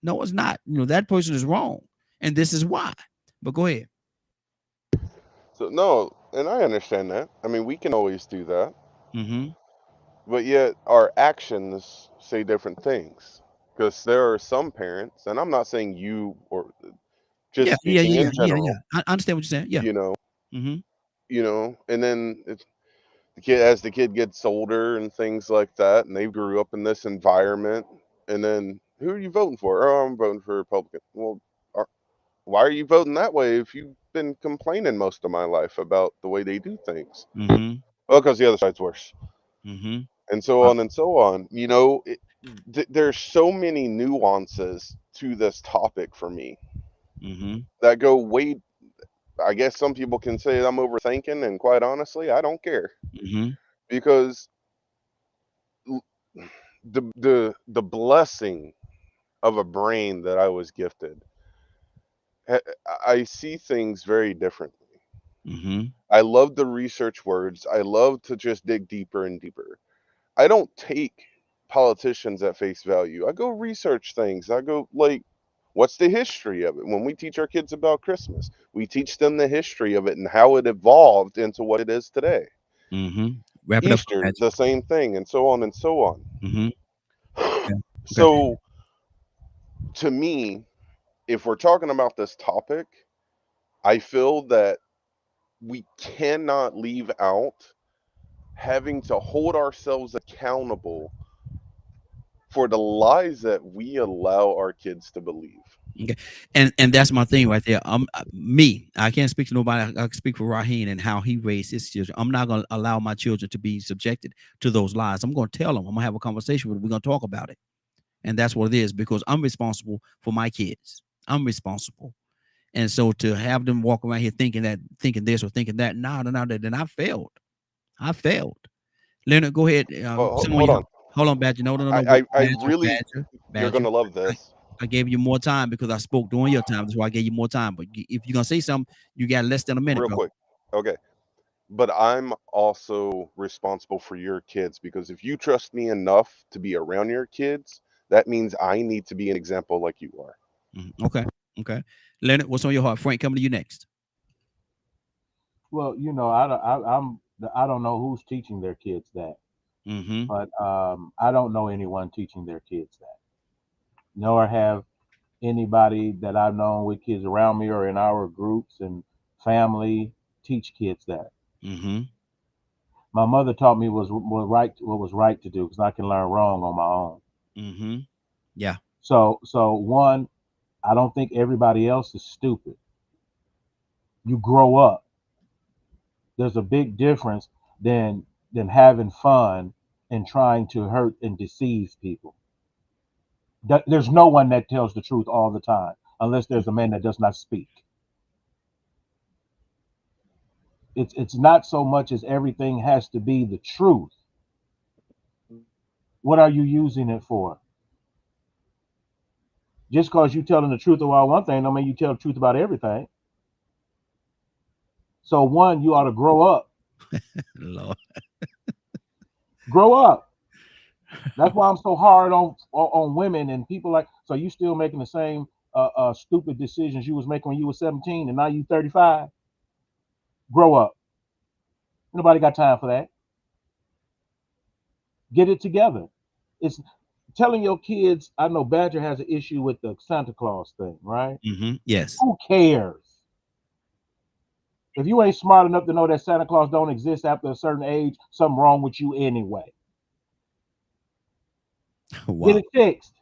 No, it's not. You know, that person is wrong. And this is why. But go ahead. So no, and I understand that. I mean, we can always do that, Mm-hmm. but yet our actions say different things. Because there are some parents, and I'm not saying you, or just Yeah. speaking in general, I understand what you're saying. Yeah. you know, Mm-hmm. and then as the kid gets older and things like that, and they grew up in this environment, and then who are you voting for? Oh, I'm voting for Republican. Well, why are you voting that way if you've been complaining most of my life about the way they do things? Mm-hmm. Well, because the other side's worse, Mm-hmm. and so on and so on. You know, there's so many nuances to this topic for me Mm-hmm. that go way. I guess some people can say I'm overthinking, and quite honestly, I don't care, Mm-hmm. because the blessing of a brain that I was gifted, I see things very differently. Mm-hmm. I love the research words. I love to just dig deeper and deeper. I don't take politicians at face value. I go research things. I go, like, what's the history of it? When we teach our kids about Christmas, we teach them the history of it and how it evolved into what it is today. Mm-hmm. Wrap it up. Easter, the same thing, and so on and so on. Mm-hmm. Okay. So, to me, if we're talking about this topic, I feel that we cannot leave out having to hold ourselves accountable for the lies that we allow our kids to believe. Okay. And that's my thing right there. Me, I can't speak to nobody. I can speak for Raheem and how he raised his children. I'm not going to allow my children to be subjected to those lies. I'm going to tell them. I'm going to have a conversation with them. We're going to talk about it. And that's what it is, because I'm responsible for my kids. I'm responsible. And so to have them walk around here thinking this or thinking that, no, then I failed. I failed. Leonard, go ahead. Hold on. Hold on, Badger. No. I Badger, really, you're going to love this. I gave you more time because I spoke during your time. That's why I gave you more time. But if you're going to say something, you got less than a minute. Real quick. Okay. But I'm also responsible for your kids, because if you trust me enough to be around your kids, that means I need to be an example like you are. Mm-hmm. Okay. Leonard, what's on your heart? Frank, coming to you next. Well, you know, I don't know who's teaching their kids that, mm-hmm. but I don't know anyone teaching their kids that, nor have anybody that I've known with kids around me or in our groups and family teach kids that. Mm-hmm. My mother taught me what was right to do, because I can learn wrong on my own. Mm-hmm. Yeah. So one, I don't think everybody else is stupid. You grow up. There's a big difference than having fun and trying to hurt and deceive people. There's no one that tells the truth all the time, unless there's a man that does not speak. It's not so much as everything has to be the truth. What are you using it for? Just because you're telling the truth about one thing, don't mean you tell the truth about everything. So one, you ought to grow up. Lord. Grow up. That's why I'm so hard on women and people like. So you still making the same stupid decisions you was making when you were 17 and now you 35? Grow up. Nobody got time for that. Get it together. It's telling your kids. I know Badger has an issue with the Santa Claus thing, right? Yes. Who cares? If you ain't smart enough to know that Santa Claus don't exist after a certain age, something wrong with you anyway. Wow. Get it fixed.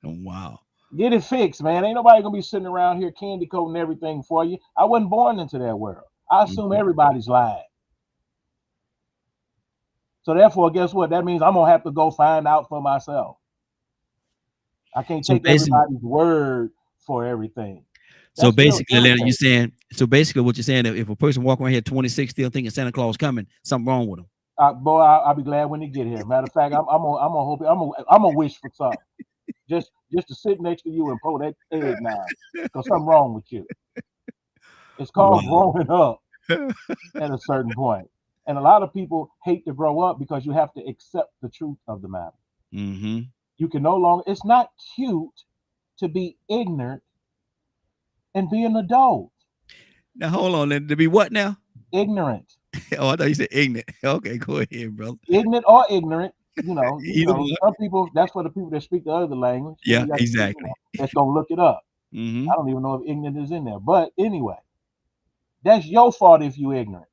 Wow. Get it fixed, man. Ain't nobody gonna be sitting around here candy coating everything for you. I wasn't born into that world. I assume everybody's lying. So therefore, guess what? That means I'm gonna have to go find out for myself. I can't take everybody's word for everything. So basically, Leonard, you're saying. So basically, what you're saying, if a person walking around here 26 still thinking Santa Claus coming, something wrong with them. Boy, I'll be glad when they get here. Matter of fact, I'm gonna wish for something. Just to sit next to you and pull that eggnog, because something wrong with you. It's called growing up at a certain point. And a lot of people hate to grow up because you have to accept the truth of the matter. You can no longer, it's not cute to be ignorant and be an adult. Now, hold on. To be what now? Ignorant. Oh, I thought you said ignorant. Okay, go ahead, brother. Ignorant or ignorant, some people, that's for the people that speak the other language. Yeah, exactly. Let's go look it up. I don't even know if ignorant is in there. But anyway, that's your fault if you're ignorant.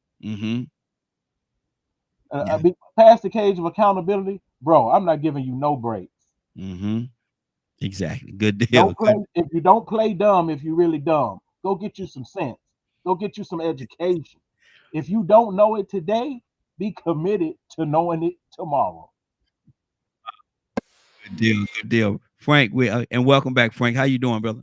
Past the cage of accountability, bro, I'm not giving you no breaks. Exactly. Good deal. If you don't play dumb, if you're really dumb, go get you some sense. Go get you some education. If you don't know it today, be committed to knowing it tomorrow. Good deal. Good deal. Frank, and welcome back, Frank. How you doing, brother?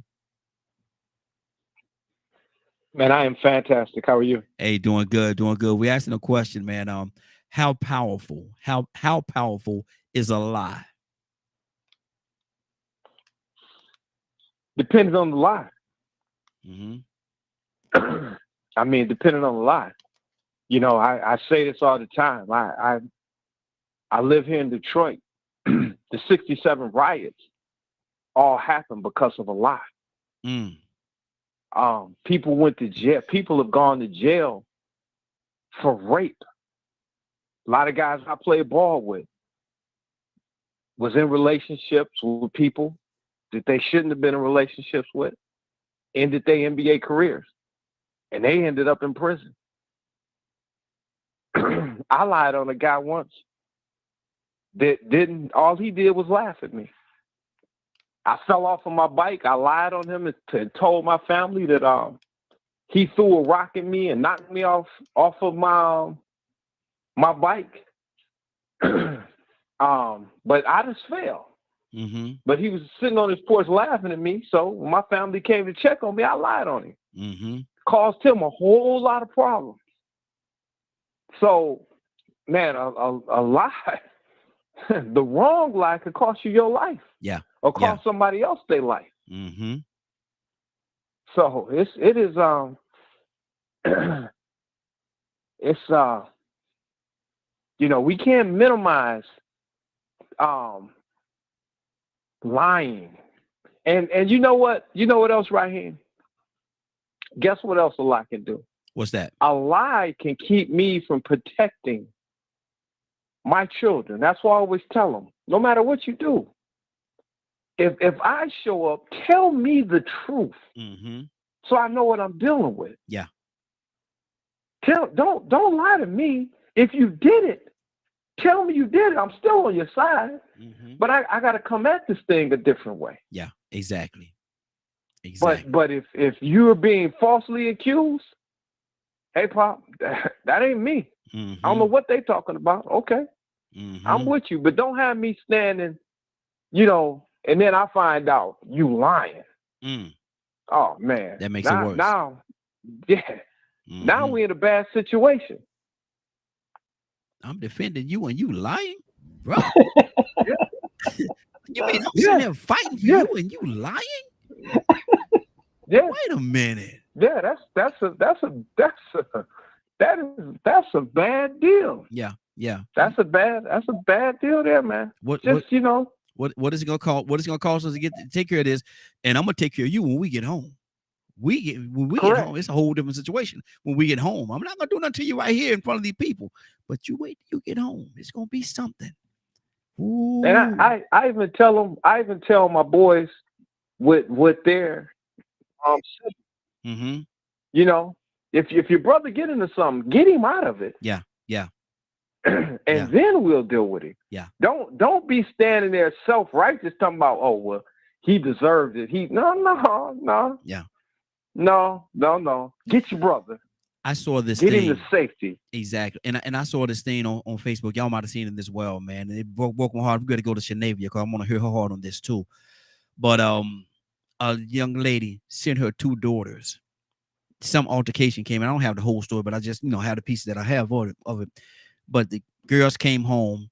Man, I am fantastic. How are you? Hey, doing good, doing good. We're asking a question, man. How powerful is a lie? Depends on the lie. I mean, depending on the lie. I say this all the time. I live here in Detroit. The 67 riots all happened because of a lie. People went to jail. People have gone to jail for rape. A lot of guys I played ball with was in relationships with people that they shouldn't have been in relationships with, ended their NBA careers, and they ended up in prison. I lied on a guy once that all he did was laugh at me. I fell off of my bike. I lied on him and told my family that he threw a rock at me and knocked me off of my bike. But I just fell. But he was sitting on his porch laughing at me. So when my family came to check on me, I lied on him. Caused him a whole lot of problems. So, man, a lie, the wrong lie could cost you your life. Yeah. Or cost somebody else their life. So it is we can't minimize lying. And you know what? You know what else right here? Guess what else a lie can do? What's that? A lie can keep me from protecting my children. That's why I always tell them, no matter what you do, if I show up, tell me the truth, so I know what I'm dealing with. Yeah. Don't lie to me. If you did it, tell me you did it. I'm still on your side, but I got to come at this thing a different way. Yeah, exactly. But if you're being falsely accused, hey, Pop, that ain't me. I don't know what they talking about. Okay. I'm with you, but don't have me standing, you know, and then I find out you lying. Oh man, that makes it worse. Now, now we're in a bad situation. I'm defending you and you lying, bro. You mean I'm sitting there fighting for you and you lying? Yeah. Wait a minute. Yeah, that's a bad deal. Yeah. That's a bad deal there, man. What is it gonna call? What is it gonna cost us to take care of this? And I'm gonna take care of you when we get home. When we get home, it's a whole different situation. When we get home, I'm not gonna do nothing to you right here in front of these people. But you wait till you get home. It's gonna be something. Ooh. And I even tell my boys what their you know, if your brother get into something, get him out of it. Yeah. And then we'll deal with it. Yeah. Don't be standing there self-righteous talking about, oh well, he deserved it. No. Yeah. No. Get your brother. I saw this Get thing. him to safety. Exactly. And I saw this thing on Facebook. Y'all might have seen it as well, man. It broke my heart. I'm going to go to Shanavia because I want to hear her heart on this too. But a young lady sent her 2 daughters. Some altercation came. I don't have the whole story, but I just, have the pieces that I have of it. But the girls came home.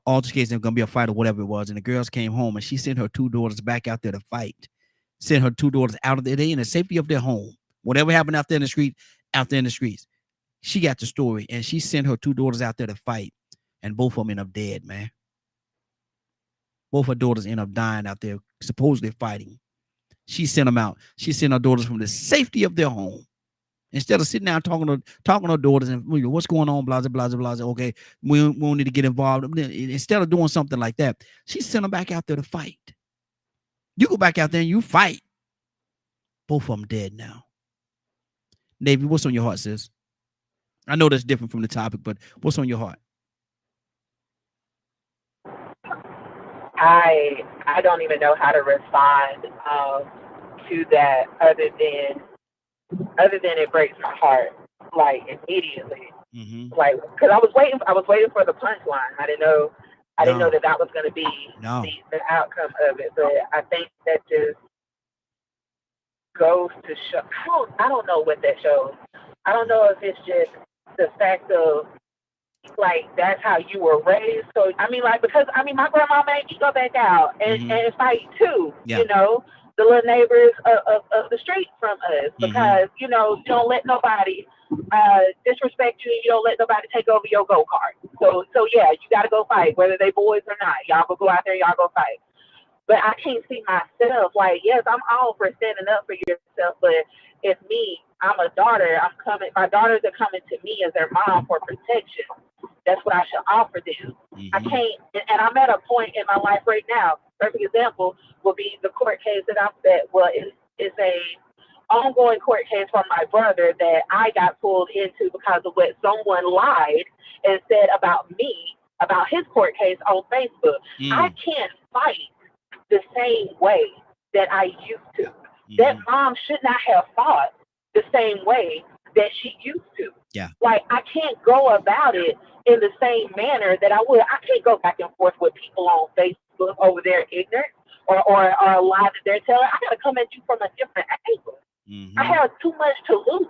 Altercation, was going to be a fight or whatever it was. And the girls came home and she sent her 2 daughters back out there to fight. Sent her 2 daughters out of there. They in the safety of their home. Whatever happened out there in the streets. She got the story and she sent her 2 daughters out there to fight. And both of them end up dead, man. Both her daughters end up dying out there, supposedly fighting. She sent them out. She sent her daughters from the safety of their home. Instead of sitting down talking to her daughters and what's going on, blah, blah, blah, blah. Okay, we don't need to get involved. Instead of doing something like that, she sent them back out there to fight. You go back out there and you fight. Both of them dead now. Navy, what's on your heart, sis? I know that's different from the topic, but what's on your heart? I don't even know how to respond to that other than it breaks my heart like immediately. Like, because I was waiting for the punchline. I didn't know that was going to be the outcome of it. But I think that just goes to show. I don't know what that shows. I don't know if it's just the fact of like that's how you were raised. So I mean, like, because I mean my grandma made me go back out and fight too. Yeah. The little neighbors of the street from us, because you don't let nobody disrespect you, and you don't let nobody take over your go-kart. So yeah, you got to go fight, whether they boys or not. Y'all go out there, y'all go fight. But I can't see myself like, yes, I'm all for standing up for yourself, but if I'm a daughter, my daughters are coming to me as their mom for protection. That's what I should offer them. I can't, and I'm at a point in my life right now. Perfect example will be the court case it's a ongoing court case from my brother that I got pulled into because of what someone lied and said about me, about his court case on Facebook. I can't fight the same way that I used to. That mom should not have fought the same way that she used to. Yeah. Like, I can't go about it in the same manner that I would. I can't go back and forth with people on Facebook over their ignorance or a lie that they're telling. I got to come at you from a different angle. I have too much to lose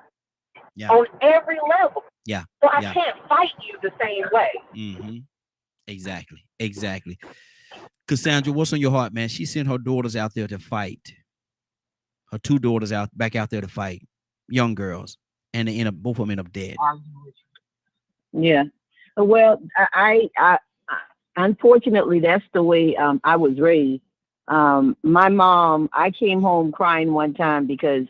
on every level. Yeah. So I can't fight you the same way. Exactly. Cassandra, what's on your heart, man? She sent her daughters out there to fight. Her 2 daughters back out there to fight, young girls, and they both of them end up dead. Yeah. Well, I unfortunately that's the way I was raised. My mom, I came home crying one time because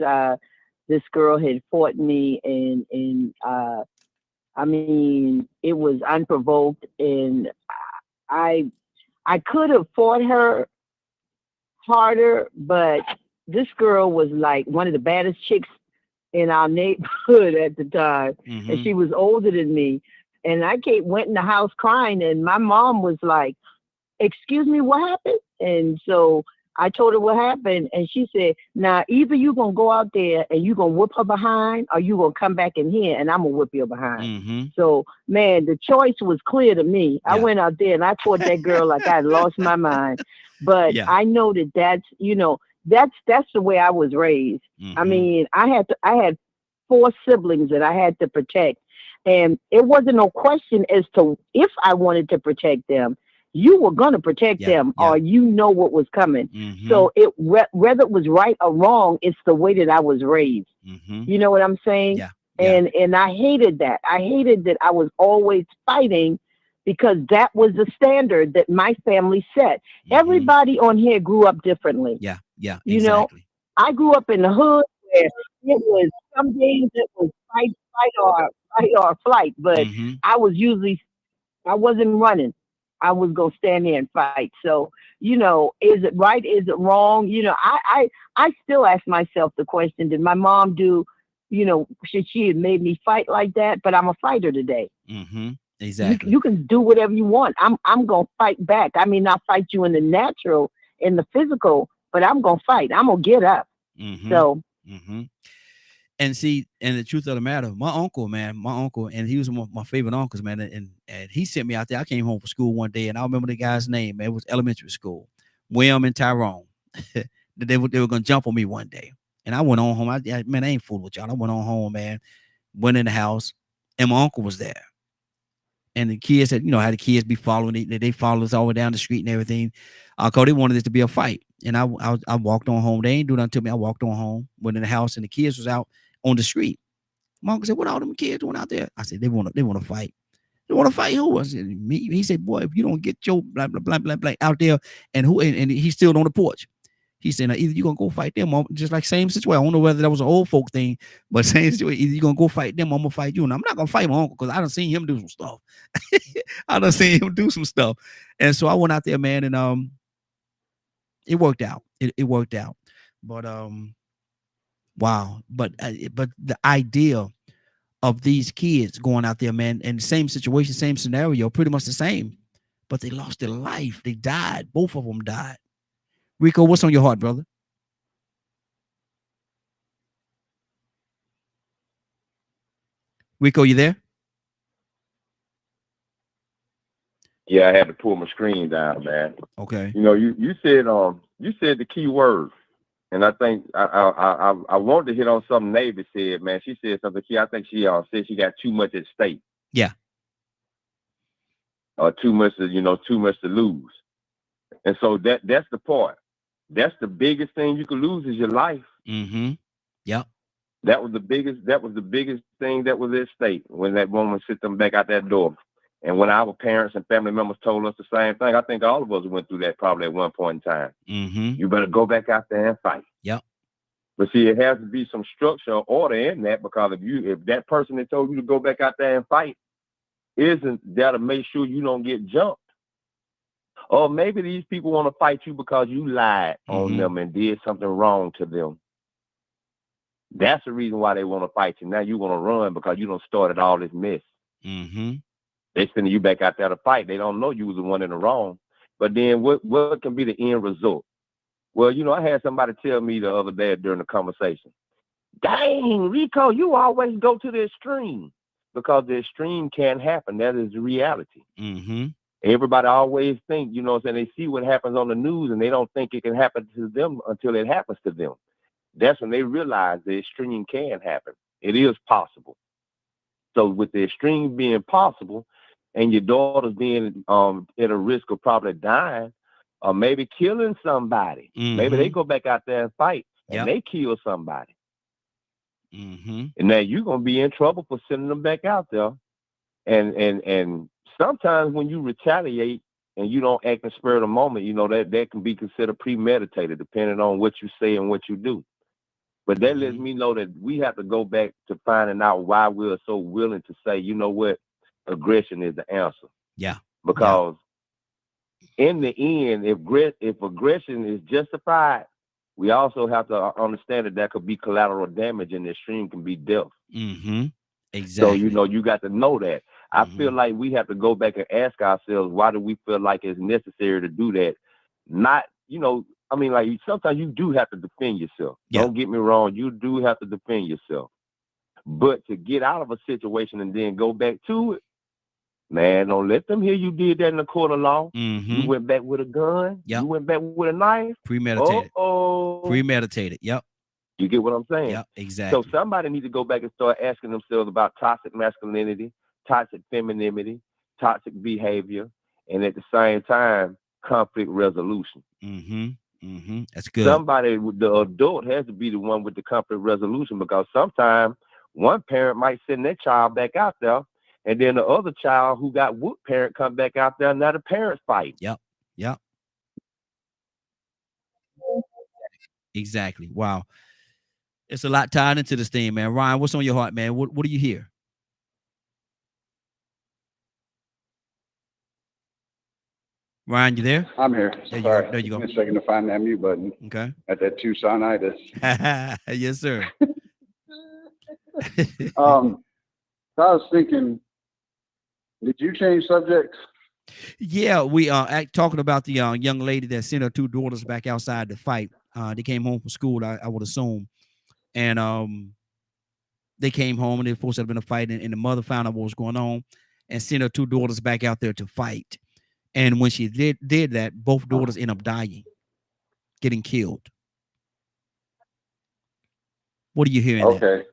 this girl had fought me, and I mean, it was unprovoked, and I could have fought her harder, but this girl was like one of the baddest chicks in our neighborhood at the time, and she was older than me. And I went in the house crying, and my mom was like, "Excuse me, what happened?" And so I told her what happened, and she said, now either you gonna go out there and you gonna whip her behind, or you gonna come back in here and I'm gonna whip your behind. So man, the choice was clear to me. I went out there and I fought that girl like I lost my mind. But I know that's that's the way I was raised. I mean, I had 4 siblings that I had to protect, and it wasn't no question as to if I wanted to protect them. You were going to protect them, or you know what was coming. So whether it was right or wrong, it's the way that I was raised. You know what I'm saying? And I hated that. I hated that I was always fighting, because that was the standard that my family set. Everybody on here grew up differently. You know, I grew up in the hood where it was some days it was fight or flight, but I wasn't running. I was gonna stand there and fight. So, you know, is it right? Is it wrong? You know, I still ask myself the question: did my mom do? You know, should she have made me fight like that? But I'm a fighter today. Exactly. You can do whatever you want. I'm gonna fight back. I mean, not fight you in the natural, in the physical, but I'm gonna fight. I'm gonna get up. So. And see, and the truth of the matter, my uncle, and he was one of my favorite uncles, man. And he sent me out there. I came home from school one day, and I remember the guy's name, man. It was elementary school, William and Tyrone. they were going to jump on me one day. And I went on home. I ain't fooling with y'all. I went on home, man. Went in the house, and my uncle was there. And the kids said, you know how the kids be following, they follow us all the way down the street and everything. Cause they wanted this to be a fight. And I walked on home. They ain't do nothing to me. I walked on home, went in the house, and the kids was out on the street. My uncle said, what all them kids doing out there? I said, they want to fight. They want to fight who? I said, me. He said, boy, if you don't get your blah, blah, blah, blah, blah out there, and he's still on the porch. He said, now either you're going to go fight them, or just like same situation. I don't know whether that was an old folk thing, but same situation. Either you're going to go fight them, or I'm going to fight you. And I'm not going to fight my uncle, because I done seen him do some stuff. And so I went out there, man, and it worked out. It worked out. But wow. But the idea of these kids going out there, man, and the same situation, same scenario, pretty much the same, but they lost their life. They died. Both of them died. Rico, what's on your heart, brother? Rico, you there? Yeah, I had to pull my screen down, man. Okay. You know, you said the key word, and I think I wanted to hit on something Navy said, man. She said something key. I think she said she got too much at stake. Yeah. Or too much to lose. And so that's the part. That's the biggest thing you could lose is your life. Yep. That was the biggest thing that was at stake when that woman sent them back out that door. And when our parents and family members told us the same thing, I think all of us went through that probably at one point in time. You better go back out there and fight. Yep. But see, it has to be some structure or order in that, because if that person that told you to go back out there and fight isn't there to make sure you don't get jumped. Or maybe these people want to fight you because you lied on them and did something wrong to them. That's the reason why they want to fight you. Now you want to run because you done started all this mess. They sending you back out there to fight. They don't know you was the one in the wrong. But then what can be the end result? Well, you know, I had somebody tell me the other day during the conversation, dang, Rico, you always go to the extreme, because the extreme can't happen. That is the reality. Everybody always think, you know what I'm saying, they see what happens on the news and they don't think it can happen to them until it happens to them. That's when they realize the extreme can happen. It is possible. So with the extreme being possible and your daughter's being at a risk of probably dying or maybe killing somebody, maybe they go back out there and fight and they kill somebody. And now you're going to be in trouble for sending them back out there. And sometimes when you retaliate and you don't act in the spur of the moment, you know, that can be considered premeditated, depending on what you say and what you do. But that lets me know that we have to go back to finding out why we're so willing to say, you know what, aggression is the answer. Yeah. Because in the end, if aggression is justified, we also have to understand that could be collateral damage, and the extreme can be death. Exactly. So, you know, you got to know that. I feel like we have to go back and ask ourselves, why do we feel like it's necessary to do that? Not, you know, I mean, like sometimes you do have to defend yourself. Yeah. Don't get me wrong, you do have to defend yourself. But to get out of a situation and then go back to it, man, don't let them hear you did that in the court of law. You went back with a gun. Yep. You went back with a knife. Premeditated. Oh, Premeditated. Yep. you get what I'm saying? Yep. Exactly. So somebody needs to go back and start asking themselves about toxic masculinity, toxic femininity, toxic behavior, and at the same time, conflict resolution. That's good. Somebody, the adult has to be the one with the conflict resolution, because sometimes one parent might send their child back out there, and then the other child who got whooped parent come back out there, and now the parents fight. Yep. Exactly. Wow. It's a lot tied into this thing, man. Ryan, what's on your heart, man? What do you hear? Ryan, you there? I'm here. There you go. Give me a second to find that mute button. Okay. At that Tucsonitis. Yes, sir. So I was thinking, did you change subjects? Yeah, we talking about the young lady that sent her 2 daughters back outside to fight. They came home from school, I would assume, and they came home and they were supposed to have been a fight, and the mother found out what was going on and sent her 2 daughters back out there to fight. And when she did that, both daughters ended up dying, getting killed. What are you hearing? Okay,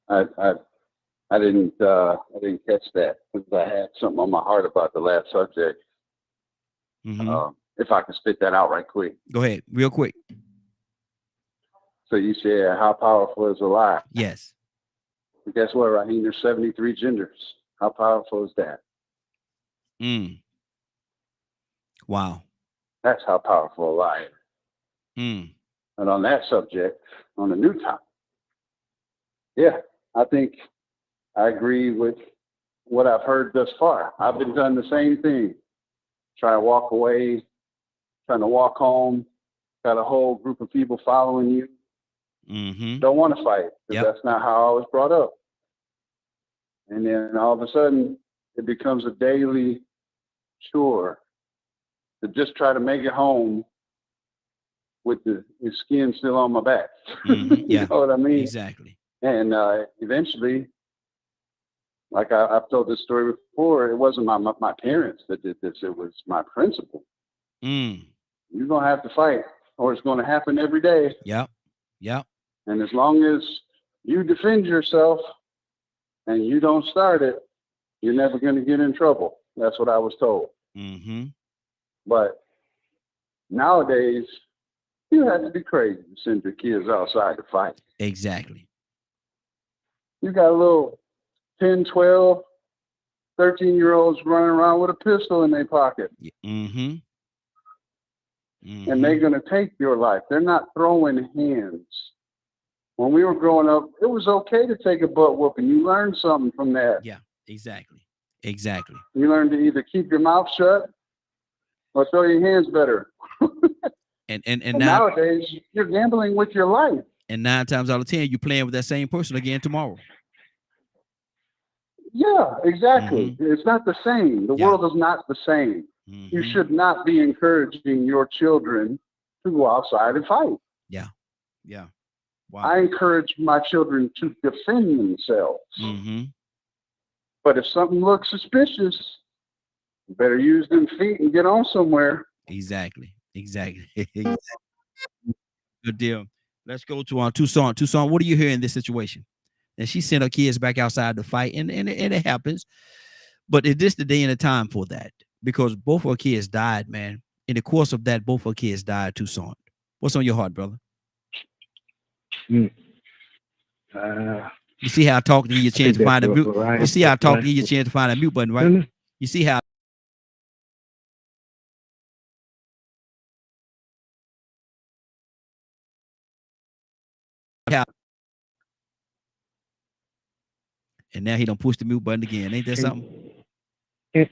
I didn't catch that because I had something on my heart about the last subject. If I can spit that out right quick. Go ahead, real quick. So you said, how powerful is a lie? Yes. But guess what, Raheem? There's 73 genders. How powerful is that? Wow. That's how powerful a lie is. And on that subject, on the new topic, yeah, I think I agree with what I've heard thus far. I've been done the same thing. Try to walk away, trying to walk home, got a whole group of people following you. Don't want to fight because that's not how I was brought up. And then all of a sudden, it becomes a daily chore to just try to make it home with the skin still on my back. You know what I mean? Exactly. And eventually, like I've told this story before, it wasn't my parents that did this. It was my principal. You're going to have to fight or it's going to happen every day. Yep. And as long as you defend yourself and you don't start it, you're never going to get in trouble. That's what I was told. But nowadays, you have to be crazy to send your kids outside to fight. Exactly. You got a little 10, 12, 13-year-olds running around with a pistol in their pocket. And they're going to take your life. They're not throwing hands. When we were growing up, it was okay to take a butt whooping. You learned something from that. Yeah, exactly. You learned to either keep your mouth shut or throw your hands better. And nowadays, you're gambling with your life. And 9 times out of 10, you're playing with that same person again tomorrow. Yeah, exactly. It's not the same. The world is not the same. You should not be encouraging your children to go outside and fight. Yeah. Wow. I encourage my children to defend themselves. But if something looks suspicious, you better use them feet and get on somewhere. Exactly. Good deal. Let's go to Tucson. Tucson, what do you hear in this situation? And she sent her kids back outside to fight, and it happens. But is this the day and the time for that? Because both her kids died, man. In the course of that, both her kids died, Tucson. What's on your heart, brother? You see how I talk to you, your chance to find a mute. You see how I talk to you, your chance to find a mute button, right? You see how. And now he don't push the mute button again. Ain't that something? I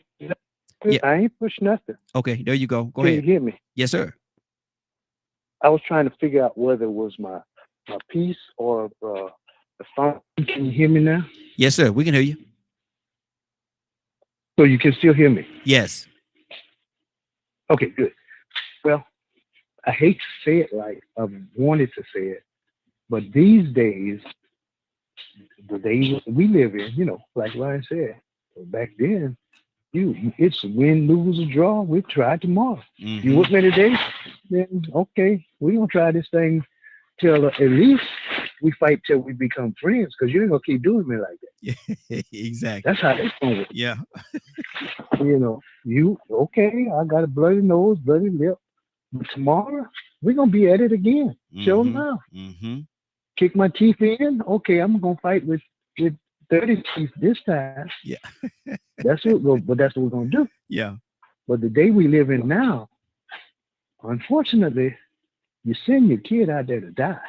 ain't push nothing. Okay, there you go. Go Can ahead. you hear me? Yes, sir. I was trying to figure out whether it was my piece or the phone. Can you hear me now? Yes, sir. We can hear you. So you can still hear me? Yes. Okay, good. Well, I hate to say it like I've wanted to say it, but these days, the days we live in, you know, like Ryan said, back then, it's win, lose, or draw. We try tomorrow. You with me today? Then okay, we're gonna try this thing till at least we fight till we become friends, because you ain't gonna keep doing me like that. Yeah, exactly. That's how it's gonna work. Yeah. You know, okay, I got a bloody nose, bloody lip. But tomorrow we're gonna be at it again. Show now. Kick my teeth in. Okay, I'm gonna fight with 30 teeth this time. Yeah. That's what we're gonna do. Yeah. But the day we live in now, unfortunately, you send your kid out there to die.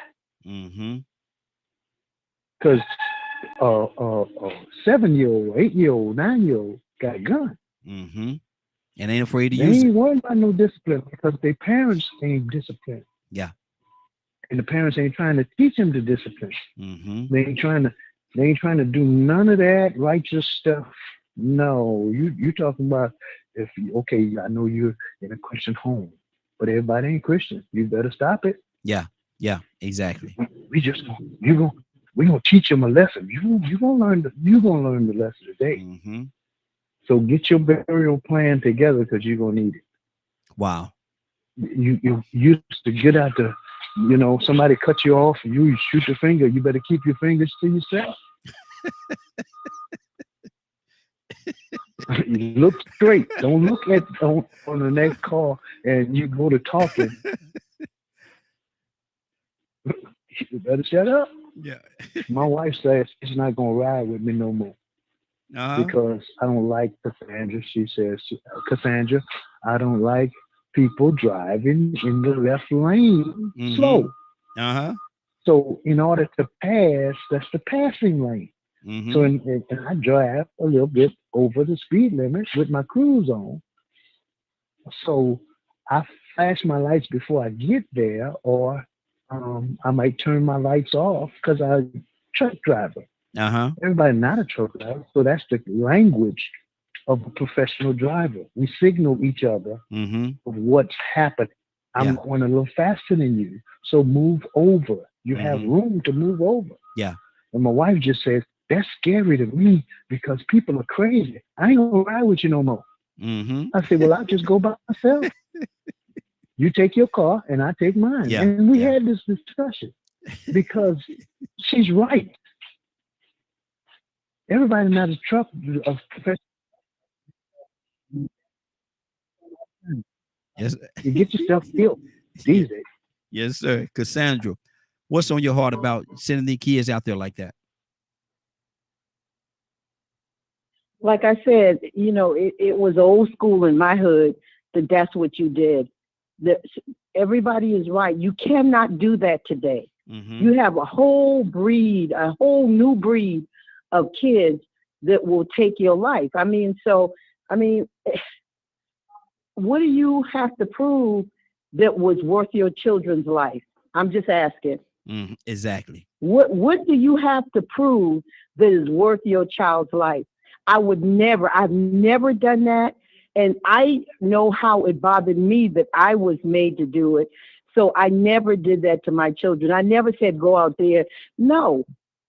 Because 7-year-old, 8-year-old, 9-year-old got a gun. And ain't afraid to They use ain't it. worried about no discipline because their parents ain't disciplined. Yeah. And the parents ain't trying to teach them the discipline. They ain't trying to do none of that righteous stuff. No, you talking about okay, I know you're in a Christian home, but everybody ain't Christian. You better stop it. Yeah. Yeah. Exactly. We're gonna teach them a lesson. You gonna learn the lesson today. So get your burial plan together because you're gonna need it. Wow. You used to get out the, somebody cut you off and you shoot your finger. You better keep your fingers to yourself. You look straight. Don't look at on the next call and you go to talking. You better shut up. Yeah. My wife says she's not gonna ride with me no more. Because I don't like Cassandra. She says, Cassandra, I don't like people driving in the left lane slow. So in order to pass, that's the passing lane. So and I drive a little bit over the speed limit with my cruise on. So I flash my lights before I get there, or I might turn my lights off because I'm a truck driver. Everybody not a truck driver, so that's the language of a professional driver. We signal each other of what's happening. I'm going a little faster than you, so move over. You have room to move over. Yeah. And my wife just says, that's scary to me because people are crazy. I ain't gonna ride with you no more. I said, well, I'll just go by myself. You take your car and I take mine. Yeah. And we had this discussion because she's right. Everybody not a truck of professional. Yes. You get yourself killed these days. Yes, sir. Cassandra, what's on your heart about sending the kids out there like that? Like I said, it was old school in my hood that's what you did. Everybody is right. You cannot do that today. You have a whole new breed of kids that will take your life. What do you have to prove that was worth your children's life? I'm just asking. Exactly. What do you have to prove that is worth your child's life? I've never done that. And I know how it bothered me that I was made to do it. So I never did that to my children. I never said, go out there. No,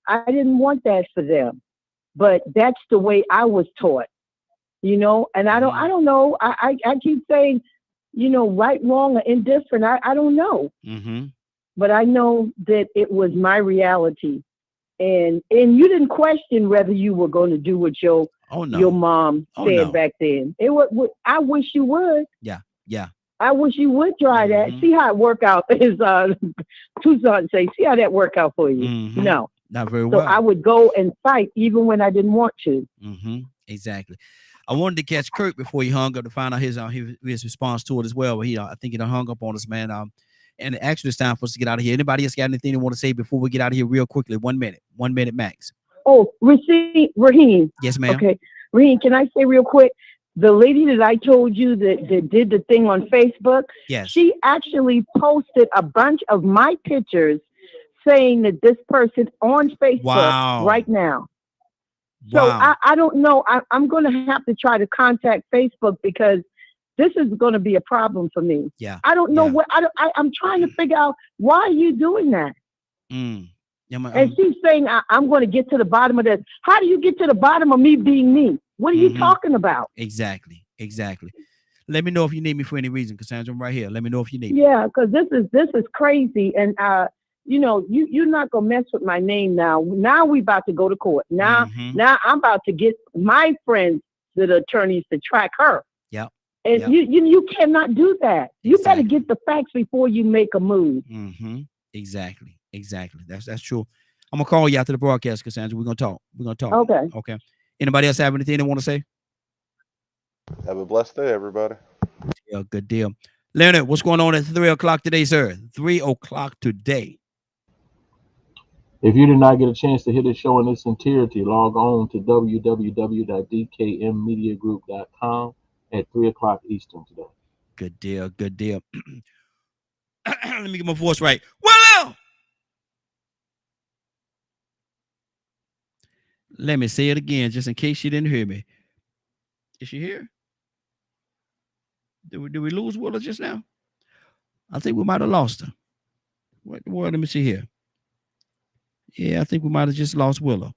I didn't want that for them. But that's the way I was taught, and I don't know. I keep saying, right, wrong, or indifferent. I don't know. But I know that it was my reality. And you didn't question whether you were going to do what your mom said back then. I wish you would. Yeah. I wish you would try that. See how it work out. His Tucson say, see how that work out for you. No, not very well. So I would go and fight even when I didn't want to. Exactly. I wanted to catch Kurt before he hung up to find out his response to it as well. But I think he done hung up on us, man. And actually, it's time for us to get out of here. Anybody else got anything they want to say before we get out of here real quickly? 1 minute max. Oh, Raheem. Yes, ma'am. Okay. Raheem, can I say real quick? The lady that I told you that did the thing on Facebook, yes, she actually posted a bunch of my pictures saying that this person on Facebook right now. So I don't know. I'm going to have to try to contact Facebook because this is going to be a problem for me. Yeah. I don't know what I'm trying to figure out, why are you doing that? Yeah, and she's saying, I'm going to get to the bottom of this. How do you get to the bottom of me being me? What are you talking about? Exactly. Let me know if you need me for any reason, Cassandra. I'm right here. Let me know if you need me. Yeah, because this is crazy. And you know, you're not gonna mess with my name now. Now we about to go to court. Now I'm about to get my friends, the attorneys, to track her. Yeah. And you cannot do that. You better get the facts before you make a move. Exactly. That's true. I'm gonna call you after the broadcast, Cassandra. We're gonna talk. Okay. Anybody else have anything they want to say? Have a blessed day, everybody. Yeah, good deal. Leonard, what's going on at 3 o'clock today, sir? 3 o'clock today. If you did not get a chance to hear the show in its entirety, log on to www.dkmmediagroup.com at 3 o'clock Eastern today. Good deal. Let me get my voice right. Willow! Let me say it again, just in case she didn't hear me. Is she here? Did we lose Willow just now? I think we might have lost her. What? Let me see here. Yeah, I think we might have just lost Willow.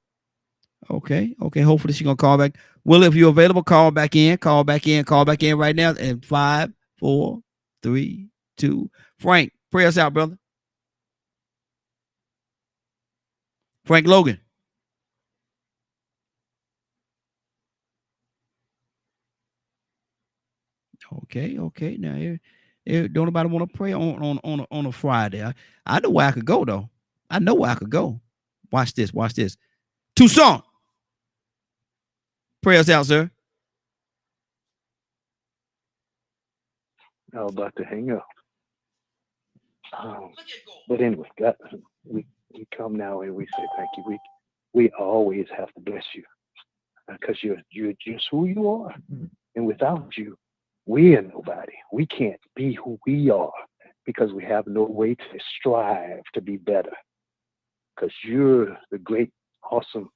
Okay. Hopefully she's gonna call back. Willow, if you're available, call back in right now. And 5, 4, 3, 2. Frank, pray us out, brother. Frank Logan. Okay. Now here, don't nobody want to pray on a Friday. I know where I could go though. Watch this. Tucson. Pray us out, sir. I was about to hang up. But anyway, God, we come now and we say thank you. We always have to bless you because you're just who you are, and without you, we are nobody. We can't be who we are because we have no way to strive to be better. Because you're the great, awesome,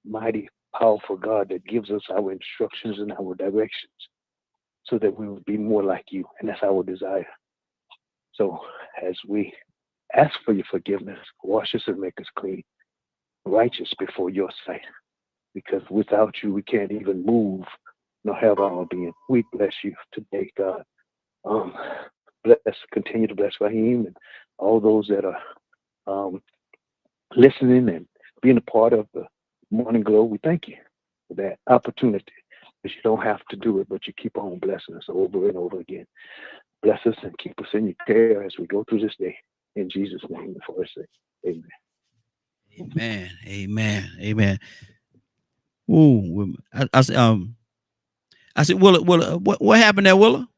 mighty, powerful God that gives us our instructions and our directions so that we will be more like you. And that's our desire. So as we ask for your forgiveness, wash us and make us clean, righteous before your sight. Because without you, we can't even move nor have our being. We bless you today, God. Continue to bless Raheem and all those that are listening and being a part of the Morning Glow. We thank you for that opportunity, because you don't have to do it, but you keep on blessing us over and over again. Bless us and keep us in your care as we go through this day. In Jesus' name, before I say amen. Amen. Ooh, I said, Willa, what happened there, Willa?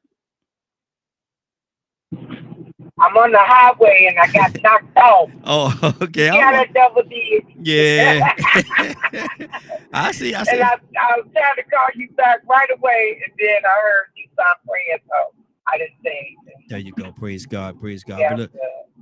I'm on the highway and I got knocked off. Oh, okay. Yeah, that devil did. Yeah. I see. And I was trying to call you back right away, and then I heard you start praying, so I didn't say anything. There you go. Praise God. Yeah, But look,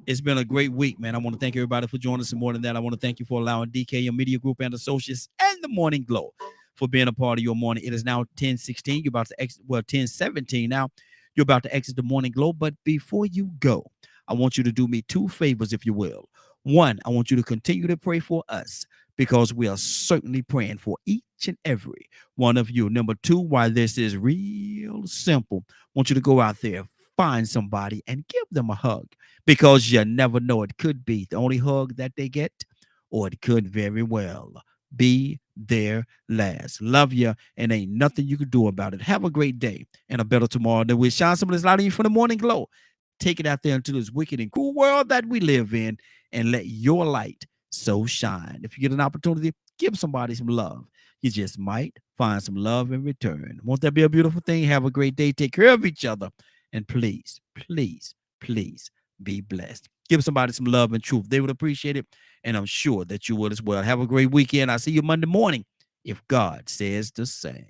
it's been a great week, man. I want to thank everybody for joining us. And more than that, I want to thank you for allowing DKM Media Group and Associates and the Morning Glow for being a part of your morning. It is now 10:16. You're about to exit, 10:17 now. You're about to exit the Morning Glow. But before you go, I want you to do me 2 favors, if you will. 1, I want you to continue to pray for us, because we are certainly praying for each and every one of you. Number 2, why this is real simple, I want you to go out there, find somebody and give them a hug, because you never know. It could be the only hug that they get, or it could very well be their last. Love you, and ain't nothing you can do about it. Have a great day and a better tomorrow. Then we'll shine some of this light on you from the Morning Glow. Take it out there into this wicked and cruel world that we live in, and let your light so shine. If you get an opportunity, give somebody some love. You just might find some love in return. Won't that be a beautiful thing? Have a great day. Take care of each other. And please, please, please be blessed. Give somebody some love and truth. They would appreciate it. And I'm sure that you would as well. Have a great weekend. I'll see you Monday morning, if God says the same.